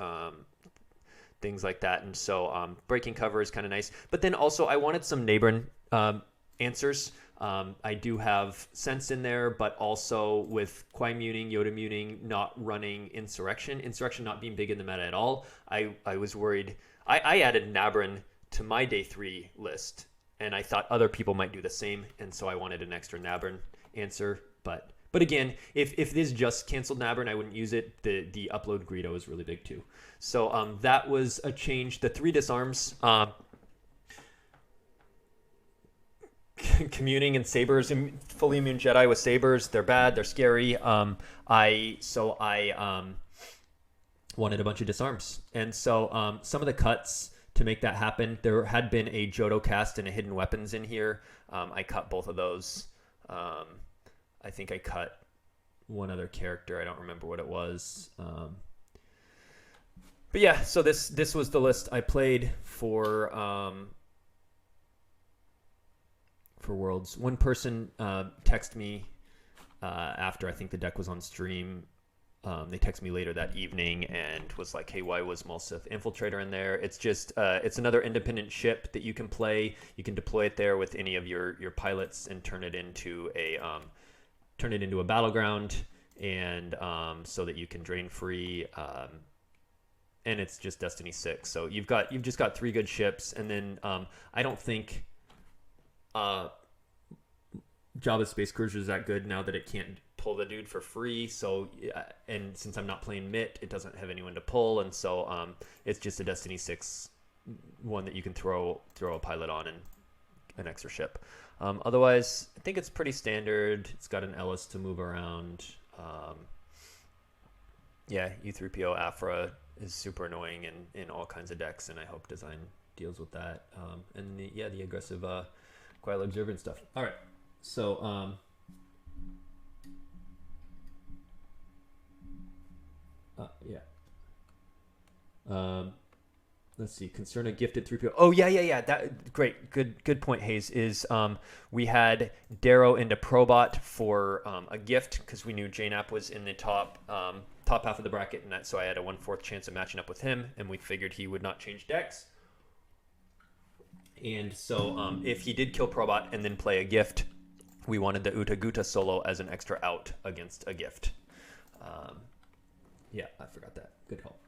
things like that. And so breaking cover is kind of nice. But then also I wanted some neighboring answers. I do have Sense in there, but also with Kwai Muning, Yoda Muning, not running Insurrection not being big in the meta at all, I was worried. I added Nabrin to my day 3 list, and I thought other people might do the same, and so I wanted an extra Nabrin answer. But again, if this just canceled Nabrin, I wouldn't use it. The upload Greedo is really big too. So that was a change. The 3 disarms, communing and sabers, fully immune Jedi with sabers, they're bad, they're scary. I wanted a bunch of disarms, and so some of the cuts to make that happen, there had been a Jodo cast and a hidden weapons in here. I cut both of those. I think I cut one other character. I don't remember what it was. But yeah, so this was the list I played for Worlds. One person texted me after I think the deck was on stream. They texted me later that evening and was like, hey, why was Mulsith Infiltrator in there? It's just it's another independent ship that you can play. You can deploy it there with any of your pilots and turn it into a battleground, and so that you can drain free and it's just Destiny 6. So you've just got 3 good ships, and then I don't think Java's Space Cruiser is that good now that it can't pull the dude for free. So and since I'm not playing MIT, it doesn't have anyone to pull, and so it's just a Destiny 6 one that you can throw a pilot on and an extra ship. Otherwise, I think it's pretty standard. It's got an Ellis to move around. U3PO Afra is super annoying in all kinds of decks, and I hope design deals with that. And the aggressive quietly observant stuff. All right, so let's see. Concern a gifted 3PO. Oh yeah. That great. Good point, Hayes. Is we had Darrow into Probot for a gift because we knew JNAP was in the top half of the bracket, and so I had a 1/4 chance of matching up with him, and we figured he would not change decks. And so if he did kill Probot and then play a gift, we wanted the Uta Guta solo as an extra out against a gift. I forgot that. Good help.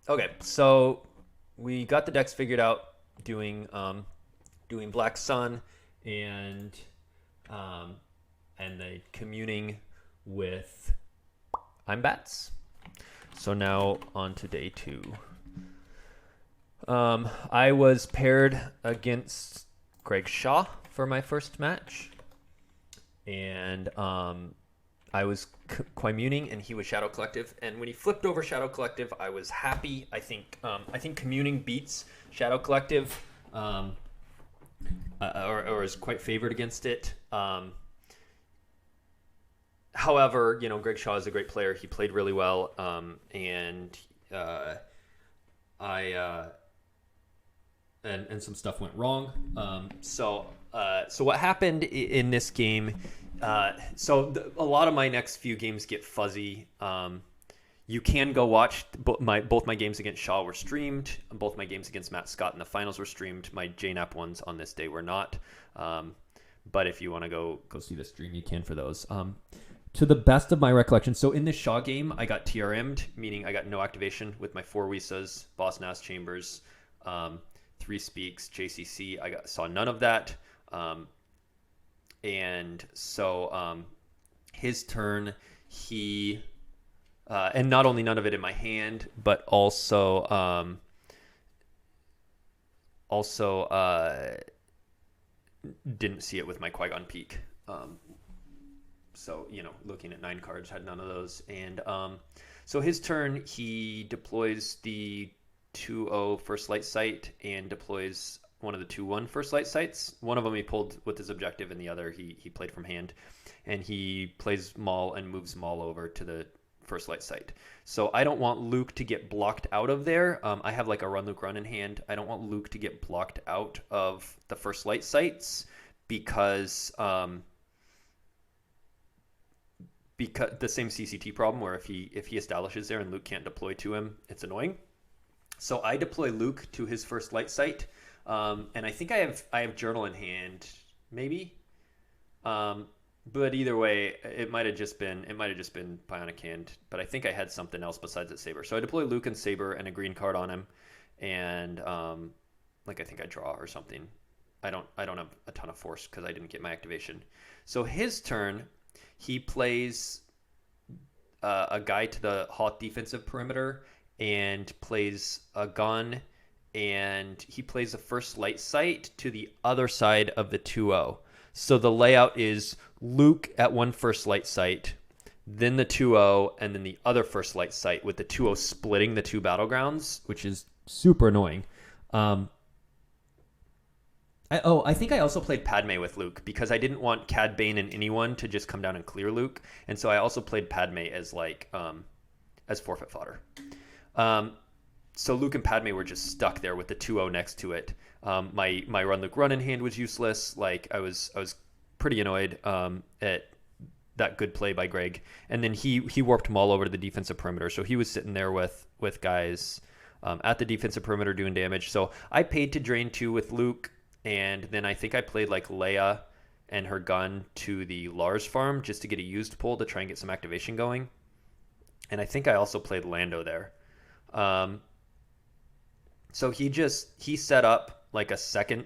Okay, so we got the decks figured out doing Black Sun and the communing with Bats. So now on to day 2. I was paired against Greg Shaw for my first match, and I was communing and he was Shadow Collective. And when he flipped over Shadow Collective, I was happy. I think communing beats Shadow Collective, or is quite favored against it. However, Greg Shaw is a great player. He played really well, and some stuff went wrong. So what happened in this game? A lot of my next few games get fuzzy. You can go watch both my games against Shaw were streamed. Both my games against Matt Scott in the finals were streamed. My JNAP ones on this day were not. But if you want to go see the stream, you can for those. To the best of my recollection, so in the Shaw game, I got TRM'd, meaning I got no activation with my 4 Wisas, Boss Nass Chambers, 3 Speaks, JCC. Saw none of that. And so his turn, he and not only none of it in my hand, but also didn't see it with my Qui-Gon Peak. So, looking at 9 cards, had none of those. And so his turn, he deploys the 2-0 First Light Sight and deploys one of the 2-1 First Light Sights. One of them he pulled with his objective, and the other he played from hand. And he plays Maul and moves Maul over to the First Light Sight. So I don't want Luke to get blocked out of there. I have like a Run Luke Run in hand. I don't want Luke to get blocked out of the First Light Sights because the same CCT problem where if he establishes there and Luke can't deploy to him, it's annoying. So I deploy Luke to his First Light Sight, and I think I have Journal in hand, maybe. But either way, it might have just been Bionic Hand. But I think I had something else besides that Saber. So I deploy Luke and Saber and a green card on him, and I think I draw or something. I don't have a ton of force because I didn't get my activation. So his turn, he plays a guy to the Hoth defensive perimeter and plays a gun, and he plays a First Light Sight to the other side of the 2-0. So the layout is Luke at one First Light Sight, then the 2-0, and then the other First Light Sight with the 2-0 splitting the 2 battlegrounds, which is super annoying. I think I also played Padme with Luke because I didn't want Cad Bane and anyone to just come down and clear Luke, and so I also played Padme as as forfeit fodder. So Luke and Padme were just stuck there with the 2-0 next to it. My Run Luke Run in hand was useless. Like I was pretty annoyed at that good play by Greg, and then he warped Maul over to the defensive perimeter, so he was sitting there with guys at the defensive perimeter doing damage. So I paid to drain 2 with Luke. And then I think I played like Leia and her gun to the Lars farm just to get a used pull to try and get some activation going. And I think I also played Lando there. So he set up like a second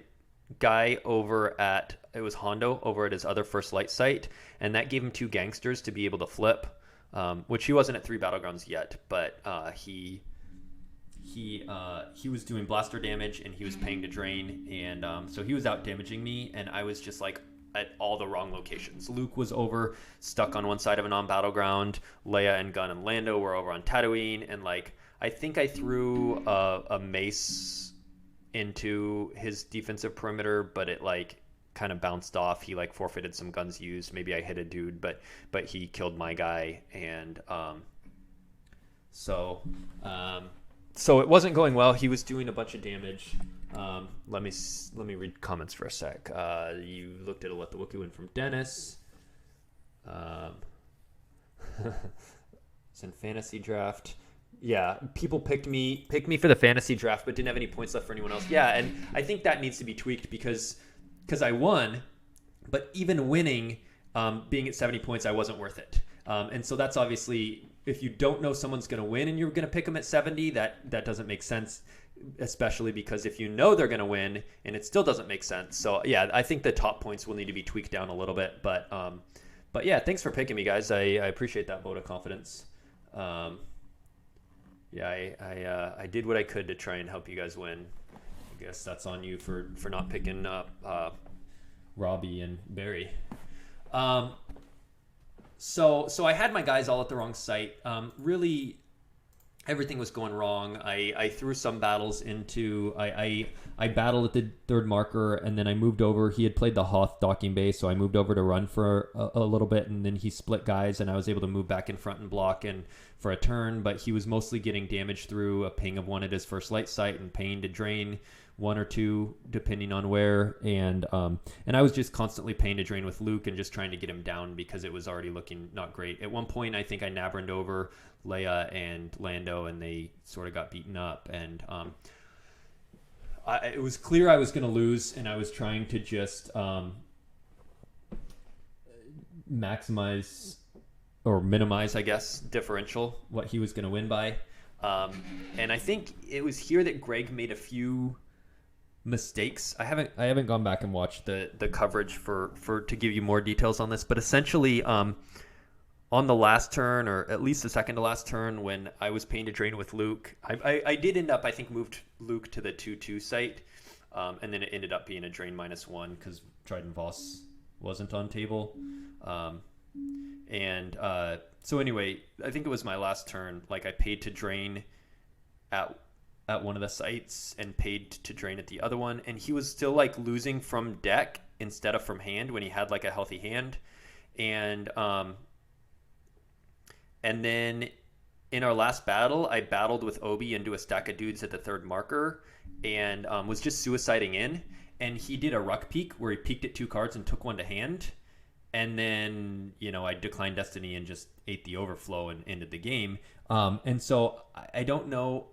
guy over at, it was Hondo over at his other first light site, and that gave him 2 gangsters to be able to flip, which he wasn't at 3 battlegrounds yet, but he was doing blaster damage and he was paying to drain, and so he was out damaging me, and I was just like at all the wrong locations. Luke was over stuck on one side of a non-battleground. Leia and Gunn and Lando were over on Tatooine, and like I think I threw a mace into his defensive perimeter, but it like kind of bounced off. He like forfeited some guns used. Maybe I hit a dude, but he killed my guy, and so it wasn't going well. He was doing a bunch of damage. Let me read comments for a sec. You looked at a Let the Wookiee Win from Dennis. It's in fantasy draft. Yeah, people picked me for the fantasy draft, but didn't have any points left for anyone else. Yeah, and I think that needs to be tweaked because I won, but even winning, being at 70 points, I wasn't worth it. And so that's obviously, if you don't know someone's going to win and you're going to pick them at 70, that doesn't make sense, especially because if you know they're going to win and it still doesn't make sense. So yeah, I think the top points will need to be tweaked down a little bit, but yeah, thanks for picking me, guys. I appreciate that vote of confidence. Yeah, I did what I could to try and help you guys win. I guess that's on you for not picking up Robbie and Barry. So I had my guys all at the wrong site. Really, everything was going wrong. I threw some battles into... I battled at the 3rd marker, and then I moved over. He had played the Hoth docking base, so I moved over to run for a little bit, and then he split guys, and I was able to move back in front and block and for a turn, but he was mostly getting damage through a ping of 1 at his first light site and paying to drain 1 or 2 depending on where, and I was just constantly paying to drain with Luke and just trying to get him down because it was already looking not great. At one point, I think I nabrined over Leia and Lando, and they sort of got beaten up, and it was clear I was going to lose, and I was trying to just maximize or minimize, I guess, differential, what he was going to win by. And I think it was here that Greg made a few mistakes. I haven't gone back and watched the coverage for to give you more details on this, but essentially on the last turn, or at least the second to last turn, when I was paying to drain with Luke, I did end up, I think, moved Luke to the 2-2 site, and then it ended up being a drain -1 because Trident Voss wasn't on table. So anyway, I think it was my last turn. Like I paid to drain at one of the sites and paid to drain at the other one, and he was still like losing from deck instead of from hand when he had like a healthy hand, and then in our last battle, I battled with Obi into a stack of dudes at the 3rd marker, and was just suiciding in, and he did a ruck peek where he peeked at 2 cards and took 1 to hand. And then, I declined Destiny and just ate the overflow and ended the game. And so I don't know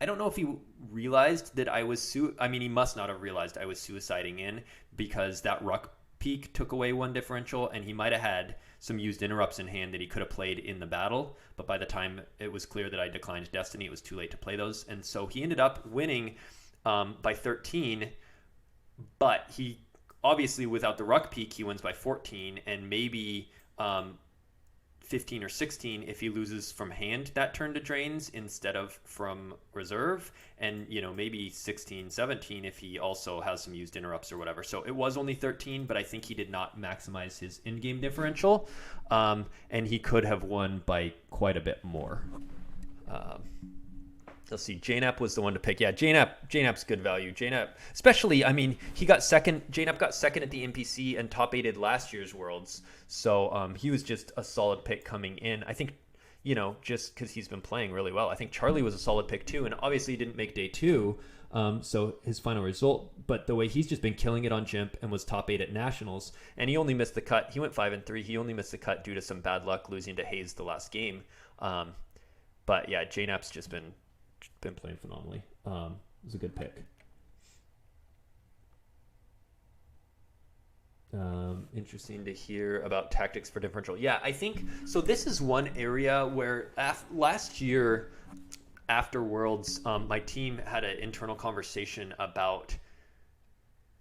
if he realized that I was he must not have realized I was suiciding in, because that ruck peak took away 1 differential, and he might have had some used interrupts in hand that he could have played in the battle. But by the time it was clear that I declined Destiny, it was too late to play those. And so he ended up winning by 13, but he... Obviously, without the ruck peak, he wins by 14, and maybe 15 or 16 if he loses from hand that turn to drains instead of from reserve, and maybe 16, 17 if he also has some used interrupts or whatever. So it was only 13, but I think he did not maximize his in-game differential, and he could have won by quite a bit more. Let's see. JNAP was the one to pick. Yeah, JNAP's good value. JNAP, especially, he got second. JNAP got second at the NPC and top 8'd last year's Worlds. So he was just a solid pick coming in. I think, just because he's been playing really well. I think Charlie was a solid pick too, and obviously he didn't make day 2. So his final result, but the way he's just been killing it on Jimp and was top 8 at Nationals, and he only missed the cut. He went 5-3. He only missed the cut due to some bad luck losing to Hayes the last game. But yeah, JNAP's just been playing phenomenally. It was a good pick. Interesting to hear about tactics for differential. Yeah, I think so. This is one area where last year after Worlds, my team had an internal conversation about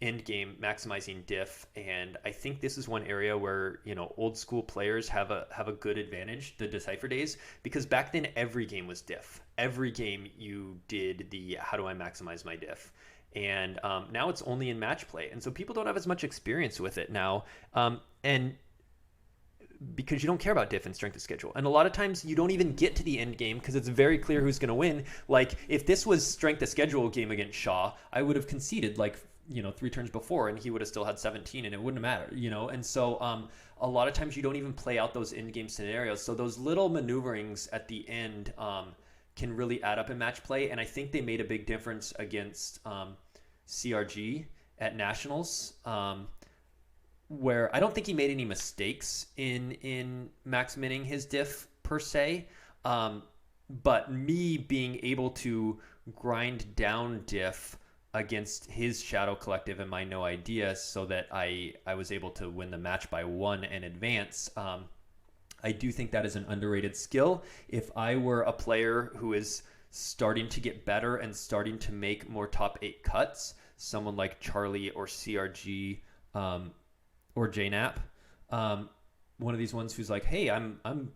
end game maximizing diff, and I think this is one area where old school players have a good advantage, the Decipher days, because back then every game was diff. Every game you did the how do I maximize my diff, and now it's only in match play, and so people don't have as much experience with it now, and because you don't care about diff and strength of schedule, and a lot of times you don't even get to the end game because it's very clear who's going to win. Like if this was strength of schedule game against Shaw, I would have conceded like 3 turns before, and he would have still had 17, and it wouldn't matter, And so a lot of times you don't even play out those in-game scenarios. So those little maneuverings at the end can really add up in match play. And I think they made a big difference against CRG at Nationals, where I don't think he made any mistakes in max minning his diff per se. But me being able to grind down diff against his Shadow Collective and my No Idea, so that I was able to win the match by 1 and advance. I do think that is an underrated skill. If I were a player who is starting to get better and starting to make more top 8 cuts, someone like Charlie or CRG or JNAP, one of these ones who's like, hey, I'm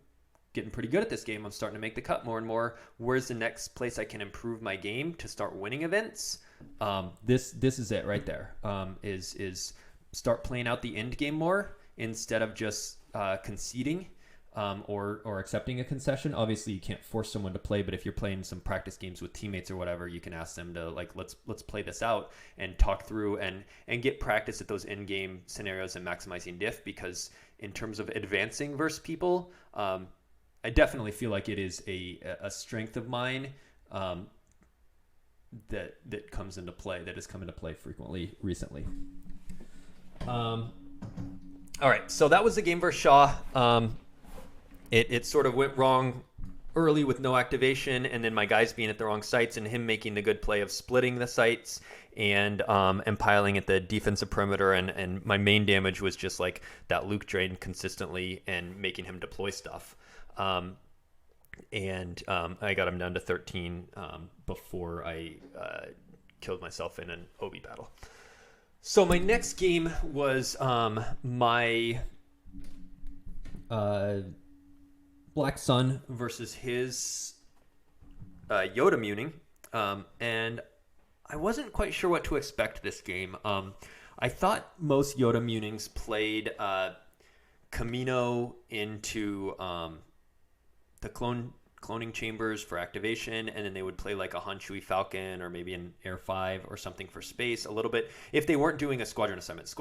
getting pretty good at this game. I'm starting to make the cut more and more. Where's the next place I can improve my game to start winning events? This is it right there. Is start playing out the end game more instead of just conceding or accepting a concession. Obviously, you can't force someone to play, but if you're playing some practice games with teammates or whatever, you can ask them to like let's play this out and talk through and get practice at those end game scenarios and maximizing diff. Because in terms of advancing versus people, I definitely feel like it is a strength of mine that comes into play, that has come into play frequently recently. All right, so that was the game versus Shaw. It sort of went wrong early with no activation, and then my guys being at the wrong sites and him making the good play of splitting the sites and piling at the defensive perimeter, and my main damage was just like that Luke drain consistently and making him deploy stuff. And I got him down to 13 before I killed myself in an Obi battle. So my next game was my Black Sun versus his Yoda Muning. And I wasn't quite sure what to expect this game. I thought most Yoda Munings played Camino into the cloning chambers for activation, and then they would play like a Han Chui Falcon or maybe an Air 5 or something for space a little bit. If they weren't doing a squadron assignments,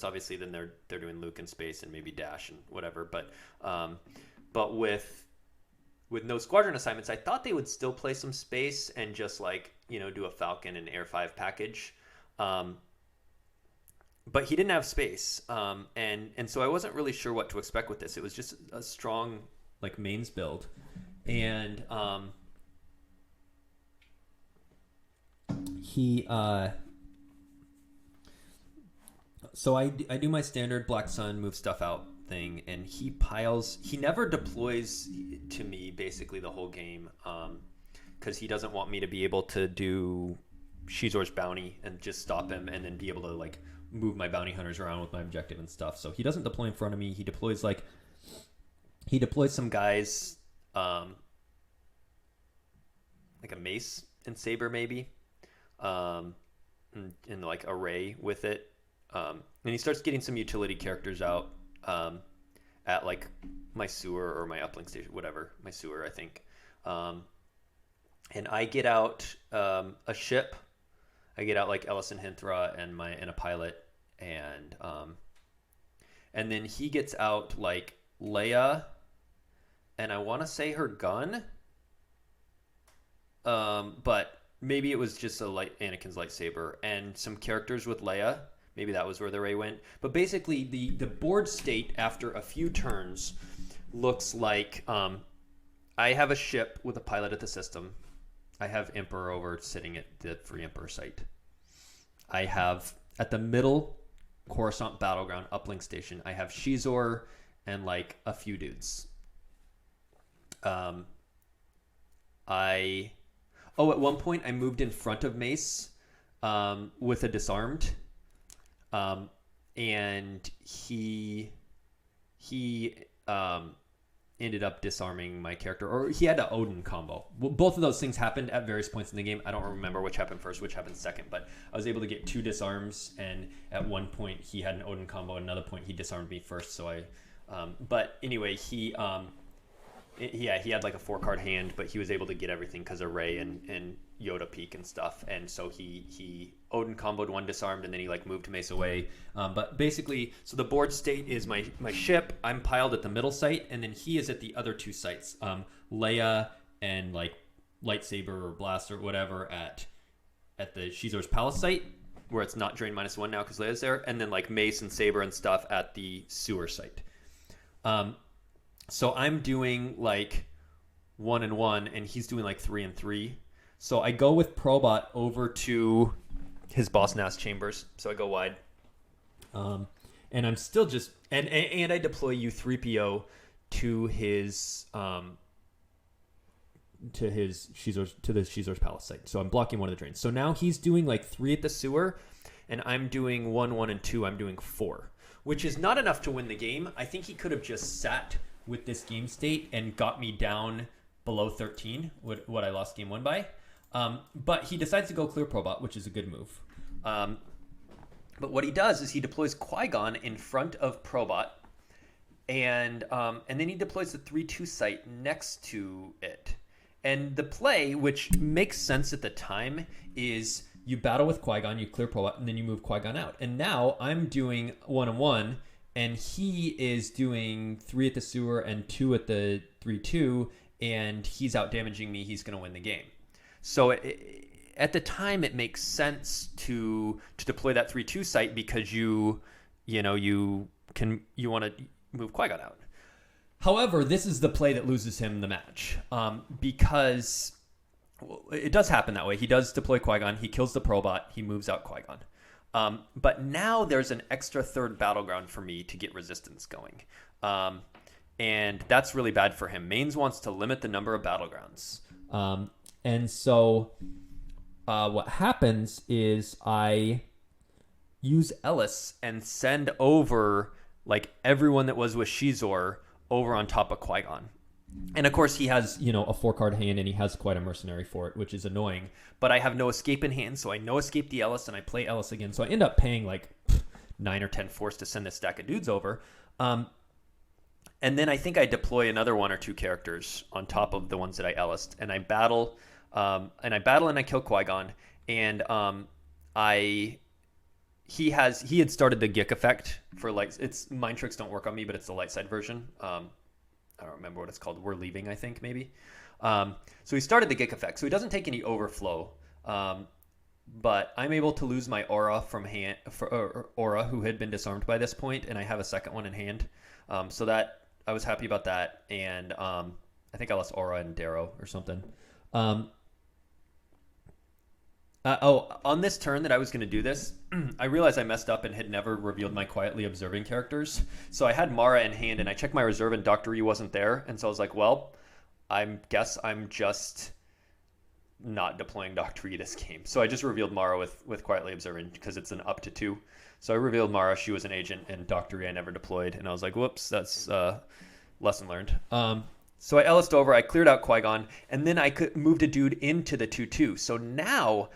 obviously then they're doing Luke in space and maybe Dash and whatever. But with no squadron assignments, I thought they would still play some space and just like do a Falcon and Air 5 package. But he didn't have space, and so I wasn't really sure what to expect with this. It was just a strong like mains build, and so I do my standard Black Sun move stuff out thing, and he never deploys to me basically the whole game, because he doesn't want me to be able to do Shizor's bounty and just stop him and then be able to like move my bounty hunters around with my objective and stuff. So he doesn't deploy in front of me. He deploys some guys, like a mace and saber maybe, in like array with it, and he starts getting some utility characters out at like my sewer or my uplink station, whatever, my sewer I think, and I get out a ship. I get out like Ellison Hinthra and a pilot, and then he gets out like Leia, and I want to say her gun, but maybe it was just Anakin's lightsaber and some characters with Leia. Maybe that was where the array went. But basically, the board state after a few turns looks like I have a ship with a pilot at the system. I have Emperor over sitting at the Free Emperor site. I have at the middle Coruscant Battleground uplink station, I have Shizor and like a few dudes. I Oh, at one point I moved in front of Mace with a disarmed, and he ended up disarming my character, or he had an Odin combo. Well, both of those things happened at various points in the game. I don't remember which happened first, which happened second, but I was able to get 2 disarms, and at one point he had an Odin combo, at another point he disarmed me first, so I... but anyway, he had like a 4-card hand, but he was able to get everything because of Rey and Yoda peak and stuff, and so he Odin comboed 1 disarmed, and then he like moved Mace away. But basically, so the board state is my ship. I'm piled at the middle site, and then he is at the other 2 sites. Leia and like lightsaber or blaster or whatever at the Shizor's Palace site, where it's not drain -1 now because Leia's there, and then like Mace and saber and stuff at the sewer site. So I'm doing like 1 and 1, and he's doing like 3 and 3. So I go with Probot over to his Boss Nass chambers. So I go wide, and I'm still just and I deploy U3PO to his Shizor's Palace site. So I'm blocking one of the drains. So now he's doing like 3 at the sewer, and I'm doing 1, 1, and 2. I'm doing 4, which is not enough to win the game. I think he could have just sat with this game state and got me down below 13, what I lost game 1 by. But he decides to go clear Probot, which is a good move. But what he does is he deploys Qui-Gon in front of Probot, and then he deploys the 3-2 site next to it. And the play, which makes sense at the time, is you battle with Qui-Gon, you clear Probot, and then you move Qui-Gon out. And now I'm doing 1 and 1, and he is doing 3 at the sewer and 2 at the 3-2, and he's out damaging me. He's going to win the game. So at the time, it makes sense to deploy that 3-2 site because you want to move Qui-Gon out. However, this is the play that loses him the match, because it does happen that way. He does deploy Qui-Gon. He kills the Probot. He moves out Qui-Gon. But now there's an extra 3rd battleground for me to get resistance going. And that's really bad for him. Mains wants to limit the number of battlegrounds. And so what happens is I use Ellis and send over like everyone that was with Shizor over on top of Qui-Gon. And of course he has, a 4-card hand, and he has quite a mercenary for it, which is annoying. But I have no escape in hand, so I no escape the Ellis, and I play Ellis again. So I end up paying like 9 or 10 force to send this stack of dudes over. And then I think I deploy another 1 or 2 characters on top of the ones that I Ellised, and I battle, and I kill Qui-Gon, and he had started the Gik effect for like, it's Mind Tricks don't work on me, but it's the light side version. I don't remember what it's called. We're Leaving, I think, maybe. So he started the Gik effect, so he doesn't take any overflow. But I'm able to lose my aura from hand, aura, who had been disarmed by this point, and I have a second one in hand. So that I was happy about that, and I think I lost aura and Darrow or something. On this turn that I was going to do this, I realized I messed up and had never revealed my quietly observing characters. So I had Mara in hand, and I checked my reserve, and Dr. E wasn't there. And so I was like, well, I guess I'm just not deploying Dr. E this game. So I just revealed Mara with quietly observing because it's an up to 2. So I revealed Mara. She was an agent, and Dr. E I never deployed. And I was like, whoops, that's lesson learned. So I Ellised over, I cleared out Qui-Gon, and then I moved a dude into the 2-2. So now...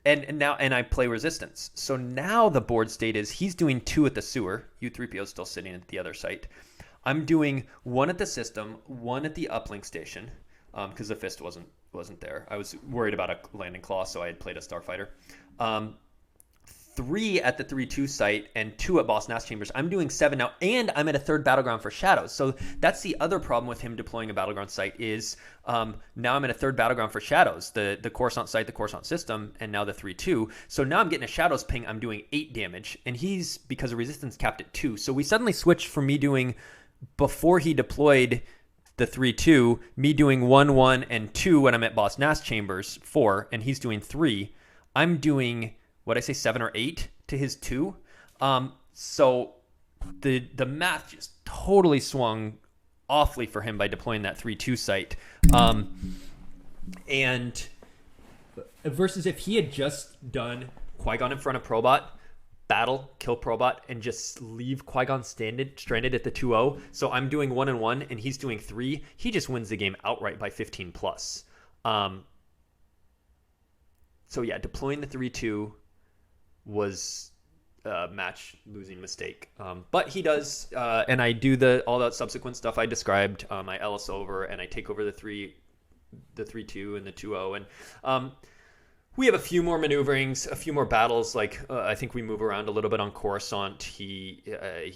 And I play resistance. So now the board state is he's doing 2 at the sewer. U3PO is still sitting at the other site. I'm doing 1 at the system, 1 at the uplink station, because the fist wasn't there. I was worried about a landing claw, so I had played a starfighter. 3 at the 3-2 site and 2 at Boss Nass chambers. I'm doing 7 now, and I'm at a 3rd battleground for shadows. So that's the other problem with him deploying a battleground site is now I'm at a 3rd battleground for shadows, the Coruscant site, the Coruscant system, and now the 3-2. So now I'm getting a shadows ping. I'm doing 8 damage, and he's, because of resistance, capped at 2. So we suddenly switched from me doing, before he deployed the 3-2, me doing 1, 1, and 2 when I'm at Boss Nass chambers, 4, and he's doing 3. I'm doing... what I say, 7 or 8 to his 2. So the math just totally swung awfully for him by deploying that 3-2 site. And versus if he had just done Qui-Gon in front of Probot, battle, kill Probot, and just leave Qui-Gon stranded at the 2-0. So I'm doing 1-1, and he's doing 3. He just wins the game outright by 15 plus. So yeah, deploying the 3-2 was a match losing mistake. But he does, and I do all that subsequent stuff I described. I Ellis over, and I take over the 3-2 and the 2-0, and we have a few more maneuverings, a few more battles. Like I think we move around a little bit on Coruscant. He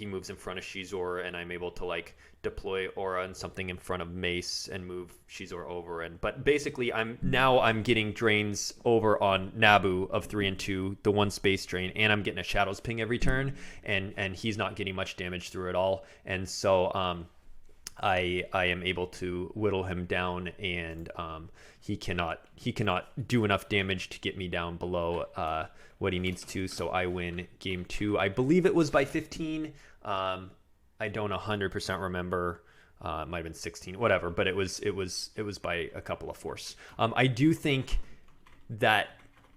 moves in front of Shizor, and I'm able to like deploy Aura and something in front of Mace and move Shizor over. But basically, I'm getting drains over on Naboo of 3 and 2, the 1 space drain, and I'm getting a Shadows ping every turn, and he's not getting much damage through it all. And so I am able to whittle him down, and he cannot do enough damage to get me down below what he needs to. So I win game 2. I believe it was by 15. I don't 100% remember. It might have been 16, whatever. But it was by a couple of force. I do think that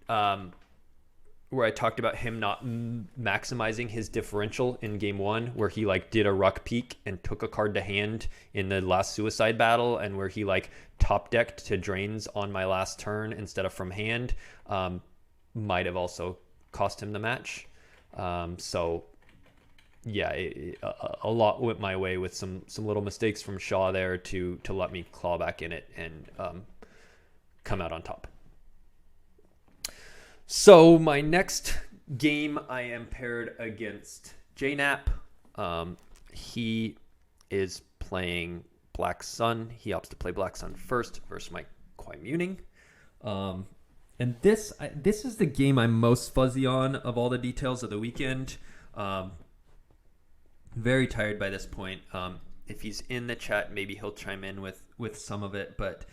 where I talked about him not maximizing his differential in game 1, where he like did a ruck peak and took a card to hand in the last suicide battle, and where he like top decked to drains on my last turn instead of from hand, might have also cost him the match. So yeah, a lot went my way with some little mistakes from Shaw there to let me claw back in it and come out on top. So my next game, I am paired against JNap. He is playing Black Sun. He opts to play Black Sun first versus my Qui Muning. And this is the game I'm most fuzzy on of all the details of the weekend. Very tired by this point. If he's in the chat, maybe he'll chime in with some of it. But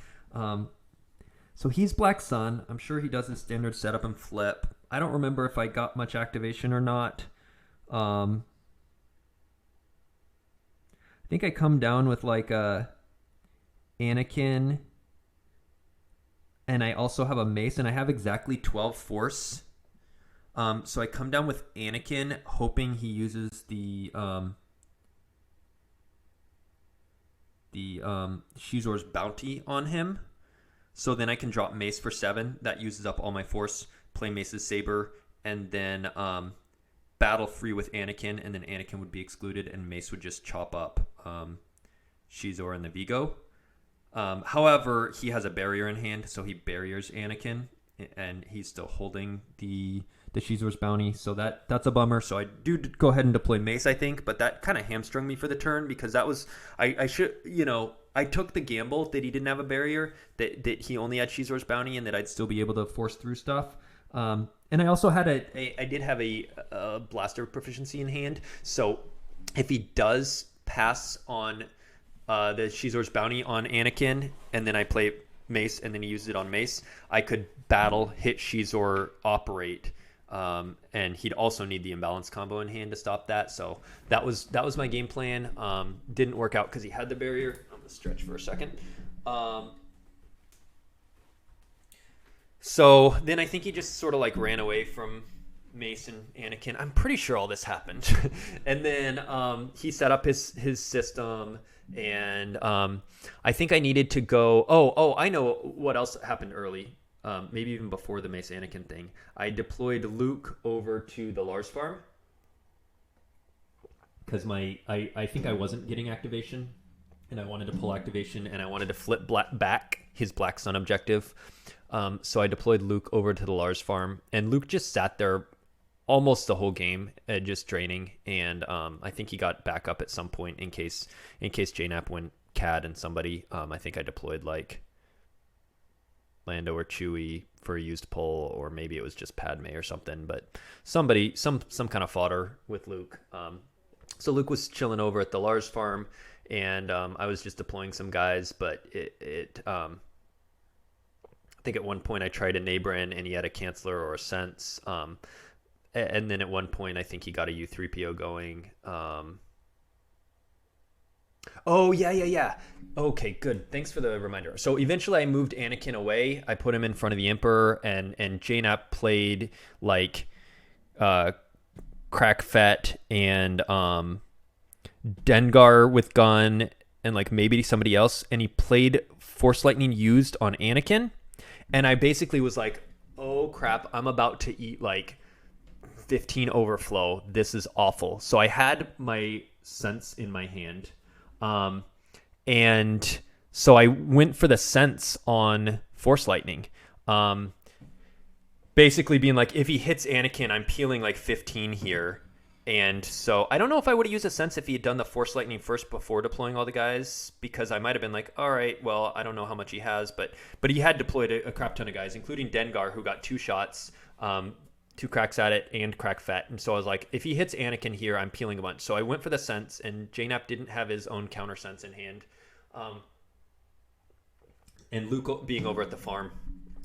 so he's Black Sun. I'm sure he does his standard setup and flip. I don't remember if I got much activation or not. I think I come down with like a Anakin, and I also have a Mace, and I have exactly 12 force. So I come down with Anakin, hoping he uses the Shizor's bounty on him. So then I can drop Mace for 7. That uses up all my force, play Mace's Saber, and then battle free with Anakin, and then Anakin would be excluded, and Mace would just chop up Shizor and the Vigo. However, he has a barrier in hand, so he barriers Anakin, and he's still holding the Shizor's bounty, so that's a bummer. So I do go ahead and deploy Mace, I think, but that kind of hamstrung me for the turn, because that was I took the gamble that he didn't have a barrier, that he only had Shizor's bounty, and that I'd still be able to force through stuff. And I also had I did have a blaster proficiency in hand, so if he does pass on the Shizor's bounty on Anakin, and then I play Mace, and then he uses it on Mace, I could battle, hit Shizor, operate, and he'd also need the imbalance combo in hand to stop that. So that was my game plan. Didn't work out because he had the barrier. I'm gonna stretch for a second. So then I think he just sort of like ran away from Mace and Anakin. I'm pretty sure all this happened. And then he set up his system, and I think I needed to go. Oh, I know what else happened early. Maybe even before the Mace Anakin thing. I deployed Luke over to the Lars farm because I think I wasn't getting activation, and I wanted to pull activation, and I wanted to flip back his Black Sun objective. So I deployed Luke over to the Lars farm, and Luke just sat there almost the whole game, just draining. And I think he got back up at some point in case JNap went CAD and somebody. I think I deployed like Lando or Chewie for a used pull, or maybe it was just Padme or something. But somebody, some kind of fodder with Luke. So Luke was chilling over at the Lars farm, and I was just deploying some guys, but I think at one point I tried a Nabran, and he had a Canceller or a Sense. And then at one point I think he got a U3PO going. Oh yeah. Okay, good. Thanks for the reminder. So eventually, I moved Anakin away. I put him in front of the Emperor, and Jaina played like uh, Crack Fett and Dengar with gun and like maybe somebody else, and he played Force Lightning used on Anakin, and I basically was like, oh crap, I'm about to eat like 15 overflow. This is awful. So I had my sense in my hand. Um, and so I went for the sense on Force Lightning. Um, Basically being like, if he hits Anakin, I'm peeling like 15 here. And so I don't know if I would have used a sense if he had done the Force Lightning first before deploying all the guys, because I might have been like, all right, well, I don't know how much he has, but he had deployed a crap ton of guys, including Dengar, who got 2 shots, 2 cracks at it, and Crack Fett. And so I was like, if he hits Anakin here, I'm peeling a bunch. So I went for the sense, and Janap didn't have his own counter sense in hand. And Luke being over at the farm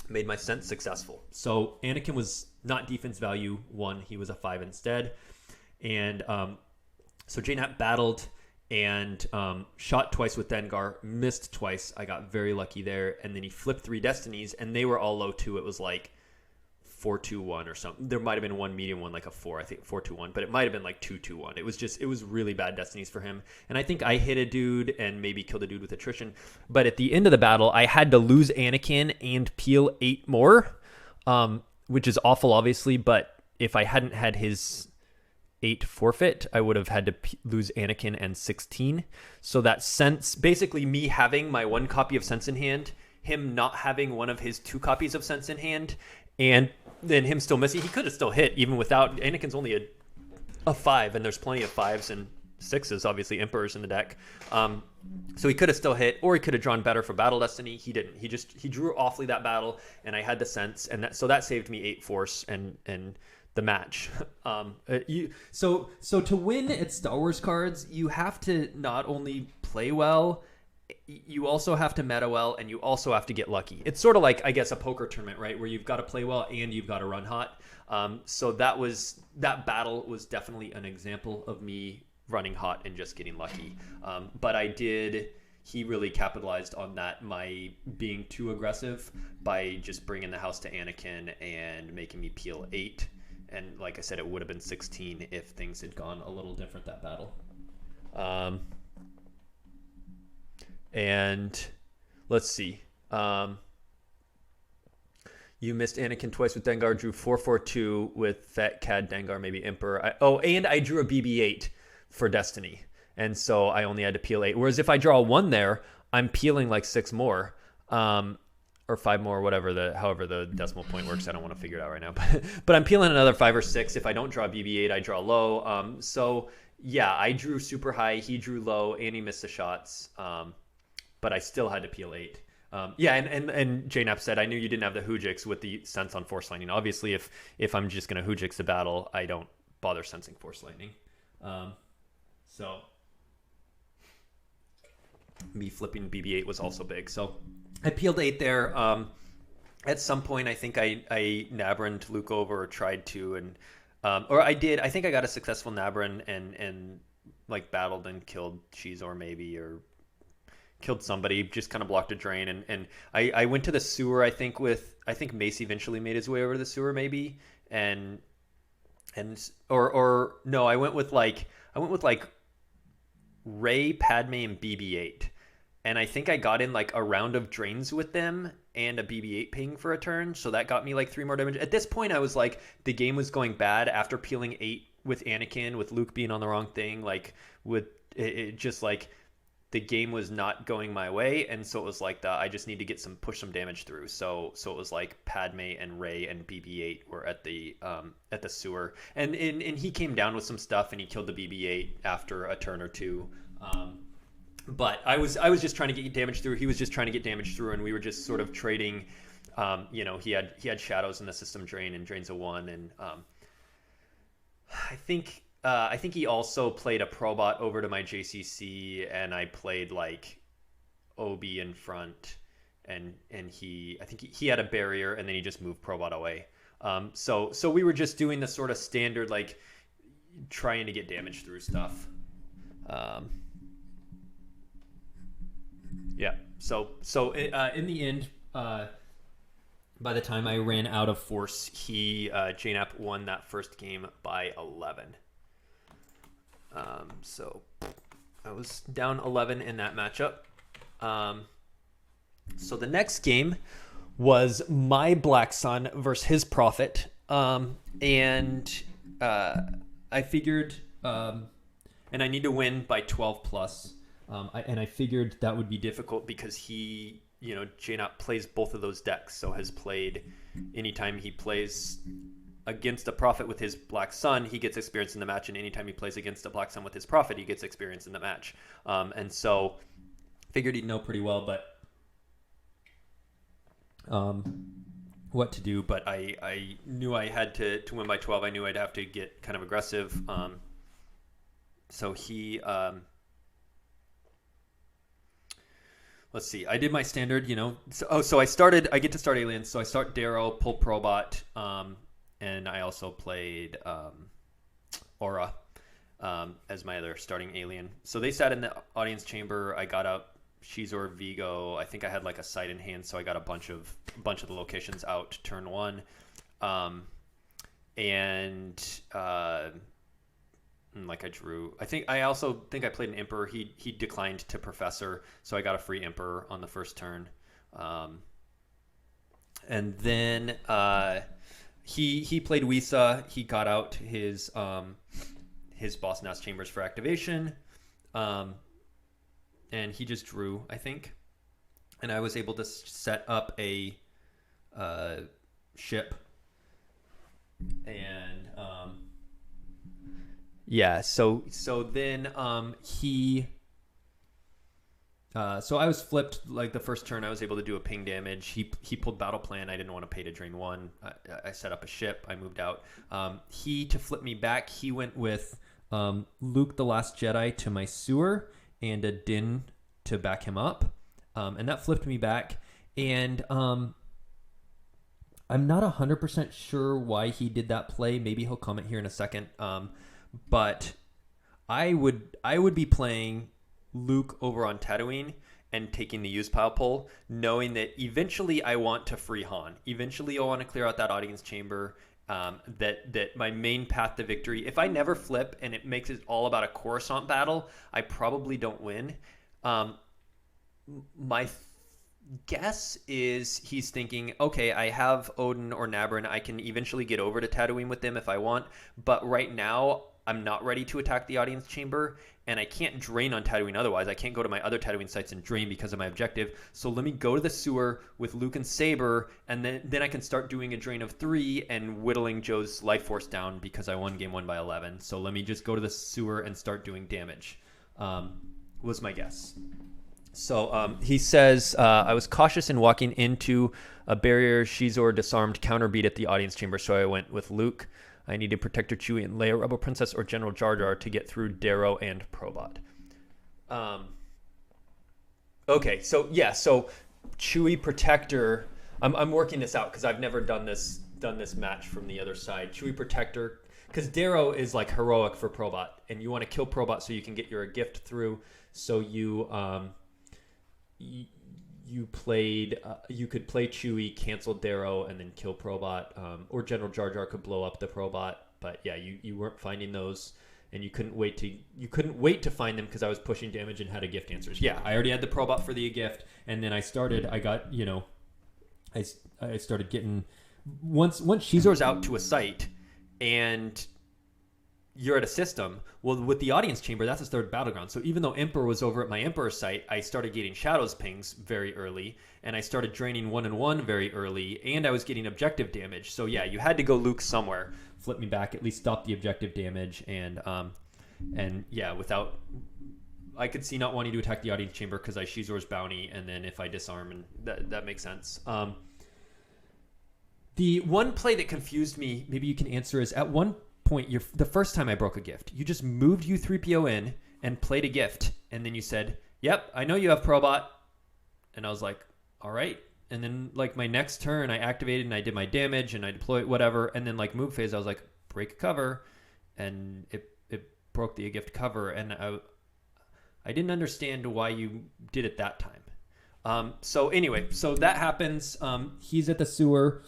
made my sense successful. So Anakin was not defense value 1, he was a 5 instead. And so Janap battled and shot twice with Dengar, missed twice. I got very lucky there. And then he flipped 3 destinies, and they were all low too. It was like 4-2-1 or something. There might have been one medium one, like a 4, I think 4-2-1, but it might have been like 2-2-1. It was really bad destinies for him. And I think I hit a dude and maybe killed a dude with attrition. But at the end of the battle, I had to lose Anakin and peel 8 more, which is awful, obviously. But if I hadn't had his 8 forfeit, I would have had to lose Anakin and 16. So that sense, basically me having my 1 copy of Sense in hand, him not having one of his 2 copies of Sense in hand, and then him still missing. He could have still hit even without. Anakin's only a 5, and there's plenty of 5s and 6s, obviously Emperors in the deck. So he could have still hit, or he could have drawn better for Battle Destiny. He didn't. He drew awfully that battle, and I had the sense, and so that saved me 8 force and the match. So to win at Star Wars cards, you have to not only play well, you also have to meta well, and you also have to get lucky. It's sort of like, I guess, a poker tournament, right? Where you've got to play well and you've got to run hot. So that battle was definitely an example of me running hot and just getting lucky. But he really capitalized on that, my being too aggressive, by just bringing the house to Anakin and making me peel 8. And like I said, it would have been 16 if things had gone a little different that battle. And let's see. You missed Anakin twice with Dengar, drew 4-4-2 with Fett, Cad, Dengar, maybe Emperor. And I drew a BB-8 for Destiny. And so I only had to peel 8. Whereas if I draw 1 there, I'm peeling like 6 more. Or 5 more, however the decimal point works. I don't want to figure it out right now. But I'm peeling another 5 or 6. If I don't draw BB-8, I draw low. So yeah, I drew super high. He drew low, and he missed the shots. But I still had to peel 8. And JNAP said, I knew you didn't have the Hoojix with the sense on Force Lightning. Obviously, if I'm just going to Hoojix the battle, I don't bother sensing Force Lightning. So me flipping BB-8 was also big. So I peeled 8 there. At some point, I think I Nabrin'd Luke over, or tried to, and or I did. I think I got a successful Nabrin and like battled and killed Shizor maybe, or killed somebody, just kind of blocked a drain, and I went to the sewer. I think Mace eventually made his way over to the sewer maybe, or no, I went with like Rey, Padme, and BB-8, and I think I got in like a round of drains with them and a BB-8 ping for a turn, so that got me like 3 more damage. At this point, I was like, the game was going bad after peeling 8 with Anakin, with Luke being on the wrong thing, like with it just like. The game was not going my way, and so it was like I just need to push some damage through. So it was like Padme and Rey and BB-8 were at the sewer, and he came down with some stuff, and he killed the BB-8 after a turn or 2. But I was just trying to get damage through. He was just trying to get damage through, and we were just sort of trading. He had shadows in the system drain and drains a 1, and I think he also played a Probot over to my JCC, and I played like OB in front, and I think he had a barrier, and then he just moved Probot away. So we were just doing the sort of standard, like trying to get damage through stuff. Yeah. So in the end, by the time I ran out of force, JNAP won that first game by 11. So I was down 11 in that matchup. So the next game was my Black Sun versus his Prophet. And I figured, and I need to win by 12 plus. And I figured that would be difficult because JNAP plays both of those decks. So has played, anytime he plays against a Prophet with his Black Sun, he gets experience in the match. And anytime he plays against a Black Sun with his Prophet, he gets experience in the match. And so figured he'd know pretty well, but what to do. But I knew I had to win by 12. I knew I'd have to get kind of aggressive. So he... let's see. I did my standard, So I get to start aliens. So I start Darrow, pull Probot, and I also played Aura as my other starting alien. So they sat in the audience chamber. I got out Shizor, Vigo. I think I had like a site in hand, so I got a bunch of the locations out turn one, like I drew. I also think I played an Emperor. He declined to Professor, so I got a free Emperor on the first turn. And then he played Wisa. He got out his Boss Nast Chambers for activation. And he just drew, I think. And I was able to set up a ship. And so then so I was flipped like the first turn. I was able to do a ping damage. He pulled Battle Plan. I didn't want to pay to drain one. I set up a ship. I moved out. To flip me back, he went with Luke the Last Jedi to my sewer and a Din to back him up. And that flipped me back. And I'm not 100% sure why he did that play. Maybe he'll comment here in a second. But I would be playing Luke over on Tatooine and taking the use pile pull, knowing that eventually I want to free Han. Eventually I want to clear out that audience chamber. That my main path to victory, if I never flip and it makes it all about a Coruscant battle, I probably don't win. My guess is he's thinking, okay, I have Odin or Nabrin. I can eventually get over to Tatooine with them if I want. But right now, I'm not ready to attack the audience chamber, and I can't drain on Tatooine otherwise. I can't go to my other Tatooine sites and drain because of my objective. So let me go to the sewer with Luke and Saber, and then I can start doing a drain of 3 and whittling Joe's life force down because I won game 1 by 11. So let me just go to the sewer and start doing damage, was my guess. So he says, I was cautious in walking into a barrier Shizor disarmed counterbeat at the audience chamber, so I went with Luke. I needed Protector Chewie and Leia, Rebel Princess, or General Jar Jar to get through Darrow and Probot. Okay, so Chewie Protector. I'm working this out because I've never done this match from the other side. Chewie Protector, because Darrow is like heroic for Probot, and you want to kill Probot so you can get your gift through. So you could play Chewie, cancel Darrow, and then kill Probot, or General Jar Jar could blow up the Probot. But yeah, you weren't finding those, and you couldn't wait to find them because I was pushing damage and had a gift answers. Yeah, I already had the Probot for the gift, and then I started getting once Shizor's out to a site, and you're at a system. Well, with the audience chamber, that's his third battleground. So even though Emperor was over at my Emperor site, I started getting Shadows pings very early, and I started draining 1-1 very early, and I was getting objective damage. So yeah, you had to go Luke somewhere, flip me back, at least stop the objective damage, and yeah, without, I could see not wanting to attack the audience chamber because I Shizor's bounty, and then if I disarm, and that makes sense. The one play that confused me, maybe you can answer, is at one point, the first time I broke a gift, you just moved U3PO in and played a gift, and then you said, yep, I know you have Probot, and I was like, all right. And then like my next turn, I activated and I did my damage and I deployed whatever, and then like move phase, I was like, break cover, and it broke the gift cover, and I didn't understand why you did it that time. So anyway, so that happens. He's at the sewer.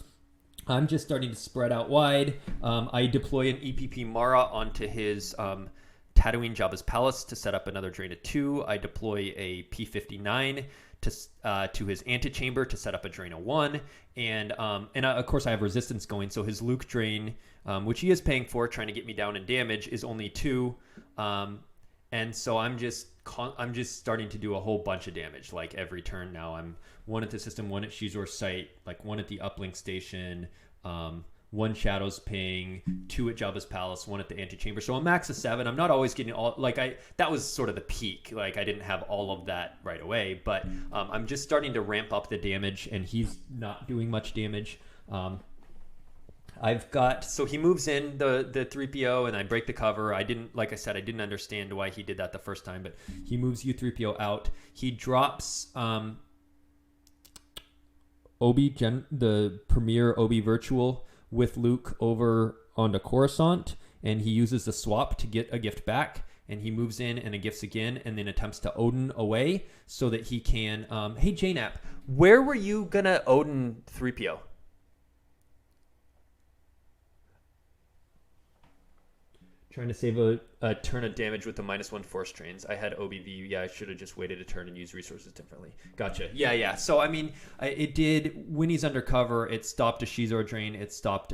I'm just starting to spread out wide. I deploy an EPP Mara onto his Tatooine Jabba's Palace to set up another drain of 2. I deploy a P-59 to his antechamber to set up a drain of 1. And of course I have resistance going, so his Luke drain, which he is paying for, trying to get me down in damage, is only 2. And so I'm just starting to do a whole bunch of damage, like every turn now. I'm 1 at the system, 1 at Shizor's site, like 1 at the uplink station, 1 Shadow's ping, 2 at Jabba's Palace, 1 at the antechamber. So I'm max of 7. I'm not always getting all, that was sort of the peak. Like I didn't have all of that right away, but I'm just starting to ramp up the damage, and he's not doing much damage. So he moves in the 3PO, and I break the cover. Like I said, I didn't understand why he did that the first time, but he moves U3PO out. He drops the Premier Obi Virtual with Luke over onto Coruscant, and he uses the swap to get a gift back, and he moves in and a gifts again, and then attempts to Odin away so that he can... hey, JNAP, where were you going to Odin 3PO? Trying to save a turn of damage with the -1 force trains. I had OBV. Yeah, I should have just waited a turn and used resources differently. Gotcha. Yeah. So, I mean, it did, when he's undercover, it stopped a Shizor drain. It stopped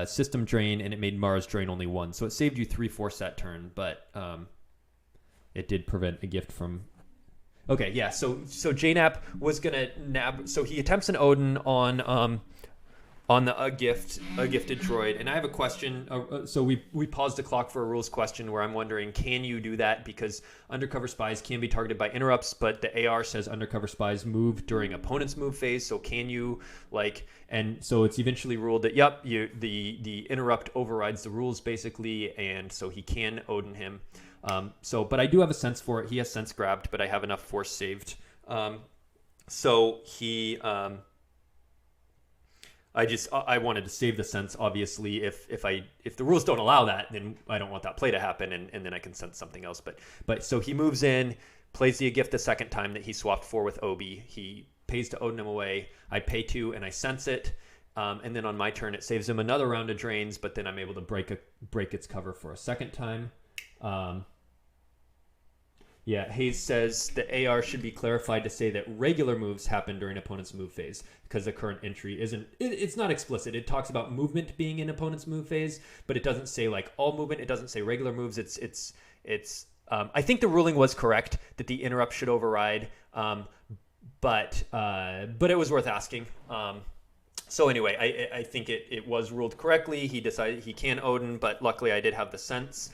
system drain, and it made Mara's drain only 1. So it saved you 3 force that turn, but it did prevent a gift from... Okay, yeah. So JNAP was going to nab... So he attempts an Odin on a gifted droid, and I have a question. So we paused the clock for a rules question where I'm wondering, can you do that? Because undercover spies can be targeted by interrupts, but the AR says undercover spies move during opponent's move phase. So can you and so it's eventually ruled that the interrupt overrides the rules basically, and so he can Odin him. But I do have a sense for it. He has sense grabbed, but I have enough force saved. So he. I wanted to save the sense, obviously. If the rules don't allow that, then I don't want that play to happen, and then I can sense something else. But so he moves in, plays the gift the second time that he swapped 4 with Obi. He pays to Odin him away. I pay 2 and I sense it, and then on my turn it saves him another round of drains. But then I'm able to break its cover for a second time. Yeah, Hayes says the AR should be clarified to say that regular moves happen during opponent's move phase, because the current entry it's not explicit. It talks about movement being in opponent's move phase, but it doesn't say all movement. It doesn't say regular moves. It's I think the ruling was correct that the interrupt should override, but it was worth asking. So anyway, I think it was ruled correctly. He decided he can Odin, but luckily I did have the sense.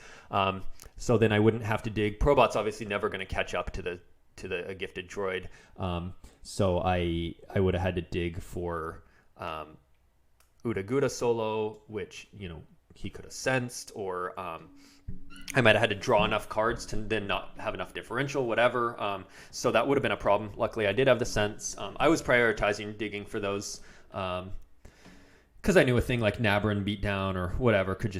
So then I wouldn't have to dig. Probot's obviously never going to catch up to the gifted droid. So I would have had to dig for Udaguda solo, which he could have sensed, or I might have had to draw enough cards to then not have enough differential, whatever. So that would have been a problem. Luckily I did have the sense. I was prioritizing digging for those. Because I knew a thing like Nabran beatdown or whatever could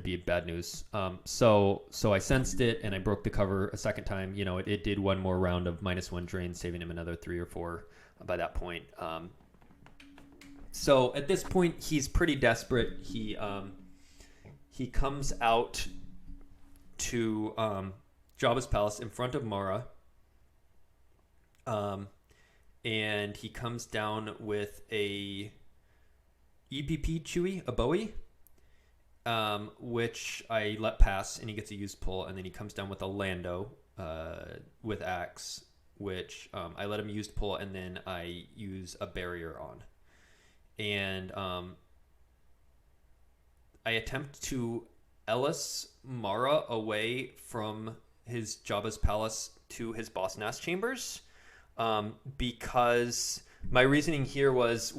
be bad news. So I sensed it and I broke the cover a second time. It did one more round of -1 drain, saving him another 3 or 4 by that point. So at this point he's pretty desperate. He comes out to Jabba's palace in front of Mara. And he comes down with a EPP Chewie, a Bowie, which I let pass, and he gets a used pull, and then he comes down with a Lando with Axe, which I let him used pull, and then I use a barrier on. And I attempt to Ellis Mara away from his Jabba's palace to his Boss Nass chambers, because my reasoning here was,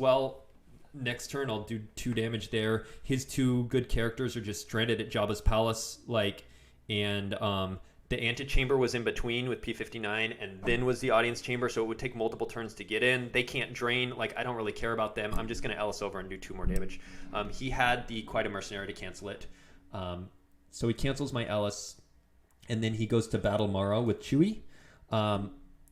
next turn I'll do 2 damage there. His 2 good characters are just stranded at Jabba's palace, and the antechamber was in between with P-59, and then was the audience chamber, so it would take multiple turns to get in. They can't drain. I don't really care about them. I'm just going to Ellis over and do 2 more damage. He had the Quite a Mercenary to cancel it. So he cancels my Ellis, and then he goes to battle Mara with Chewie.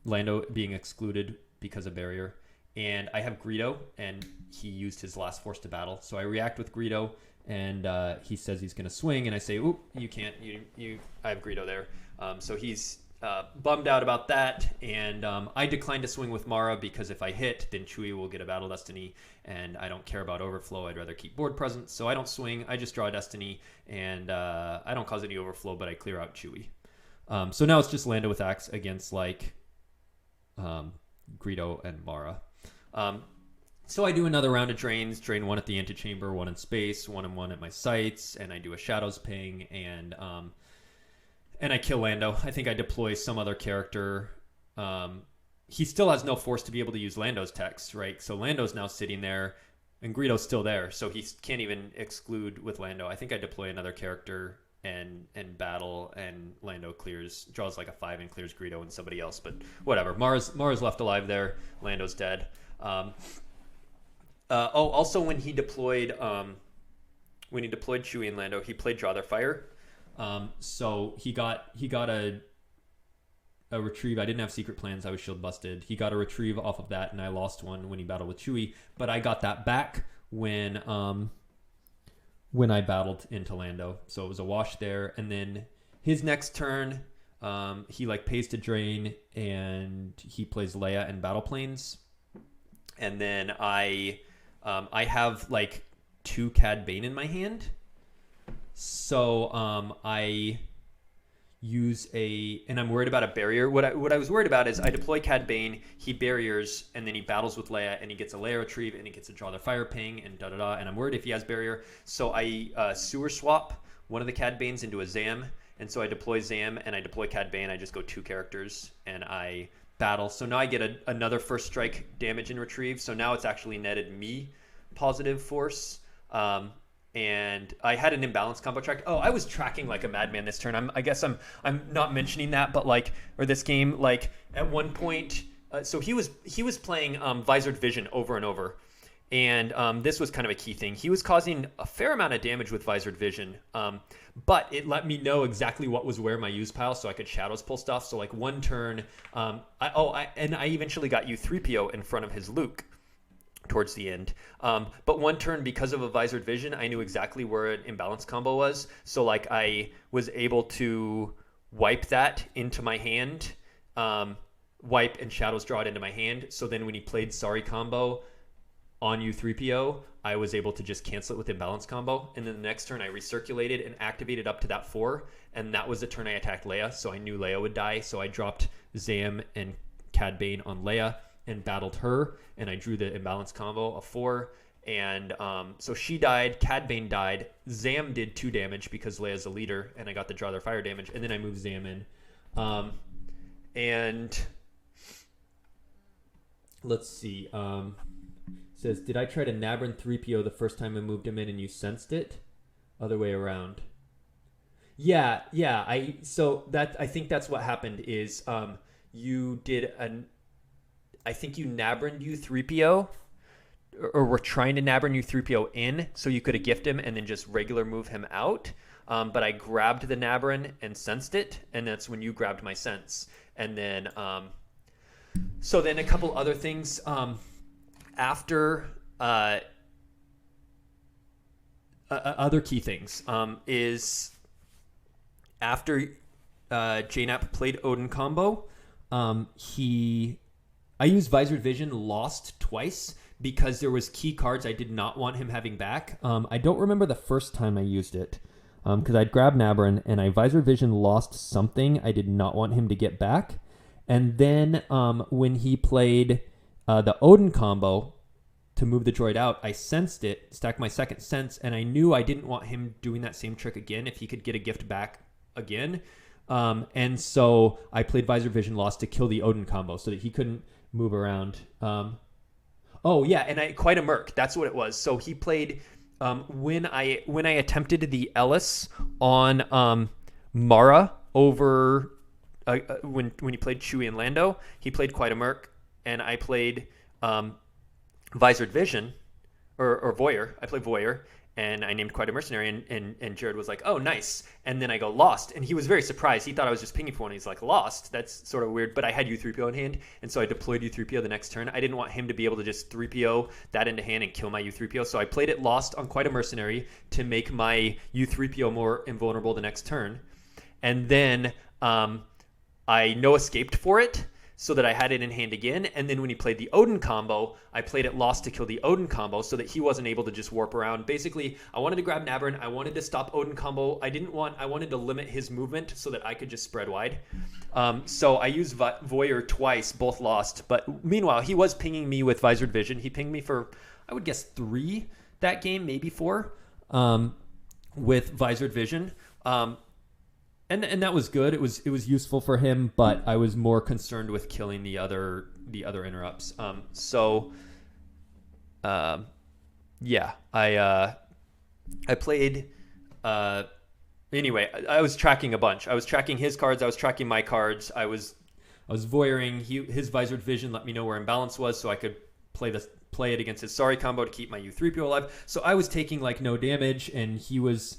Lando being excluded because of barrier. And I have Greedo, and he used his last force to battle. So I react with Greedo, and he says he's going to swing, and I say, "Oop, you can't. I have Greedo there." So he's bummed out about that, and I decline to swing with Mara because if I hit, then Chewie will get a Battle Destiny, and I don't care about overflow. I'd rather keep board presence, so I don't swing. I just draw a Destiny, and I don't cause any overflow, but I clear out Chewie. So now it's just Lando with Axe against like Greedo and Mara. So I do another round of drains, drain one at the antechamber, one in space, one and one at my sites, and I do a Shadows Ping, and I kill Lando. I think I deploy some other character. He still has no force to be able to use Lando's text, right? So Lando's now sitting there, and Greedo's still there, so he can't even exclude with Lando. I think I deploy another character and battle, and Lando draws like a 5 and clears Greedo and somebody else, but whatever. Mara's left alive there. Lando's dead. Also when he deployed Chewie and Lando, he played Draw Their Fire. So he got a retrieve. I didn't have secret plans. I was shield busted. He got a retrieve off of that, and I lost one when he battled with Chewie. But I got that back when I battled into Lando. So it was a wash there. And then his next turn, he like pays to drain, and he plays Leia and battle planes. And then I have like 2 Cad Bane in my hand. So I use and I'm worried about a barrier. What I was worried about is I deploy Cad Bane, he barriers, and then he battles with Leia, and he gets a Leia retrieve, and he gets a Draw Their Fire Ping, and da-da-da, and I'm worried if he has barrier. So I sewer swap one of the Cad Banes into a Zam, and so I deploy Zam, and I deploy Cad Bane. I just go 2 characters, and I battle. So now I get another first strike damage and retrieve, so now it's actually netted me positive force. And I had an imbalanced combo track. Oh, I was tracking like a madman this turn. I guess I'm not mentioning that, but this game, like at one point, so he was playing Visored Vision over and over, and this was kind of a key thing. He was causing a fair amount of damage with Visored Vision, but it let me know exactly what was where my use pile, so I could shadows pull stuff. So like one turn, I eventually got U3PO in front of his Luke towards the end, but one turn, because of a Visored Vision, I knew exactly where an imbalance combo was, so like I was able to wipe that into my hand, wipe and shadows draw it into my hand, so then when he played Sorry combo on U3PO, I was able to just cancel it with imbalance combo, and then the next turn I recirculated and activated up to that 4, and that was the turn I attacked Leia, so I knew Leia would die, so I dropped Zam and Cad Bane on Leia and battled her, and I drew the imbalance combo of 4, and so she died, Cad Bane died, Zam did 2 damage because Leia's a leader, and I got the Draw Their Fire damage, and then I moved Zam in. And let's see, says, did I try to Nabrin 3PO the first time I moved him in and you sensed it? Other way around. Yeah, I think that's what happened is you did I think you Nabrined U3PO, or were trying to Nabrin U3PO in, so you could have gifted him and then just regular move him out. But I grabbed the Nabrin and sensed it, and that's when you grabbed my sense. And then, so then a couple other things after other key things is after JNAP played Odin combo, I used Visored Vision, lost twice because there was key cards I did not want him having back. I don't remember the first time I used it because I'd grabbed Nabrin and I Visored Vision lost something I did not want him to get back. And then when he played the Odin combo to move the droid out, I sensed it, stacked my second sense, and I knew I didn't want him doing that same trick again if he could get a gift back again. And so I played Visored Vision, lost to kill the Odin combo so that he couldn't move around. And quite a merc. That's what it was. So he played when I attempted the Ellis on Mara over when he played Chewie and Lando, he played quite a merc, and I played Visored Vision, or Voyeur. I played Voyeur, and I named quite a mercenary, and Jared was like, oh, nice. And then I go lost, and he was very surprised. He thought I was just pinging for one. He's like, lost? That's sort of weird. But I had U3PO in hand, and so I deployed U3PO the next turn. I didn't want him to be able to just 3PO that into hand and kill my U3PO, so I played it lost on quite a mercenary to make my U3PO more invulnerable the next turn. And then I no escaped for it, so that I had it in hand again. And then when he played the Odin combo, I played it lost to kill the Odin combo so that he wasn't able to just warp around. Basically, I wanted to grab Nabern. I wanted to stop Odin combo. I wanted to limit his movement so that I could just spread wide. So I used Voyeur twice, both lost. But meanwhile, he was pinging me with Visored Vision. He pinged me for, I would guess, 3 that game, maybe 4, with Visored Vision. And that was good. It was useful for him, but I was more concerned with killing the other interrupts. Yeah, I played. Anyway, I was tracking a bunch. I was tracking his cards. I was tracking my cards. I was voyeuring. His Visored Vision let me know where imbalance was, so I could play it against his Sorry combo to keep my U3PO alive. So I was taking like no damage, and he was.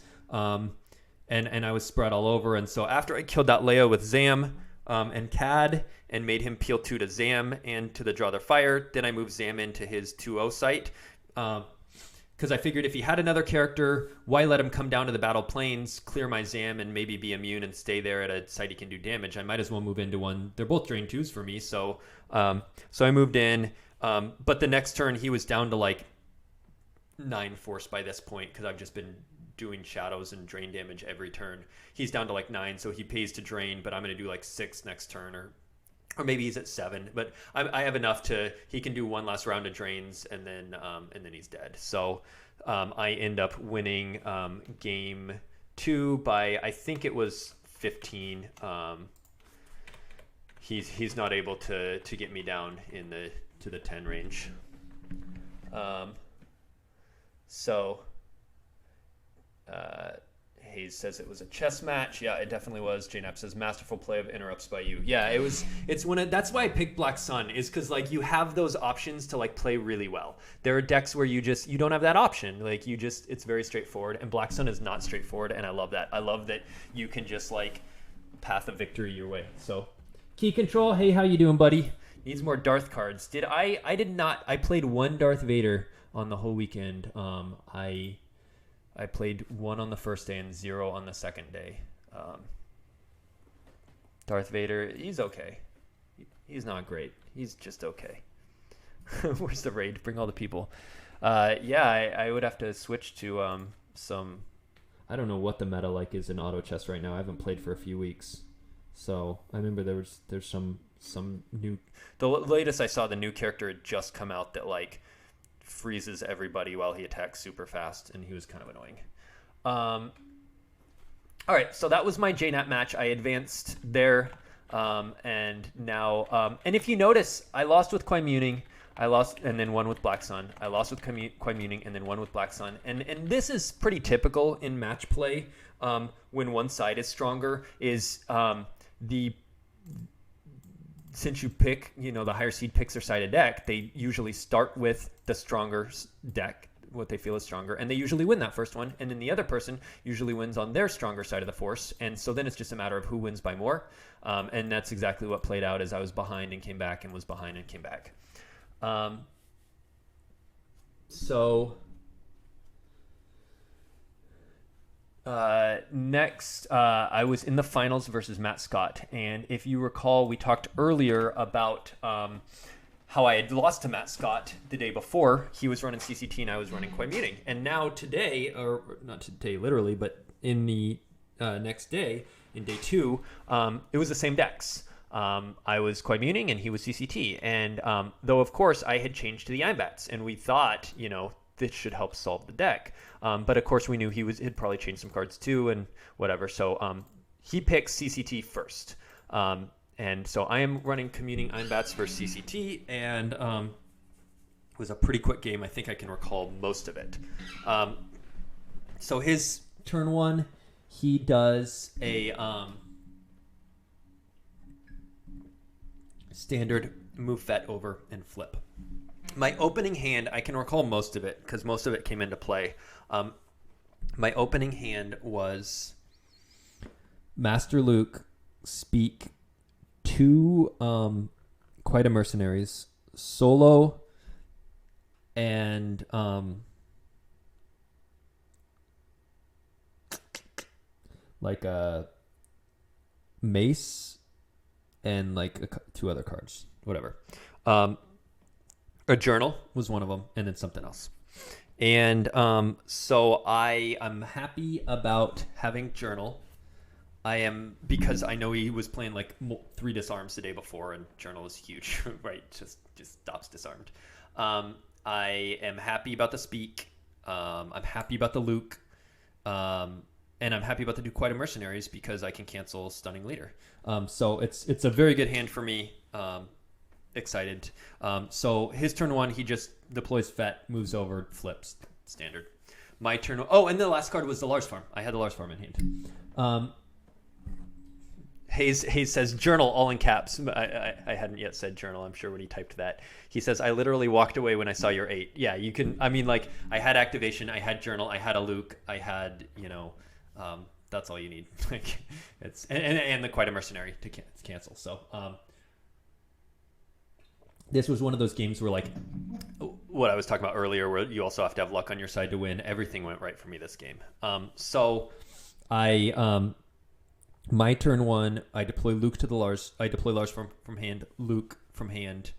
And I was spread all over. And so after I killed that Leia with Zam and Cad and made him peel 2 to Zam and to the Draw Their Fire, then I moved Zam into his 2-0 site. Because I figured if he had another character, why let him come down to the battle plains, clear my Zam, and maybe be immune and stay there at a site he can do damage? I might as well move into one. They're both drain 2s for me. So I moved in. But the next turn, he was down to like 9 force by this point because I've just been doing shadows and drain damage every turn. He's down to like 9, so he pays to drain, but I'm going to do like 6 next turn, or maybe he's at 7. But I have enough he can do one last round of drains, and then he's dead. So I end up winning game 2 by, I think it was 15. He's not able to get me down to the 10 range. Hayes says it was a chess match. Yeah, it definitely was. J-Nap says masterful play of interrupts by you. Yeah, it was. That's why I picked Black Sun, is because like you have those options to like play really well. There are decks where you don't have that option. Like it's very straightforward, and Black Sun is not straightforward, and I love that. I love that you can just like path of victory your way. So Key Control, hey, how you doing, buddy? Needs more Darth cards. I did not. I played 1 Darth Vader on the whole weekend. I played 1 on the first day and 0 on the second day. Darth Vader, he's okay. He's not great. He's just okay. Where's the raid? Bring all the people. I would have to switch to some... I don't know what the meta like is in auto chess right now. I haven't played for a few weeks. So I remember there's some new... The latest I saw, the new character had just come out that like freezes everybody while he attacks super fast, and he was kind of annoying. All right, so that was my JNAT match. I advanced there, and now, and if you notice, I lost with Quaimuning. I lost and then won with Black Sun. I lost with Quaimuning and then won with Black Sun. And this is pretty typical in match play when one side is stronger. Since you pick, the higher seed picks their side of deck, they usually start with the stronger deck, what they feel is stronger, and they usually win that first one. And then the other person usually wins on their stronger side of the force. And so then it's just a matter of who wins by more. And that's exactly what played out as I was behind and came back and was behind and came back. Next, I was in the finals versus Matt Scott. And if you recall, we talked earlier about how I had lost to Matt Scott the day before. He was running CCT and I was running Quaimuning. And now today, or not today literally, but in the next day, in day 2, it was the same decks. I was Quaimuning and he was CCT. And though, of course, I had changed to the IMBATs, and we thought, this should help solve the deck. But of course, we knew he'd probably change some cards too and whatever. So he picks CCT first. And so I am running Communing IMBATs versus CCT, and it was a pretty quick game. I think I can recall most of it. So his turn 1, he does a standard move Fett over and flip. My opening hand, I can recall most of it because most of it came into play. My opening hand was Master Luke, Speak, 2 Quite a Mercenaries, Solo, and like a Mace and like 2 other cards, whatever. A journal was one of them, and then something else. And so I am happy about having journal. I am, because I know he was playing like 3 disarms the day before, and journal is huge, right? Just stops disarmed. I am happy about the Speak. I'm happy about the Luke. And I'm happy about the do Quite a Mercenaries because I can cancel Stunning Leader. So it's a very good hand for me. Excited. So his turn 1, he just deploys Fet, moves over, flips, standard. My turn. Oh, and the last card was the Lars Farm. I had the Lars Farm in hand. Hayes says journal all in caps. I hadn't yet said journal. I'm sure when he typed that. He says, I literally walked away when I saw your 8. Yeah, you can. I mean, like, I had activation, I had journal, I had a Luke, I had, that's all you need. Like, it's and the Quite a Mercenary to cancel. So this was one of those games where, like, what I was talking about earlier, where you also have to have luck on your side to win. Everything went right for me this game. So I my turn 1, I deploy Luke to the Lars. I deploy Lars from hand, Luke from hand.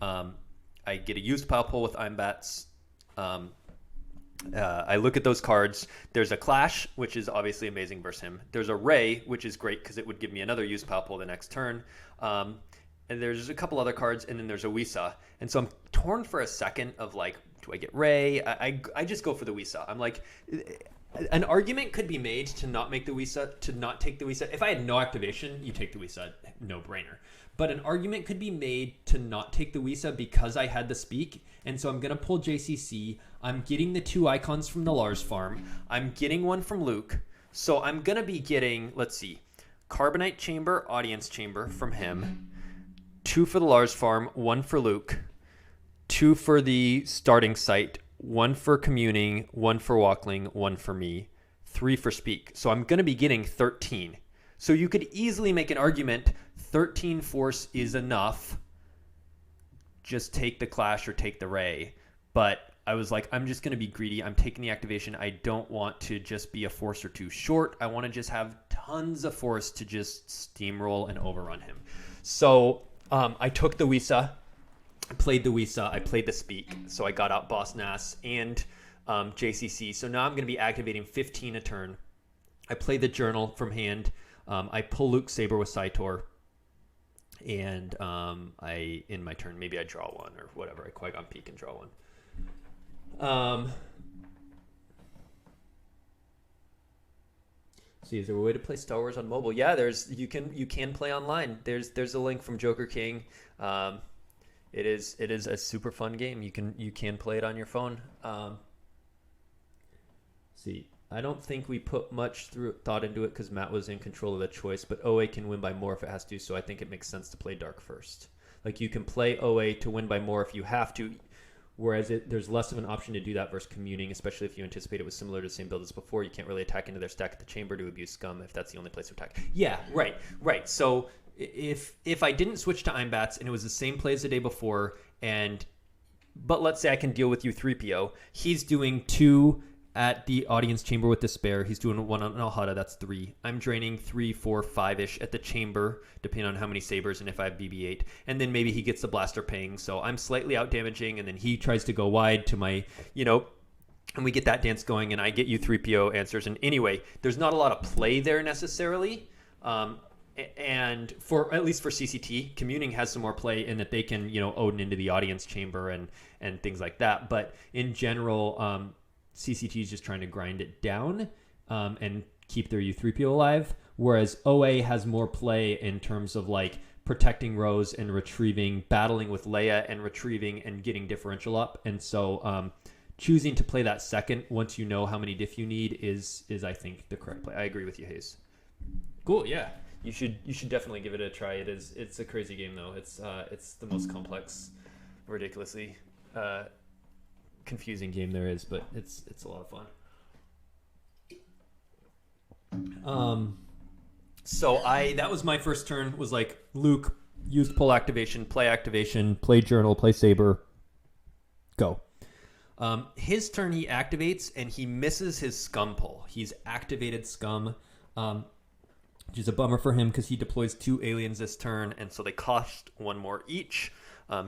I get a used pile pull with Imbats. I look at those cards. There's a Clash, which is obviously amazing versus him. There's a Ray, which is great because it would give me another used pile pull the next turn. And there's a couple other cards, and then there's a Wisa. And so I'm torn for a second of, like, do I get Ray? I just go for the Wisa. I'm like, an argument could be made to not make the Wisa, to not take the Wisa. If I had no activation, you take the Wisa, no brainer. But an argument could be made to not take the Wisa because I had the Speak. And so I'm going to pull JCC. I'm getting the 2 icons from the Lars Farm. I'm getting one from Luke. So I'm going to be getting, let's see, Carbonite Chamber, Audience Chamber from him. 2 for the Lars Farm, 1 for Luke. 2 for the starting site, 1 for Communing, 1 for Walkling, 1 for me. 3 for Speak. So I'm going to be getting 13. So you could easily make an argument 13 force is enough. Just take the Clash or take the Ray. But I was like, I'm just going to be greedy. I'm taking the activation. I don't want to just be a force or 2 short. I want to just have tons of force to just steamroll and overrun him. So I took the Wisa. I played the Wisa. I played the Speak. So I got out Boss Nass and JCC. So now I'm going to be activating 15 a turn. I play the Journal from hand. I pull Luke Saber with Saitor. And I, in my turn, maybe I draw 1 or whatever. I Qui-Gon Peek and draw 1. See, is there a way to play Star Wars on mobile? Yeah, you can play online. There's a link from Joker King. It is a super fun game. You can play it on your phone. See, I don't think we put much thought into it because Matt was in control of the choice, but OA can win by more if it has to, so I think it makes sense to play Dark first. Like, you can play OA to win by more if you have to, whereas there's less of an option to do that versus Communing, especially if you anticipate it was similar to the same build as before. You can't really attack into their stack at the chamber to abuse Scum if that's the only place to attack. Yeah, right. So if I didn't switch to Imbats and it was the same play as the day before, but let's say I can deal with you 3PO, he's doing 2 at the Audience Chamber with Despair. He's doing 1 on Alhada, that's 3. I'm draining 3, 4, 5-ish at the chamber, depending on how many sabers and if I have BB-8. And then maybe he gets the blaster ping, so I'm slightly out damaging, and then he tries to go wide to my, and we get that dance going, and I get you 3PO answers. And anyway, there's not a lot of play there necessarily. And for at least for CCT, Communing has some more play in that they can, Odin into the Audience Chamber and things like that. But in general, CCT is just trying to grind it down and keep their U3PO alive, whereas OA has more play in terms of, like, protecting Rose and retrieving, battling with Leia and retrieving and getting differential up. And so choosing to play that second once you know how many diff you need is I think the correct play. I agree with you, Hayes. Cool, yeah. You should definitely give it a try. It's a crazy game though. It's the most complex, ridiculously confusing game there is, but it's a lot of fun. So that was my first turn, was like Luke used pull activation, play journal, play saber, go. His turn, he activates and he misses his scum pull. He's activated scum, which is a bummer for him because he deploys 2 aliens this turn, and so they cost 1 more each.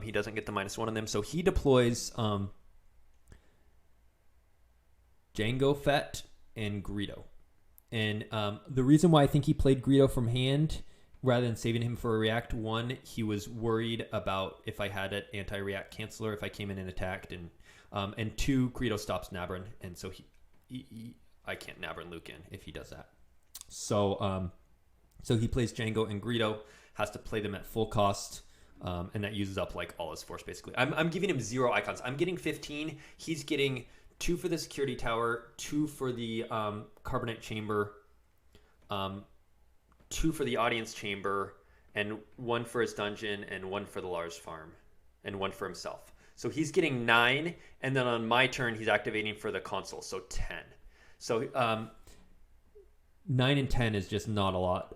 He doesn't get the -1 on them, so he deploys Django Fett and Greedo. And the reason why I think he played Greedo from hand rather than saving him for a react, 1, he was worried about if I had an anti-react canceller if I came in and attacked, and 2, Greedo stops Nabran, and so I can't Nabran Luke in if he does that. So he plays Django and Greedo, has to play them at full cost, and that uses up like all his force basically. I'm giving him 0 icons. I'm getting 15. He's getting 2 for the security tower, 2 for the carbonite chamber, 2 for the audience chamber, and 1 for his dungeon, and 1 for the Lars farm, and 1 for himself. So he's getting 9, and then on my turn, he's activating for the console, so 10. So 9 and 10 is just not a lot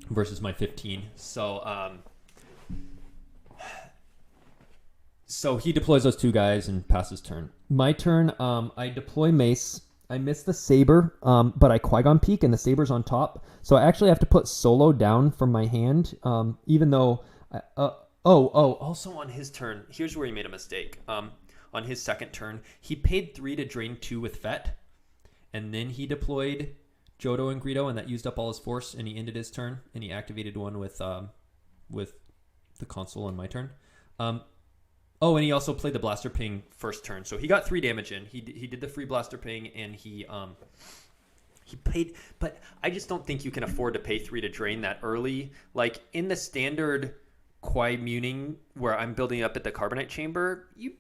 versus my 15. So he deploys those 2 guys and passes turn. My turn, I deploy Mace. I miss the Saber, but I Qui-Gon Peak, and the Saber's on top. So I actually have to put Solo down from my hand, even though... also on his turn, here's where he made a mistake. On his second turn, he paid 3 to drain 2 with Fett, and then he deployed Jodo and Greedo, and that used up all his force, and he ended his turn, and he activated 1 with the console on my turn. And he also played the Blaster Ping first turn, so he got 3 damage in. He did the free Blaster Ping, and he paid, but I just don't think you can afford to pay 3 to drain that early. Like in the standard Qui Muning, where I'm building up at the Carbonite Chamber, you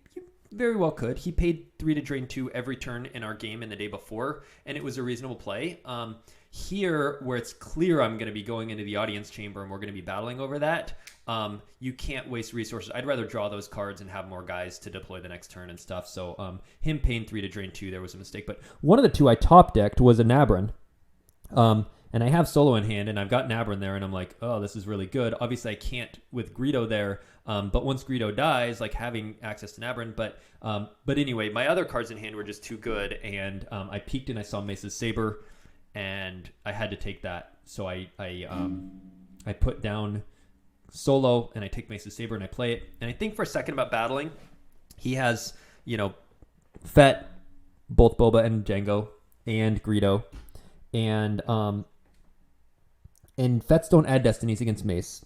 very well could. He paid 3 to drain 2 every turn in our game in the day before, and it was a reasonable play. Here, where it's clear I'm going to be going into the audience chamber and we're going to be battling over that, you can't waste resources. I'd rather draw those cards and have more guys to deploy the next turn and stuff. So him paying 3 to drain 2, there was a mistake. But one of the 2 I top decked was a Nabran. And I have Solo in hand, and I've got Nabran there, and I'm like, oh, this is really good. Obviously, I can't with Greedo there, but once Greedo dies, like having access to Nabran. But anyway, my other cards in hand were just too good, and I peeked and I saw Mace's Saber, and I had to take that. So I put down Solo, and I take Mace's Saber, and I play it. And I think for a second about battling, he has, Fett, both Boba and Jango, and Greedo, and Fets don't add destinies against Mace.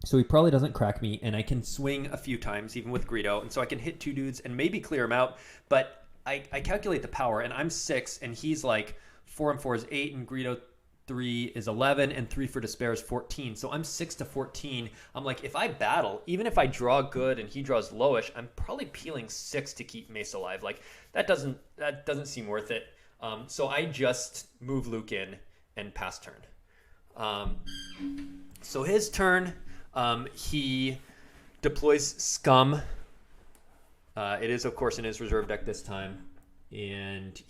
So he probably doesn't crack me, and I can swing a few times, even with Greedo, and so I can hit 2 dudes and maybe clear him out, but I calculate the power, and I'm 6, and he's like 4 and 4 is 8, and Greedo 3 is 11, and 3 for Despair is 14, so I'm 6 to 14. I'm like, if I battle, even if I draw good and he draws lowish, I'm probably peeling 6 to keep Mace alive. Like, that doesn't seem worth it. So I just move Luke in and pass turn. So his turn, he deploys Scum. It is, of course, in his reserve deck this time, and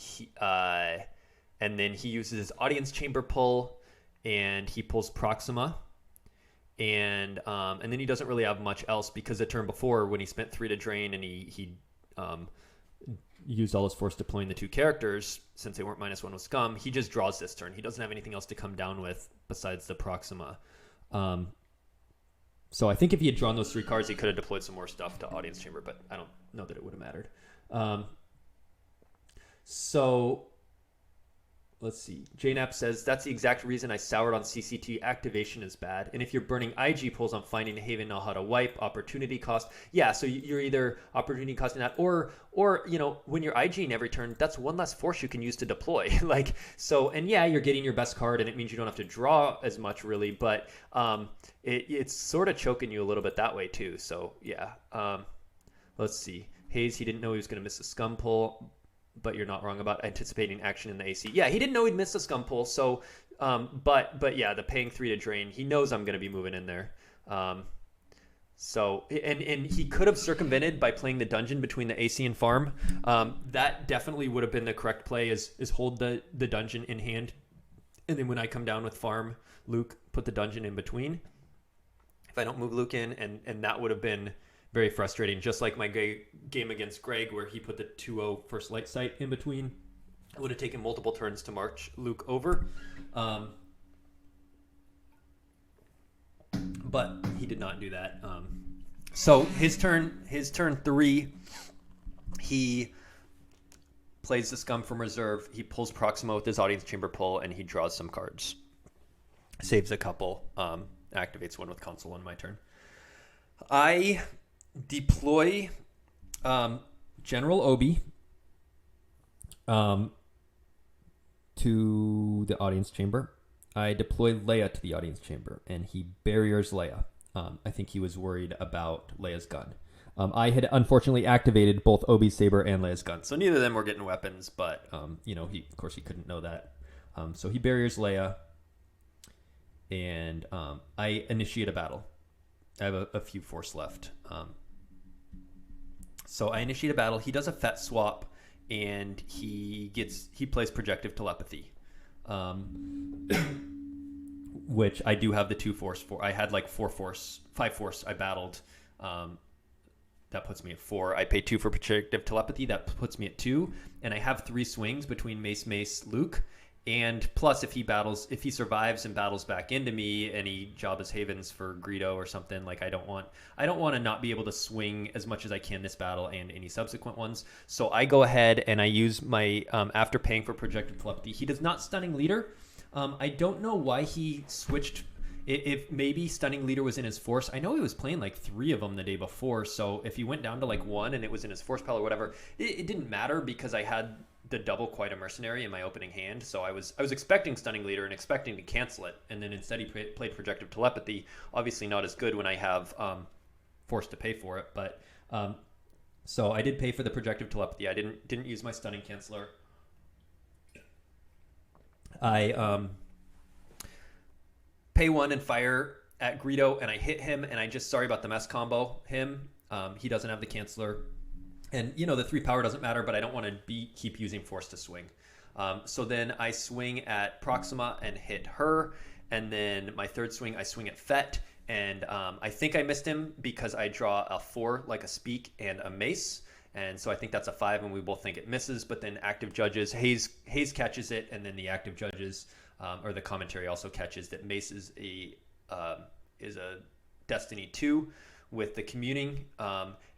then he uses his Audience Chamber pull, and he pulls Proxima, and then he doesn't really have much else because the turn before, when he spent 3 to drain and he used all his force deploying the 2 characters, since they weren't -1 with Scum, he just draws this turn. He doesn't have anything else to come down with besides the Proxima. So I think if he had drawn those 3 cards, he could have deployed some more stuff to Audience Chamber, but I don't know that it would have mattered. So let's see. JNAP says, that's the exact reason I soured on CCT. Activation is bad. And if you're burning IG pulls on finding a haven, know how to wipe, opportunity cost. Yeah, so you're either opportunity costing that, or when you're IGing every turn, that's 1 less force you can use to deploy. And yeah, you're getting your best card, and it means you don't have to draw as much, really, but it's sort of choking you a little bit that way, too. So, yeah. Let's see. Hayes, he didn't know he was going to miss a Scum pull, but you're not wrong about anticipating action in the AC. Yeah, he didn't know he'd miss a Scum pull, so, but yeah, the paying 3 to drain, he knows I'm going to be moving in there. So, and he could have circumvented by playing the dungeon between the AC and farm. That definitely would have been the correct play, is hold the dungeon in hand. And then when I come down with farm, Luke, put the dungeon in between. If I don't move Luke in, and that would have been very frustrating. Just like my game against Greg, where he put the 2-0 first light sight in between. It would have taken multiple turns to march Luke over. But he did not do that. So his turn 3, he plays the Scum from reserve. He pulls Proxima with his Audience Chamber pull, and he draws some cards. Saves a couple. Activates one with console on my turn. I deploy General Obi to the Audience Chamber. I deploy Leia to the Audience Chamber, and he barriers Leia. I think he was worried about Leia's gun. I had unfortunately activated both Obi's saber and Leia's gun, so neither of them were getting weapons, but he couldn't know that. So he barriers Leia, and I initiate a battle. I have a few force left. So I initiate a battle. He does a FET swap, and he plays Projective Telepathy. Which I do have the 2 force for. I had like 5 force I battled. That puts me at 4. I pay 2 for Projective Telepathy. That puts me at 2. And I have 3 swings between Mace, Luke. And plus, if he survives and battles back into me, any Jabba's Havens for Greedo or something, like I don't want to not be able to swing as much as I can this battle and any subsequent ones. So I go ahead and I use my, after paying for Projective Telepathy, he does not Stunning Leader. I don't know why he switched. If maybe Stunning Leader was in his force. I know he was playing like 3 of them the day before. So if he went down to like 1 and it was in his force pile or whatever, it didn't matter because I had the double Quite a Mercenary in my opening hand. So I was expecting Stunning Leader and expecting to cancel it. And then instead he played Projective Telepathy. Obviously not as good when I have forced to pay for it. But so I did pay for the Projective Telepathy. I didn't use my Stunning Canceller. I pay 1 and fire at Greedo, and I hit him, and I just, sorry about the mess combo him. He doesn't have the Canceller. And, the 3 power doesn't matter, but I don't want to keep using force to swing. So then I swing at Proxima and hit her, and then my 3rd swing, I swing at Fett, and I think I missed him because I draw a 4, like a Speak and a Mace. And so I think that's a 5, and we both think it misses. But then active judges, Hayes catches it, and then the active judges, or the commentary also catches that Mace is a Destiny 2 with the communing,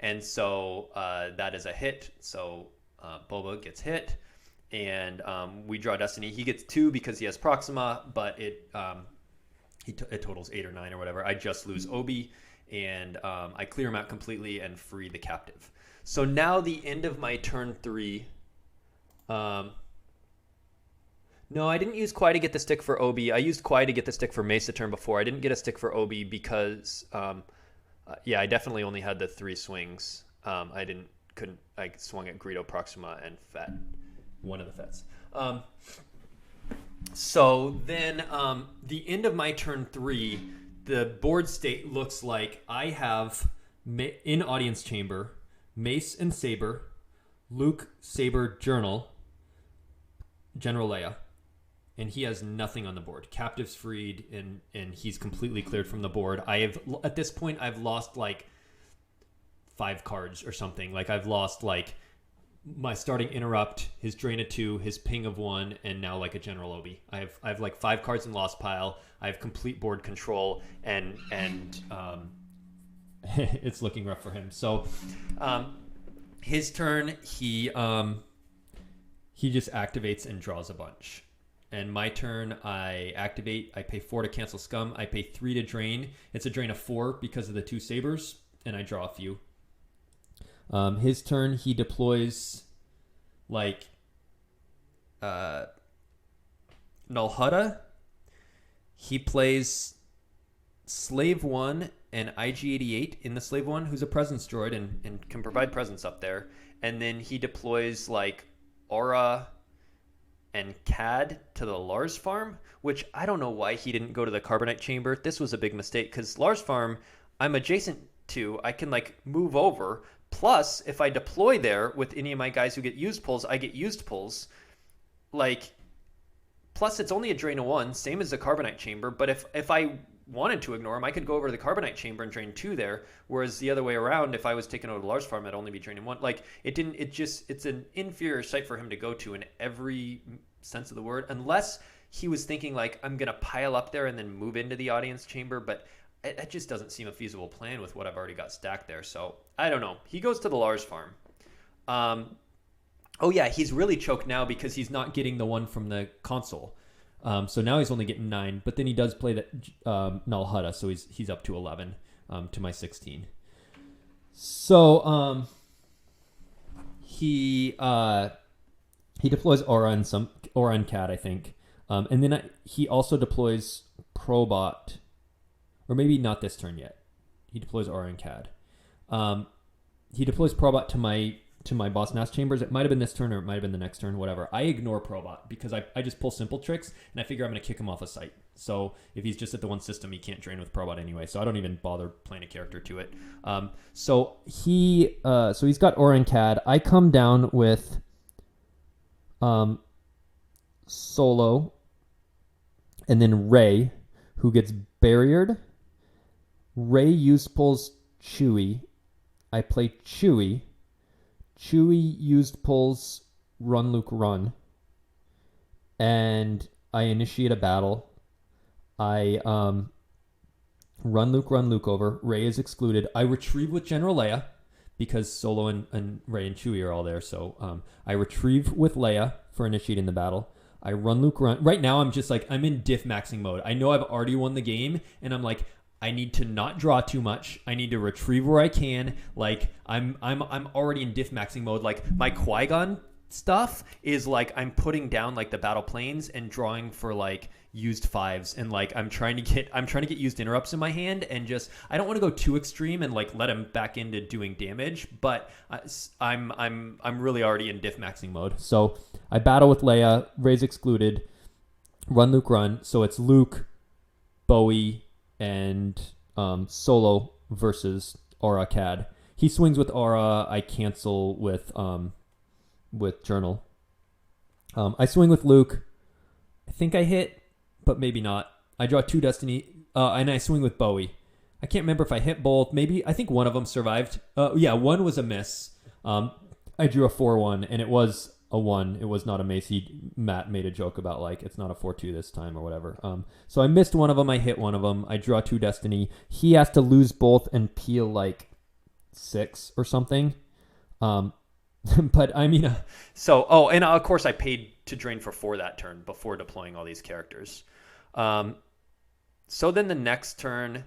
and so that is a hit. So Boba gets hit, and we draw Destiny. He gets 2 because he has Proxima, but it totals 8 or 9 or whatever. I just lose Obi, and I clear him out completely and free the captive. So now the end of my turn 3. No, I didn't use Quai to get the stick for Obi. I used Quai to get the stick for Mace the turn before. I didn't get a stick for Obi because, I definitely only had the 3 swings. I swung at Greedo, Proxima, and Fett. One of the Fets. So then the end of my turn 3, the board state looks like I have in Audience Chamber Mace and Saber, Luke, Saber, General Leia, and he has nothing on the board. Captives freed, and he's completely cleared from the board. At this point I've lost like 5 cards or something. Like I've lost like my starting interrupt, his drain of 2, his ping of 1, and now like a General Obi. I have like 5 cards in lost pile. I have complete board control, and it's looking rough for him. So his turn, he just activates and draws a bunch. And my turn, I activate. I pay 4 to cancel Scum. I pay 3 to drain. It's a drain of 4 because of the 2 sabers, and I draw a few. His turn, he deploys like Nulhutta. He plays Slave 1 and IG-88 in the Slave 1, who's a presence droid and can provide presence up there. And then he deploys like Aura and CAD to the Lars farm, which I don't know why he didn't go to the Carbonite chamber. This was a big mistake because Lars farm, I'm adjacent to, I can like move over. Plus, if I deploy there with any of my guys who get used pulls, I get used pulls. Like, plus it's only a drain of 1, same as the Carbonite Chamber. But if I wanted to ignore him, I could go over to the Carbonite Chamber and drain 2 there. Whereas the other way around, if I was taking over the Lars farm, I'd only be draining 1. Like, it's an inferior site for him to go to in every sense of the word, unless he was thinking like, I'm gonna pile up there and then move into the audience chamber. But it just doesn't seem a feasible plan with what I've already got stacked there. So I don't know. He goes to the Lars farm. Oh yeah, he's really choked now because he's not getting the one from the console. So now he's only getting 9, but then he does play that Null Hutta, so he's up to 11 to my 16. So he deploys Aura and Cad, I think, and then he also deploys Probot, or maybe not this turn yet. He deploys Aura and Cad. He deploys Probot to my Boss Nass Chambers. It might have been this turn or it might have been the next turn, whatever. I ignore Probot because I just pull simple tricks and I figure I'm going to kick him off a site. So if he's just at the one system, he can't drain with Probot anyway. So I don't even bother playing a character to it. So he's got Aura and Cad. I come down with Solo and then Ray, who gets barriered. Ray used pulls Chewie. I play Chewie. Chewie used pulls Run Luke Run. And I initiate a battle. I run Luke over. Ray is excluded. I retrieve with General Leia because Solo and Ray and Chewie are all there. So I retrieve with Leia for initiating the battle. I run Luke Run. Right now I'm just like, I'm in diff maxing mode. I know I've already won the game and I'm like, I need to not draw too much. I need to retrieve where I can. Like I'm already in diff maxing mode. Like my Qui-Gon stuff is like I'm putting down like the battle planes and drawing for like used 5s, and like I'm trying to get used interrupts in my hand, and just I don't want to go too extreme and like let him back into doing damage, but I'm really already in diff maxing mode. So I battle with Leia, Ray's excluded, run Luke Run. So it's Luke, Bowie, and Solo versus Aura Cad. He swings with Aura. I cancel with Journal. I swing with Luke. I think I hit, but maybe not. I draw 2 Destiny, and I swing with Bowie. I can't remember if I hit both. Maybe I think one of them survived. Yeah, one was a miss. I drew a 4-1, and it was a 1. It was not a mace. Matt made a joke about like it's not a 4-2 this time or whatever. So I missed one of them. I hit one of them. I draw 2 Destiny. He has to lose both and peel like 6 or something. But I mean, and of course I paid to drain for 4 that turn before deploying all these characters. So then the next turn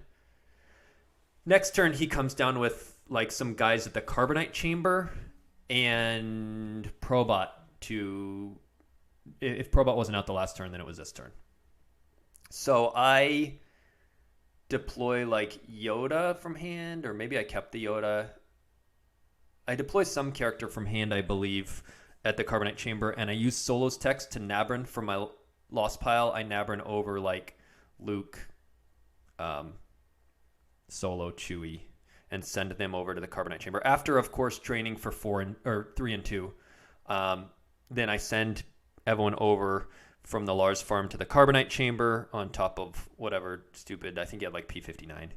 he comes down with like some guys at the Carbonite Chamber and Probot to, if Probot wasn't out the last turn, then it was this turn. So I deploy like Yoda from hand, or maybe I kept the Yoda. I deploy some character from hand, I believe, at the Carbonite Chamber, and I use Solo's text to Nabrin from my lost pile. I Nabrin over like Luke, Solo, Chewie, and send them over to the Carbonite Chamber. After, of course, training for 3 and 2, then I send everyone over from the Lars farm to the Carbonite Chamber on top of whatever stupid. I think he had like P59,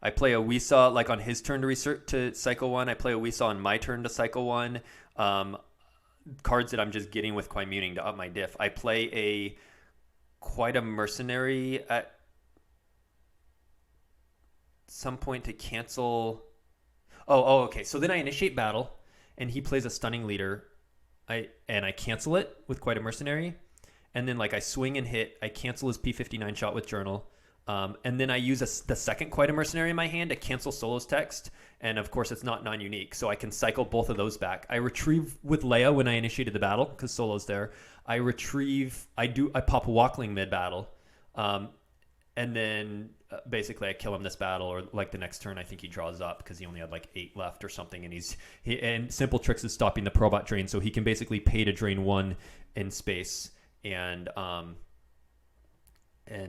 I play a Weesaw like on his turn to cycle 1. I play a Weesaw on my turn to cycle 1. Cards that I'm just getting with Qui-Muning to up my diff. I play quite a mercenary at some point to cancel. Okay. So then I initiate battle, and he plays a stunning leader. I cancel it with quite a mercenary. And then like I swing and hit, I cancel his P59 shot with Journal. And then I use the second Quite a Mercenary in my hand to cancel Solo's text. And of course it's not non-unique, so I can cycle both of those back. I retrieve with Leia when I initiated the battle, because Solo's there. I pop Walkling mid-battle. and then basically I kill him this battle, or like the next turn I think he draws up because he only had like 8 left or something, and Simple Tricks is stopping the Probot drain, so he can basically pay to drain 1 in space. And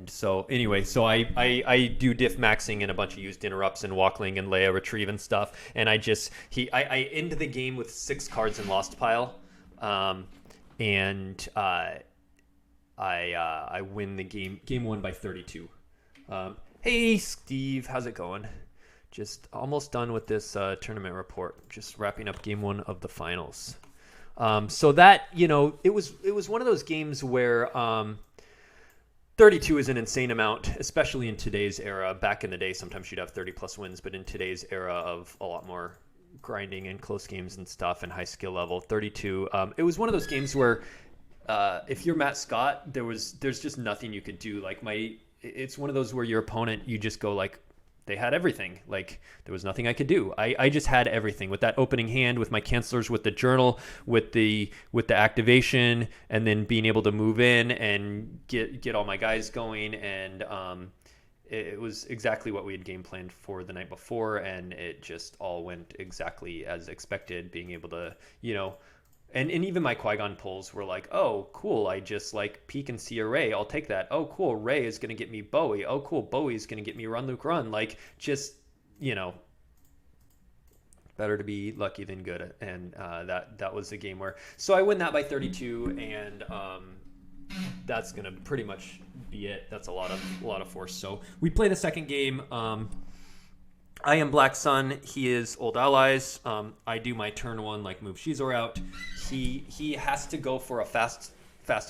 so anyway, so I do diff maxing and a bunch of used interrupts and Walkling and Leia retrieve and stuff, and I end the game with 6 cards in Lost Pile, and I win the game 1 by 32. Hey Steve, how's it going? Just almost done with this tournament report. Just wrapping up game 1 of the finals. So that, it was one of those games where 32 is an insane amount, especially in today's era. Back in the day, sometimes you'd have 30 plus wins, but in today's era of a lot more grinding and close games and stuff and high skill level, 32. It was one of those games where if you're Matt Scott, there's just nothing you could do. It's one of those where your opponent, you just go like, they had everything. Like, there was nothing I could do. I just had everything with that opening hand, with my cancelers, with the journal, with the activation, and then being able to move in and get all my guys going. And it was exactly what we had game planned for the night before, and it just all went exactly as expected. Being able to, and even my Qui-Gon pulls were like, oh, cool, I just peek and see a Rey. I'll take that. Oh, cool, Rey is going to get me Bowie. Oh, cool, Bowie's going to get me Run, Luke, Run. Better to be lucky than good. And that was the game where... So I win that by 32, and that's going to pretty much be it. That's a lot of force. So we play the second game. I am Black Sun. He is Old Allies. I do my turn 1, move Shizor out. He has to go for a fast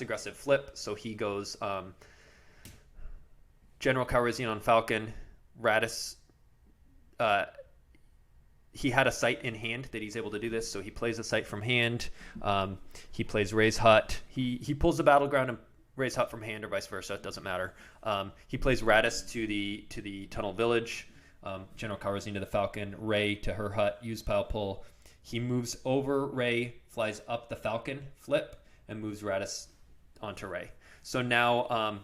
aggressive flip. So he goes General Calrissian on Falcon. Radis. He had a sight in hand that he's able to do this. So he plays a sight from hand. He plays Rey's Hut. He pulls the Battleground and Rey's Hut from hand, or vice versa. It doesn't matter. He plays Radis to the Tunnel Village. General Calrissian to the Falcon, Rey to her hut, use pile pull. He moves over Rey, flies up the Falcon, flip, and moves Radis onto Rey. So now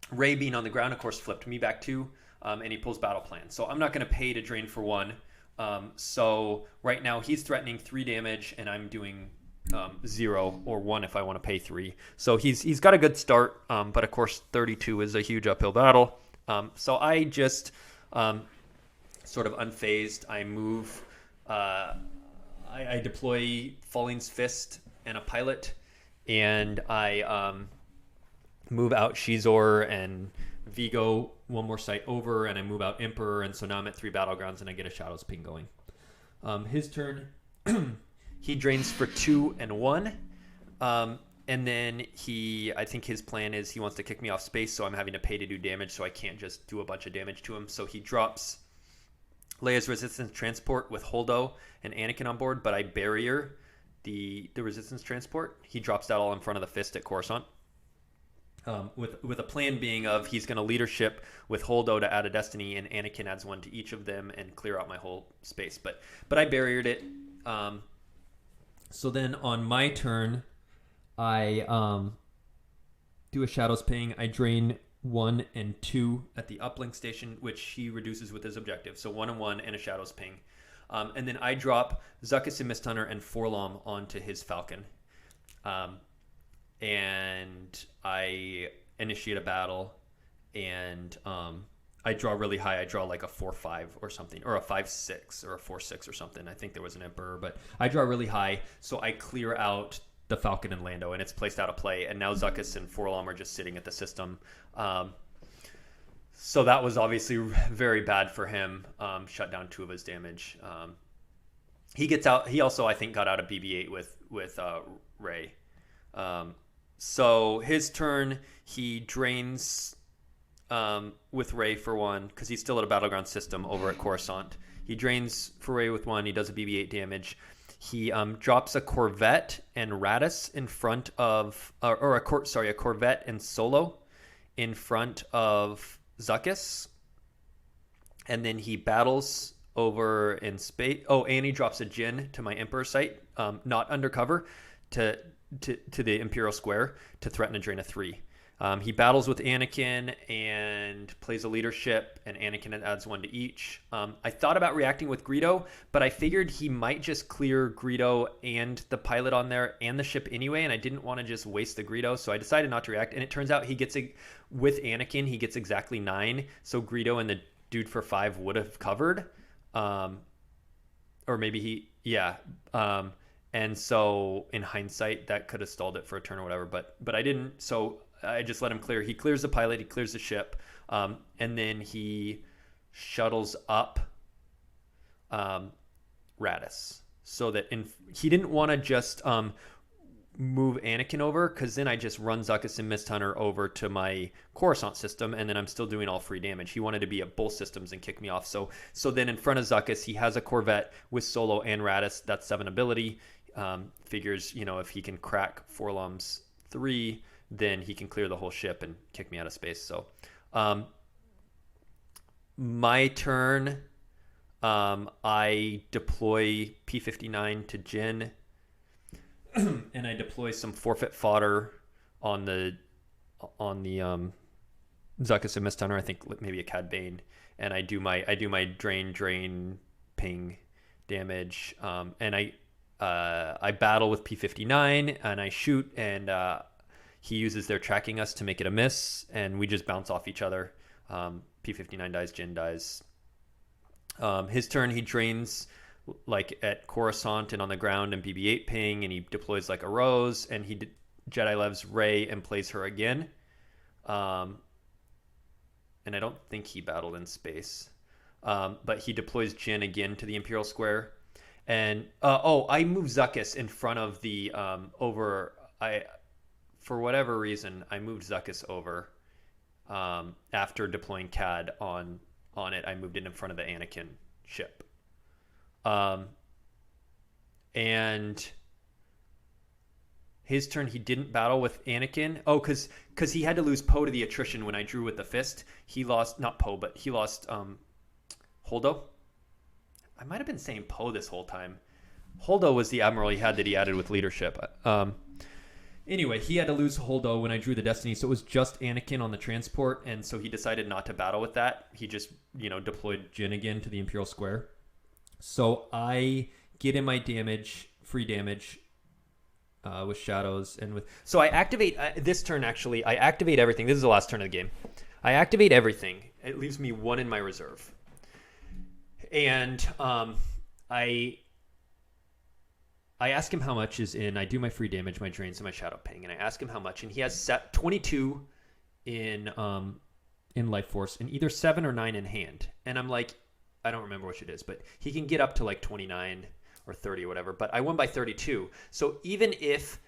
Rey being on the ground, of course, flipped me back 2, and he pulls Battle Plan. So I'm not going to pay to drain for 1. So right now he's threatening 3 damage, and I'm doing 0 or 1 if I want to pay 3. So he's got a good start, but of course 32 is a huge uphill battle. So I just... sort of unfazed. I move, I deploy Falling's Fist and a pilot, and I move out Shizor and Vigo 1 more sight over, and I move out Emperor, and so now I'm at 3 battlegrounds, and I get a Shadows ping going. His turn, he drains for 2 and 1, and then I think his plan is he wants to kick me off space, so I'm having to pay to do damage, so I can't just do a bunch of damage to him. So he drops Leia's Resistance Transport with Holdo and Anakin on board, but I barrier the Resistance Transport. He drops that all in front of the Fist at Coruscant. With a plan being of he's going to leadership with Holdo to add a Destiny, and Anakin adds 1 to each of them and clear out my whole space. But I barriered it. So then on my turn... I do a Shadows ping. I drain 1 and 2 at the uplink station, which he reduces with his objective. So 1 and 1 and a Shadows ping. And then I drop Zuckuss and Mist Hunter and Forlom onto his Falcon. And I initiate a battle, and I draw really high. I draw like a 4-5 or something, or a 5-6 or a 4-6 or something. I think there was an Emperor, but I draw really high. So I clear out the Falcon and Lando, and it's placed out of play, and now Zuckuss and Forlom are just sitting at the system. So that was obviously very bad for him. Shut down 2 of his damage. He gets out. He also, I think, got out of BB-8 with Rey. So his turn, he drains with Rey for 1 because he's still at a battleground system over at Coruscant. He drains for Rey with 1. He does a BB-8 damage. He drops a Corvette and Radis in front of, a Corvette and Solo in front of Zuckuss, and then he battles over in space. Oh, and he drops a Jin to my Emperor site, not undercover, to the Imperial Square to threaten a drain of 3. He battles with Anakin and plays a leadership, and Anakin adds 1 to each. I thought about reacting with Greedo, but I figured he might just clear Greedo and the pilot on there and the ship anyway, and I didn't want to just waste the Greedo, so I decided not to react. And it turns out with Anakin, he gets exactly 9, so Greedo and the dude for 5 would have covered. Or maybe and so in hindsight, that could have stalled it for a turn or whatever, but I didn't, so I just let him clear. He clears the pilot, he clears the ship, and then he shuttles up Radis. So that he didn't want to just move Anakin over, because then I just run Zuckuss and Mist Hunter over to my Coruscant system, and then I'm still doing all free damage. He wanted to be at both systems and kick me off. So then in front of Zuckuss, he has a Corvette with Solo and Radis. That's 7 ability. Figures, if he can crack 4-Lum's 3, then he can clear the whole ship and kick me out of space. So my turn, I deploy P-59 to Jyn, and I deploy some forfeit fodder on the Zuckuss and Mist Hunter. I think maybe a Cad Bane, and I do my drain ping damage, and I battle with P-59 and I shoot, and he uses their tracking us to make it a miss, and we just bounce off each other. P-59 dies, Jyn dies. His turn, he drains like at Coruscant and on the ground and BB-8 ping, and he deploys like a Rose, and he Jedi Levs Rey and plays her again. And I don't think he battled in space. But he deploys Jyn again to the Imperial Square. And I move Zuckuss in front of the for whatever reason, I moved Zuckuss over after deploying Cad on it. I moved it in front of the Anakin ship. And his turn, he didn't battle with Anakin. Oh, because he had to lose Poe to the attrition when I drew with the fist. He lost, not Poe, but he lost Holdo. I might have been saying Poe this whole time. Holdo was the admiral he had that he added with leadership. Anyway, he had to lose Holdo when I drew the Destiny, so it was just Anakin on the transport, and so he decided not to battle with that. He just, deployed Jyn again to the Imperial Square. So I get in my damage, free damage, with shadows and with... So I activate... this turn, actually, I activate everything. This is the last turn of the game. I activate everything. It leaves me 1 in my reserve. And I ask him how much is in... I do my free damage, my drains, and my shadow ping. And I ask him how much. And he has set 22 in life force and either 7 or 9 in hand. And I'm like... I don't remember which it is, but he can get up to like 29 or 30 or whatever. But I won by 32. So even if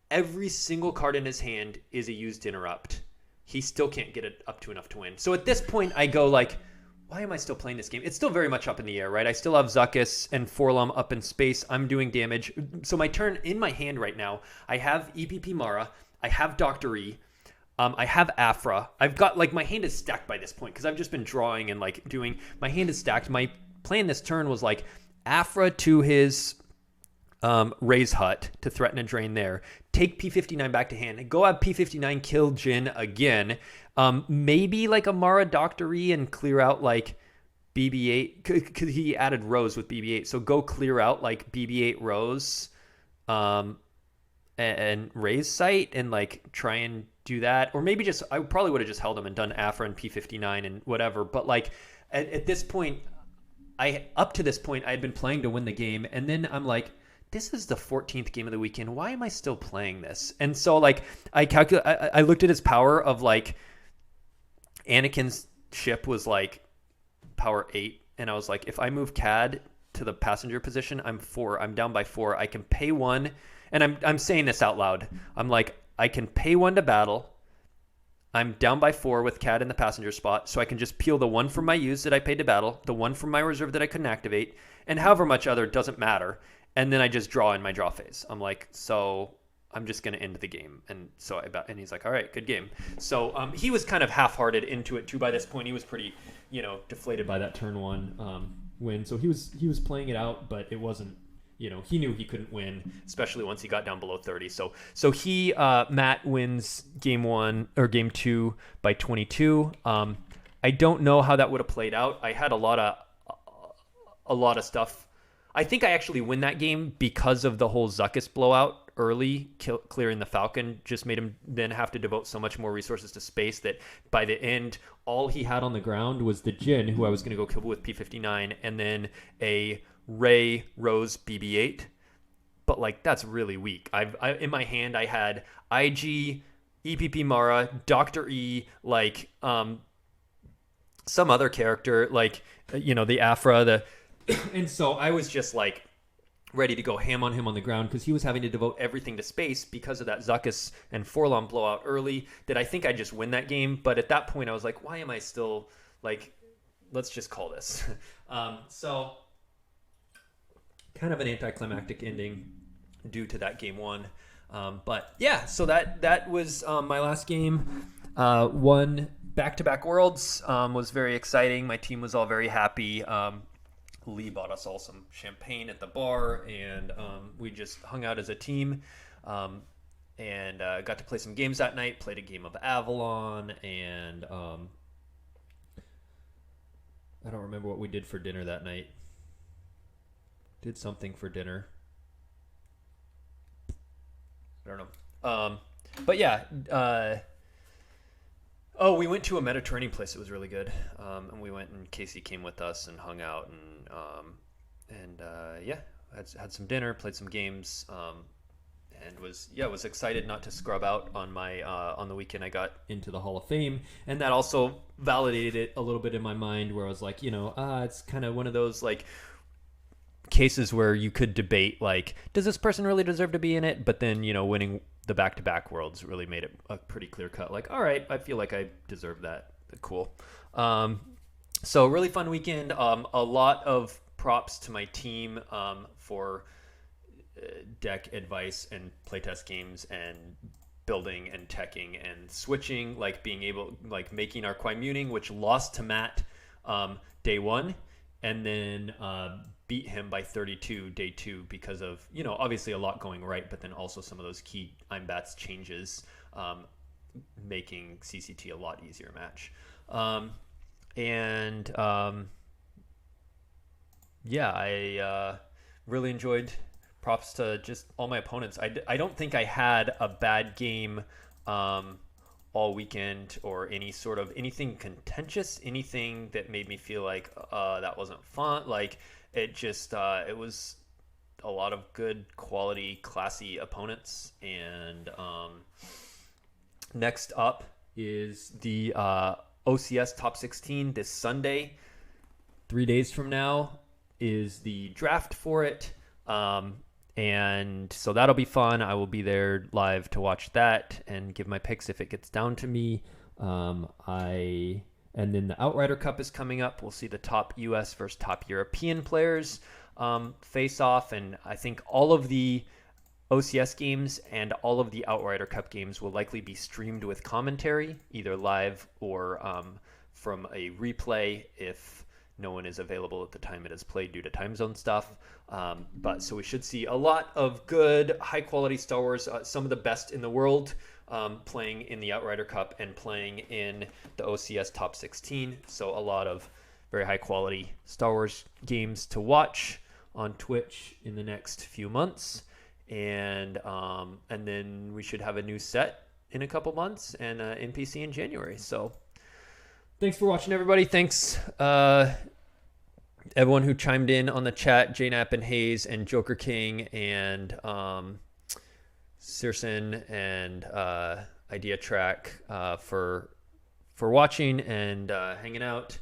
every single card in his hand is a used interrupt, he still can't get it up to enough to win. So at this point, I go like, why am I still playing this game? It's still very much up in the air, right? I still have Zuckuss and 4-Lum up in space. I'm doing damage. So my turn in my hand right now, I have EPP Mara. I have Dr. E. I have Afra. I've got, like, my hand is stacked by this point because I've just been drawing and, like, doing... My hand is stacked. My plan this turn was, like, Afra to his Rey's hut to threaten a drain there. Take P-59 back to hand. And go have P-59 kill Jyn again. Maybe, like, a Mara Dr. E and clear out, like, BB-8. Because he added Rose with BB-8. So go clear out, like, BB-8 Rose and Rey's sight and, like, try and... do that, or maybe just I probably would have just held him and done Afra and P-59 and whatever. But like at this point, up to this point I had been playing to win the game, and then I'm like, this is the 14th game of the weekend. Why am I still playing this? And so like I looked at his power of like Anakin's ship was like power 8, and I was like, if I move Cad to the passenger position, I'm down by 4. I can pay 1, and I'm saying this out loud. I'm like, I can pay 1 to battle. I'm down by 4 with Cad in the passenger spot, so I can just peel the 1 from my use that I paid to battle, the 1 from my reserve that I couldn't activate, and however much other doesn't matter. And then I just draw in my draw phase. I'm like, so I'm just going to end the game. And so and he's like, all right, good game. So he was kind of half-hearted into it too. By this point, he was pretty, deflated by that turn 1 win. So he was playing it out, but it wasn't, he knew he couldn't win, especially once he got down below 30. So Matt wins game 1 or game 2 by 22. I don't know how that would have played out. I had a lot of stuff. I think I actually win that game because of the whole Zuckuss blowout early, clearing the Falcon just made him then have to devote so much more resources to space that by the end, all he had on the ground was the Jin, who I was going to go kill with P59, and then a Ray Rose BB-8. But like, that's really weak. I in my hand, I had IG, EPP Mara, Dr. E, like some other character, like the Afra, and so I was just like ready to go ham on him on the ground because he was having to devote everything to space because of that Zuckuss and Forlom blowout early that I think I just win that game. But at that point I was like, why am I still like, let's just call this. So kind of an anticlimactic ending due to that game 1. But yeah, so that was my last game. Won back-to-back Worlds, was very exciting. My team was all very happy. Lee bought us all some champagne at the bar, and we just hung out as a team, and got to play some games that night. Played a game of Avalon, and I don't remember what we did for dinner that night. Did something for dinner. I don't know. But yeah, we went to a Mediterranean place. It was really good. And we went, and Casey came with us and hung out, and had some dinner, played some games, and was excited not to scrub out on my on the weekend I got into the Hall of Fame, and that also validated it a little bit in my mind, where I was like, it's kind of one of those like cases where you could debate like, does this person really deserve to be in it? But then winning the back-to-back Worlds really made it a pretty clear cut. Like, all right, I feel like I deserve that. Cool. So really fun weekend. A lot of props to my team for deck advice and playtest games and building and teching and switching, like being able, like making our Kwai Muning, which lost to Matt day 1, and then beat him by 32 day 2 because of obviously a lot going right, but then also some of those key IMBATS changes making CCT a lot easier match. I really enjoyed. Props to just all my opponents. I don't think I had a bad game all weekend, or anything contentious, anything that made me feel like that wasn't fun. Like it just it was a lot of good quality, classy opponents. And next up is the OCS Top 16 this Sunday. 3 days from now is the draft for it. And so that'll be fun. I will be there live to watch that and give my picks if it gets down to me. And then the Outrider Cup is coming up. We'll see the top US versus top European players face off. And I think all of the OCS games and all of the Outrider Cup games will likely be streamed with commentary, either live or from a replay if no one is available at the time it is played due to time zone stuff. But so we should see a lot of good, high quality Star Wars, some of the best in the world playing in the Outrider Cup and playing in the OCS Top 16. So a lot of very high quality Star Wars games to watch on Twitch in the next few months. And then we should have a new set in a couple months and NPC in January. So thanks for watching, everybody. Thanks everyone who chimed in on the chat, JNAP and Hayes and Joker King and Searson and Idea Track for watching and hanging out.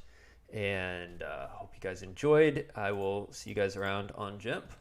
And hope you guys enjoyed. I will see you guys around on Jump.